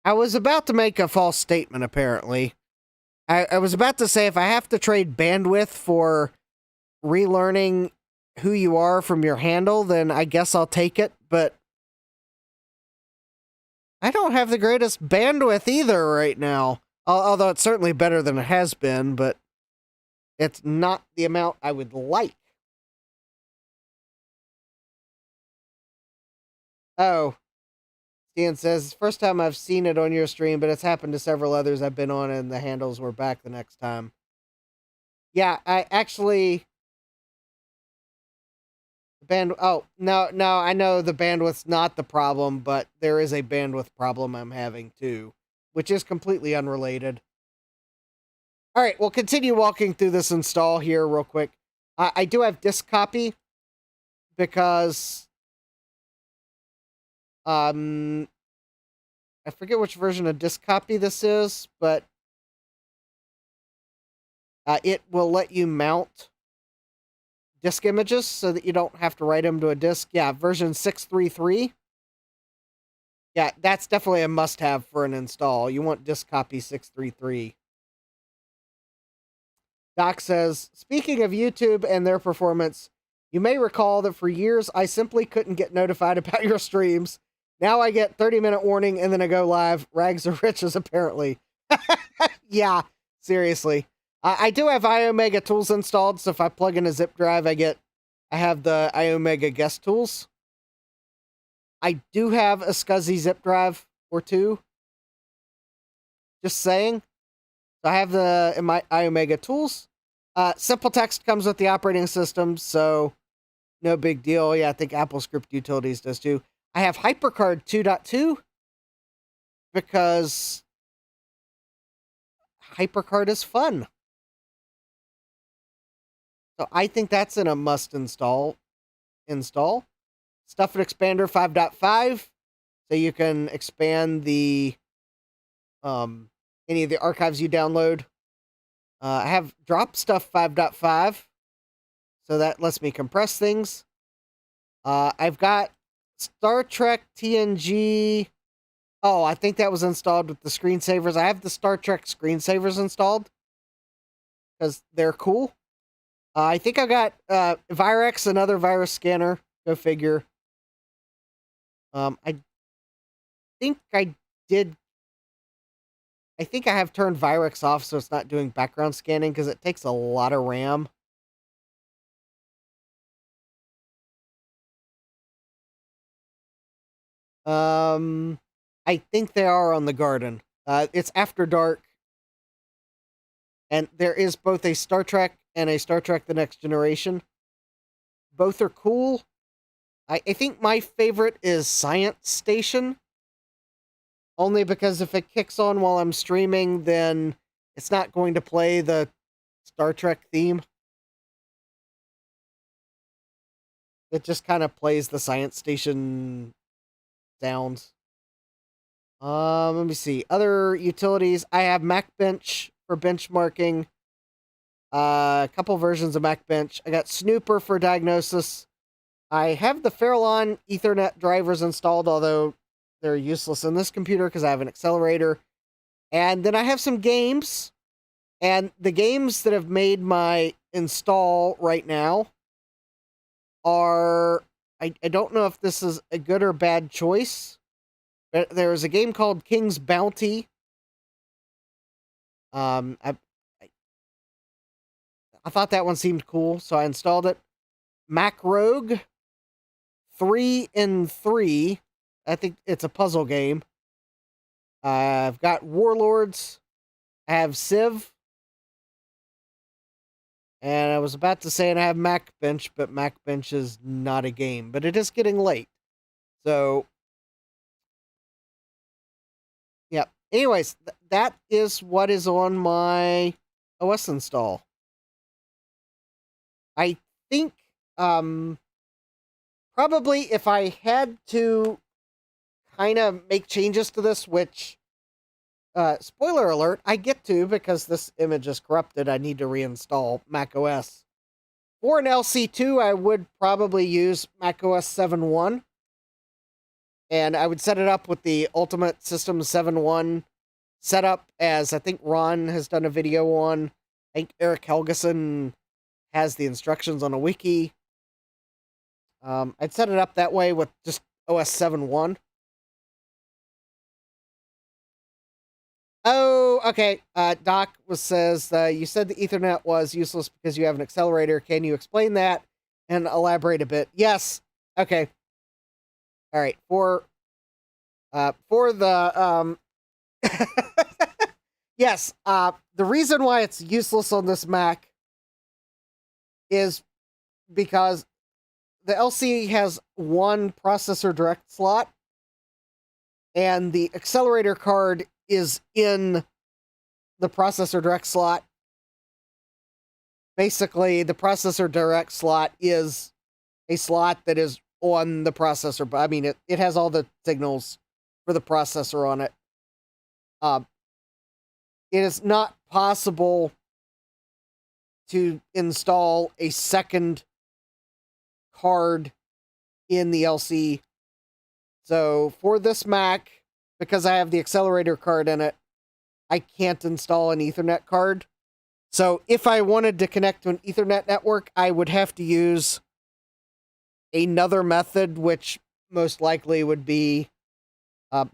I was about to make a false statement, apparently. I was about to say if I have to trade bandwidth for relearning who you are from your handle, then I guess I'll take it, but I don't have the greatest bandwidth either right now. Although it's certainly better than it has been, but it's not the amount I would like. Oh, Ian says, first time I've seen it on your stream, but it's happened to several others I've been on, and the handles were back the next time. Yeah, I actually... Oh, no, I know the bandwidth's not the problem, but there is a bandwidth problem I'm having too, which is completely unrelated. All right, we'll continue walking through this install here real quick. I do have disk copy because I forget which version of disk copy this is, but it will let you mount disk images so that you don't have to write them to a disk. Yeah, version 633. Yeah, that's definitely a must-have for an install. You want disk copy 633. Doc says, speaking of YouTube and their performance, you may recall that for years I simply couldn't get notified about your streams. Now I get 30-minute warning and then I go live. Rags are riches, apparently. Yeah, seriously. I do have iOmega tools installed, so if I plug in a zip drive, I have the iOmega guest tools. I do have a SCSI zip drive or two. Just saying. So I have in my iOmega tools. Simple text comes with the operating system, so no big deal. Yeah, I think Apple Script Utilities does too. I have HyperCard 2.2 because HyperCard is fun. So I think that's in a must install. Stuff and Expander 5.5, so you can expand the any of the archives you download. I have Drop Stuff 5.5, so that lets me compress things. I've got Star Trek TNG. Oh, I think that was installed with the screensavers. I have the Star Trek screensavers installed because they're cool. I think I got Virex, another virus scanner. Go figure. I think I did. I think I have turned Virex off so it's not doing background scanning because it takes a lot of RAM. I think they are on the garden. It's after dark. And there is both a Star Trek and a Star Trek The Next Generation. Both are cool. I think my favorite is Science Station. Only because if it kicks on while I'm streaming, then it's not going to play the Star Trek theme. It just kind of plays the Science Station sounds. Let me see. Other utilities. I have MacBench for benchmarking. A couple versions of MacBench. I got Snooper for diagnosis. I have the Farallon Ethernet drivers installed, although they're useless in this computer because I have an accelerator. And then I have some games. And the games that have made my install right now are... I don't know if this is a good or bad choice. But there's a game called King's Bounty. I thought that one seemed cool, so I installed it. Mac Rogue 3 and 3. I think it's a puzzle game. I've got Warlords. I have Civ. And I was about to say I have Mac Bench, but Mac Bench is not a game. But it is getting late. So, yeah. Anyways, that is what is on my OS install. I think probably if I had to kind of make changes to this, which spoiler alert, I get to because this image is corrupted. I need to reinstall macOS. For an LC2, I would probably use macOS 7.1. And I would set it up with the Ultimate System 7.1 setup, as I think Ron has done a video on. I think Eric Helgeson has the instructions on a wiki. I'd set it up that way with just OS 7.1. Oh, okay. Doc says, you said the Ethernet was useless because you have an accelerator. Can you explain that and elaborate a bit? Yes. Okay. All right. For the yes. The reason why it's useless on this Mac is because the LC has one processor direct slot, and the accelerator card is in the processor direct slot. Basically, the processor direct slot is a slot that is on the processor. But I mean, it has all the signals for the processor on it. It is not possible to install a second card in the LC. So for this Mac, because I have the accelerator card in it, I can't install an Ethernet card. So if I wanted to connect to an Ethernet network, I would have to use another method, which most likely would be,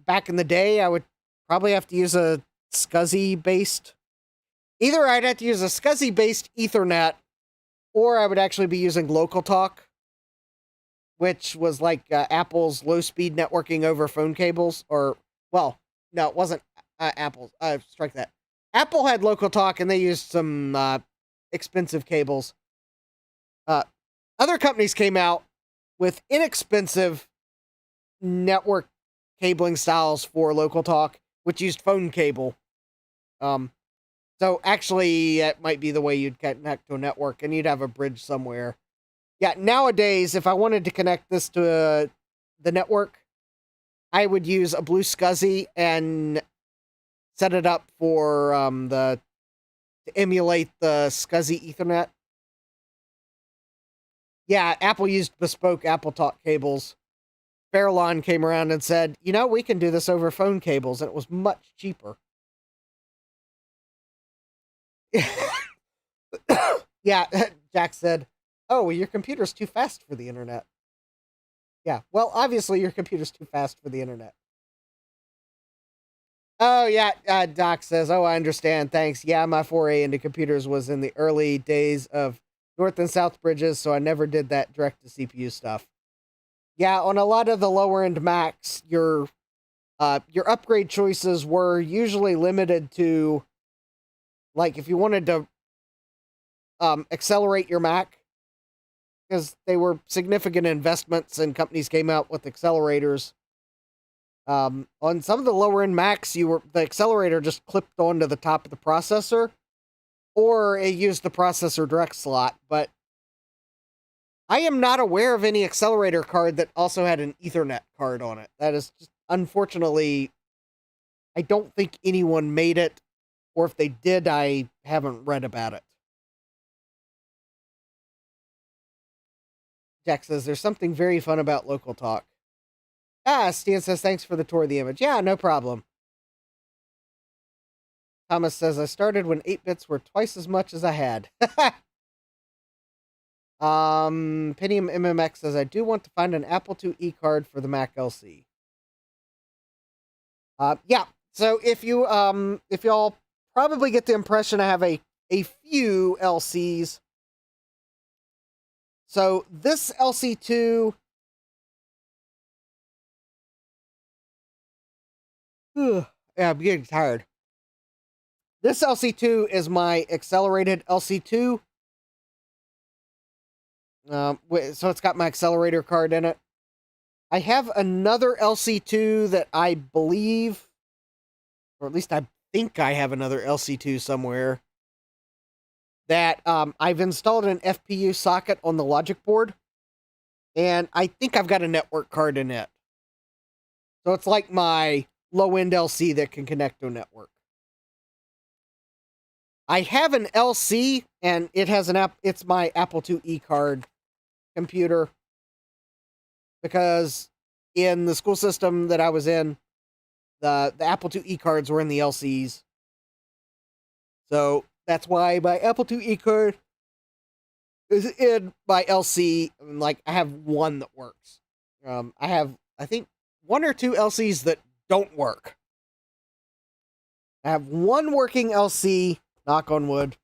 back in the day, I would probably have to use a SCSI-based. Either I'd have to use a SCSI-based Ethernet, or I would actually be using LocalTalk, which was like Apple's low-speed networking over phone cables. Or, well, no, it wasn't Apple's. Strike that. Apple had LocalTalk, and they used some expensive cables. Other companies came out with inexpensive network cabling styles for LocalTalk, which used phone cable. So actually, it might be the way you'd connect to a network, and you'd have a bridge somewhere. Yeah, nowadays, if I wanted to connect this to the network, I would use a blue SCSI and set it up for to emulate the SCSI Ethernet. Yeah, Apple used bespoke AppleTalk cables. Fairlawn came around and said, you know, we can do this over phone cables, and it was much cheaper. Yeah, Jack said, oh, your computer's too fast for the internet. Yeah, well, obviously your computer's too fast for the internet. Oh, yeah, Doc says, oh, I understand, thanks. Yeah, my foray into computers was in the early days of North and South bridges, so I never did that direct-to-CPU stuff. Yeah, on a lot of the lower-end Macs, your upgrade choices were usually limited to, like, if you wanted to accelerate your Mac, because they were significant investments and companies came out with accelerators. On some of the lower end Macs, the accelerator just clipped onto the top of the processor, or it used the processor direct slot. But I am not aware of any accelerator card that also had an Ethernet card on it. That is just, unfortunately, I don't think anyone made it, or if they did, I haven't read about it. Jack says, there's something very fun about LocalTalk. Stan says, thanks for the tour of the image. Yeah, no problem. Thomas says, I started when 8-bits were twice as much as I had. Pentium MMX says, I do want to find an Apple IIe card for the Mac LC. Yeah, so if y'all probably get the impression I have a few LCs. So this LC2 Yeah, I'm getting tired. This LC2 is my accelerated LC2. So it's got my accelerator card in it. I have another LC2 that I believe, or at least I think I have another LC2 somewhere, that I've installed an FPU socket on the logic board, and I think I've got a network card in it. So it's like my low-end LC that can connect to a network. I have an LC, and it has it's my Apple IIe card computer, because in the school system that I was in, the Apple IIe cards were in the LCs. So that's why my Apple IIe card is in my LC. Like, I have one that works. I have, I think, one or two LCs that don't work. I have one working LC, knock on wood.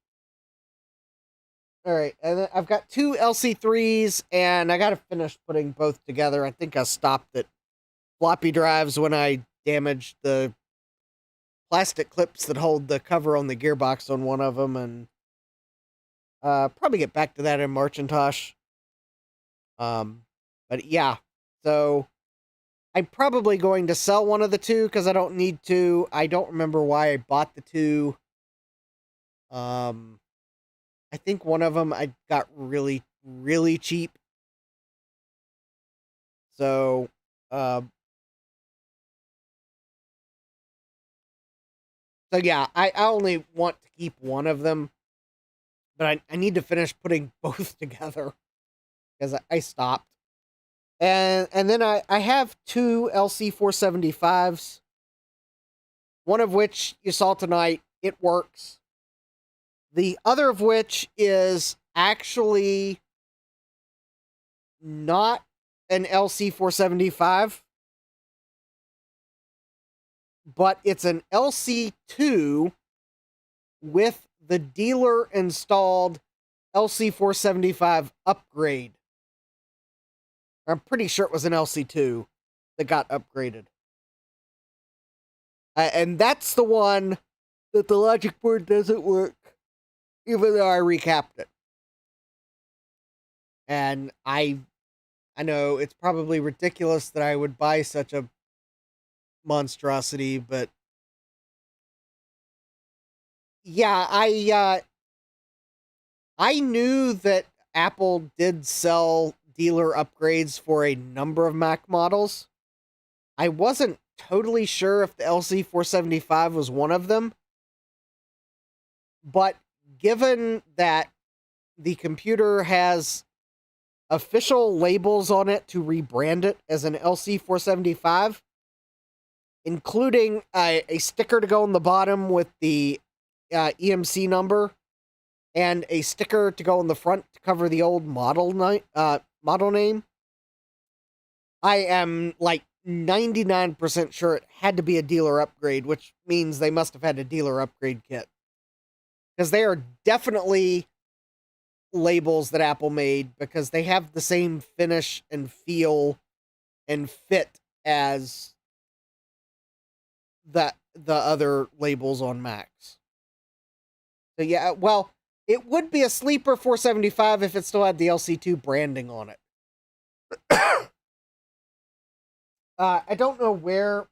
All right, and then I've got two LC3s, and I got to finish putting both together. I think I stopped at floppy drives when I damaged the plastic clips that hold the cover on the gearbox on one of them, and probably get back to that in Marcintosh. But yeah, so I'm probably going to sell one of the two because I don't need to. I don't remember why I bought the two. I think one of them I got really, really cheap. So, so yeah, I only want to keep one of them, but I need to finish putting both together because I stopped. And then I have two LC475s, one of which you saw tonight. It works. The other of which is actually not an LC475, but it's an LC2 with the dealer installed LC475 upgrade. I'm pretty sure it was an LC2 that got upgraded. And that's the one that the logic board doesn't work, even though I recapped it. And I know it's probably ridiculous that I would buy such a monstrosity, but yeah, I knew that Apple did sell dealer upgrades for a number of Mac models. I wasn't totally sure if the LC475 was one of them, but given that the computer has official labels on it to rebrand it as an LC475, including a sticker to go on the bottom with the EMC number, and a sticker to go on the front to cover the old model name. I am like 99% sure it had to be a dealer upgrade, which means they must have had a dealer upgrade kit. Because they are definitely labels that Apple made, because they have the same finish and feel and fit as the other labels on Macs. So yeah, well, it would be a sleeper 475 if it still had the LC2 branding on it. I don't know where.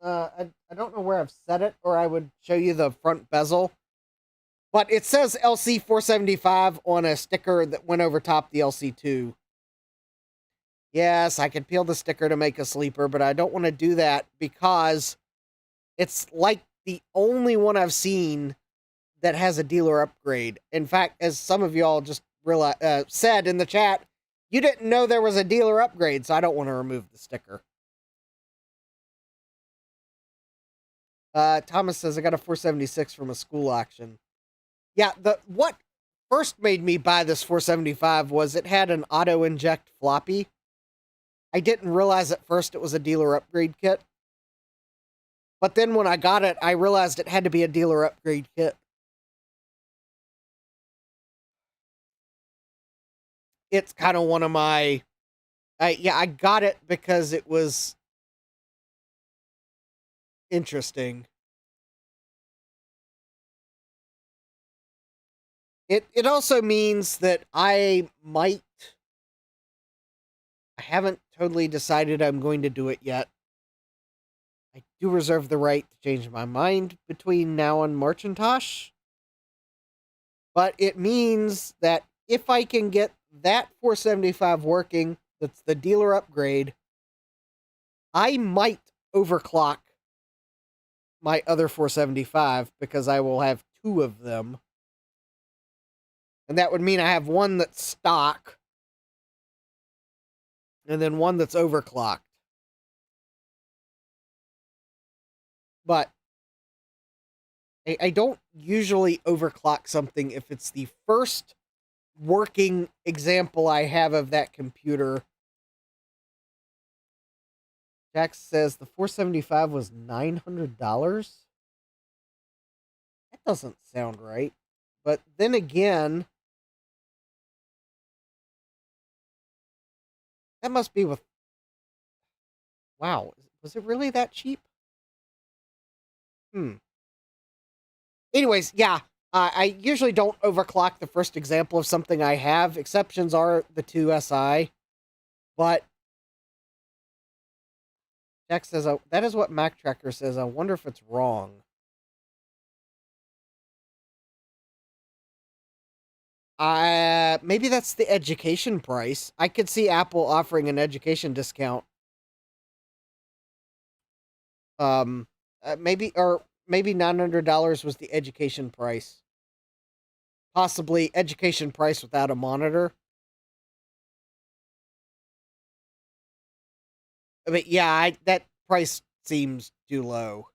I don't know where I've set it, or I would show you the front bezel. But it says LC475 on a sticker that went over top the LC2. Yes, I could peel the sticker to make a sleeper, but I don't want to do that because it's like the only one I've seen that has a dealer upgrade. In fact, as some of y'all just said in the chat, you didn't know there was a dealer upgrade, so I don't want to remove the sticker. Thomas says, I got a 476 from a school auction. Yeah, what first made me buy this 475 was it had an auto-inject floppy. I didn't realize at first it was a dealer upgrade kit. But then when I got it, I realized it had to be a dealer upgrade kit. It's kind of one of my... I got it because it was interesting. It also means that I haven't totally decided I'm going to do it yet. I do reserve the right to change my mind between now and Marchintosh. But it means that if I can get that 475 working, that's the dealer upgrade, I might overclock my other 475 because I will have two of them. And that would mean I have one that's stock and then one that's overclocked. But I don't usually overclock something if it's the first working example I have of that computer. Jax says the 475 was $900. That doesn't sound right. But then again, that must be with... Wow, was it really that cheap? Anyways, yeah, I usually don't overclock the first example of something I have. Exceptions are the 2SI. But Jack says, that is what Mac Tracker says. I wonder if it's wrong. Maybe that's the education price. I could see Apple offering an education discount. Maybe $900 was the education price. Possibly education price without a monitor. But yeah, that price seems too low.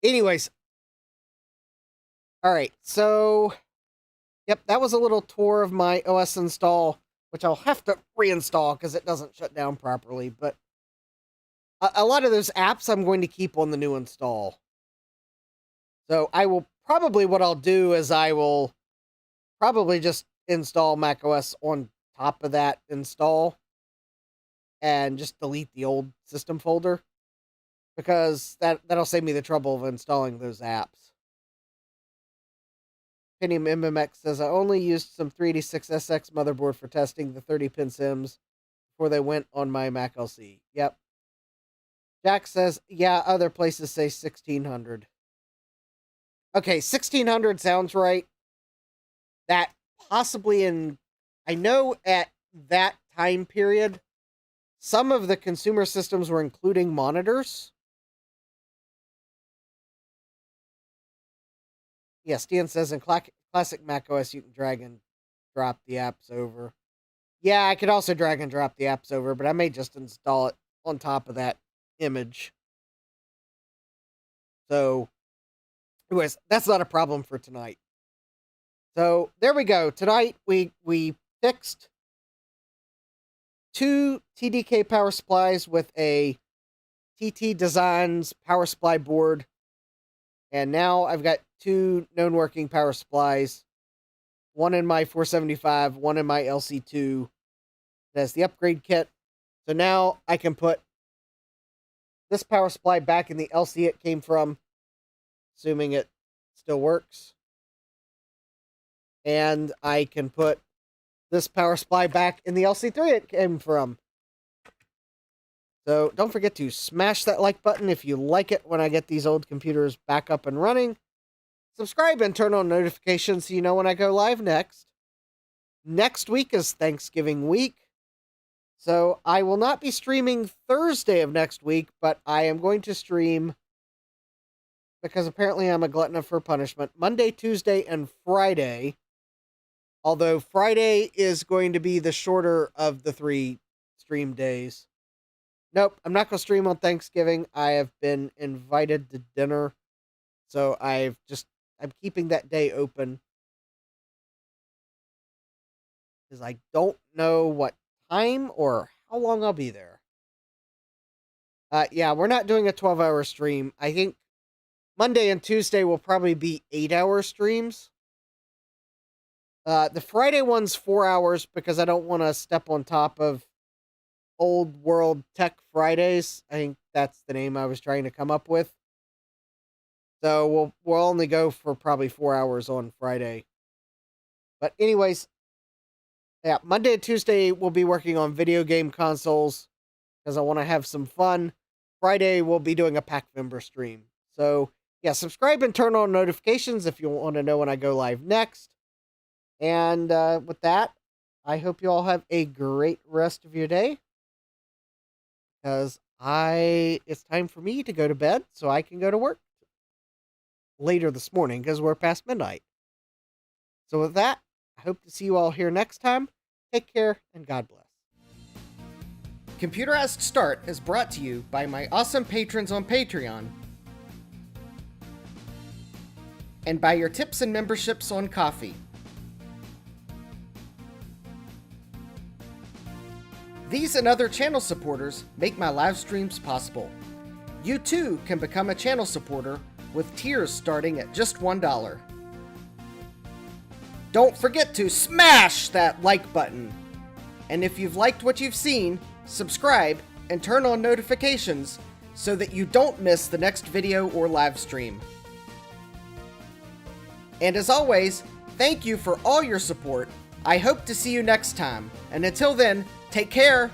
Anyways. All right, so... Yep, that was a little tour of my OS install, which I'll have to reinstall because it doesn't shut down properly. But a lot of those apps I'm going to keep on the new install. So I will probably, what I'll do is I will probably just install macOS on top of that install and just delete the old system folder because that'll save me the trouble of installing those apps. Pentium MMX says, I only used some 386SX motherboard for testing the 30-pin sims before they went on my Mac LC. Yep. Jack says, yeah, other places say 1600. Okay, 1600 sounds right. That possibly I know at that time period, some of the consumer systems were including monitors. Yes, Stan says in classic macOS, you can drag and drop the apps over. Yeah, I could also drag and drop the apps over, but I may just install it on top of that image. So, anyways, that's not a problem for tonight. So, there we go. Tonight, we fixed 2 TDK power supplies with a TT Designs power supply board. And now I've got 2 known working power supplies. One in my 475, one in my LC2. That's the upgrade kit. So now I can put this power supply back in the LC it came from, assuming it still works. And I can put this power supply back in the LC3 it came from. So don't forget to smash that like button if you like it when I get these old computers back up and running. Subscribe and turn on notifications so you know when I go live next. Next week is Thanksgiving week. So I will not be streaming Thursday of next week, but I am going to stream, because apparently I'm a glutton for punishment, Monday, Tuesday, and Friday. Although Friday is going to be the shorter of the 3 stream days. Nope, I'm not going to stream on Thanksgiving. I have been invited to dinner. So I'm keeping that day open. Because I don't know what time or how long I'll be there. Yeah, we're not doing a 12-hour stream. I think Monday and Tuesday will probably be 8-hour streams. The Friday one's 4 hours because I don't want to step on top of Old World Tech Fridays. I think that's the name I was trying to come up with. So we'll only go for probably 4 hours on Friday. But anyways, yeah, Monday and Tuesday we'll be working on video game consoles because I want to have some fun. Friday we'll be doing a pack member stream. So yeah, subscribe and turn on notifications if you want to know when I go live next. And with that, I hope you all have a great rest of your day. Because it's time for me to go to bed so I can go to work later this morning because we're past midnight. So with that, I hope to see you all here next time. Take care and God bless. Computerized Start is brought to you by my awesome patrons on Patreon and by your tips and memberships on Ko-fi. These and other channel supporters make my live streams possible. You too can become a channel supporter with tiers starting at just $1. Don't forget to smash that like button. And if you've liked what you've seen, subscribe and turn on notifications so that you don't miss the next video or live stream. And as always, thank you for all your support. I hope to see you next time. And until then, take care.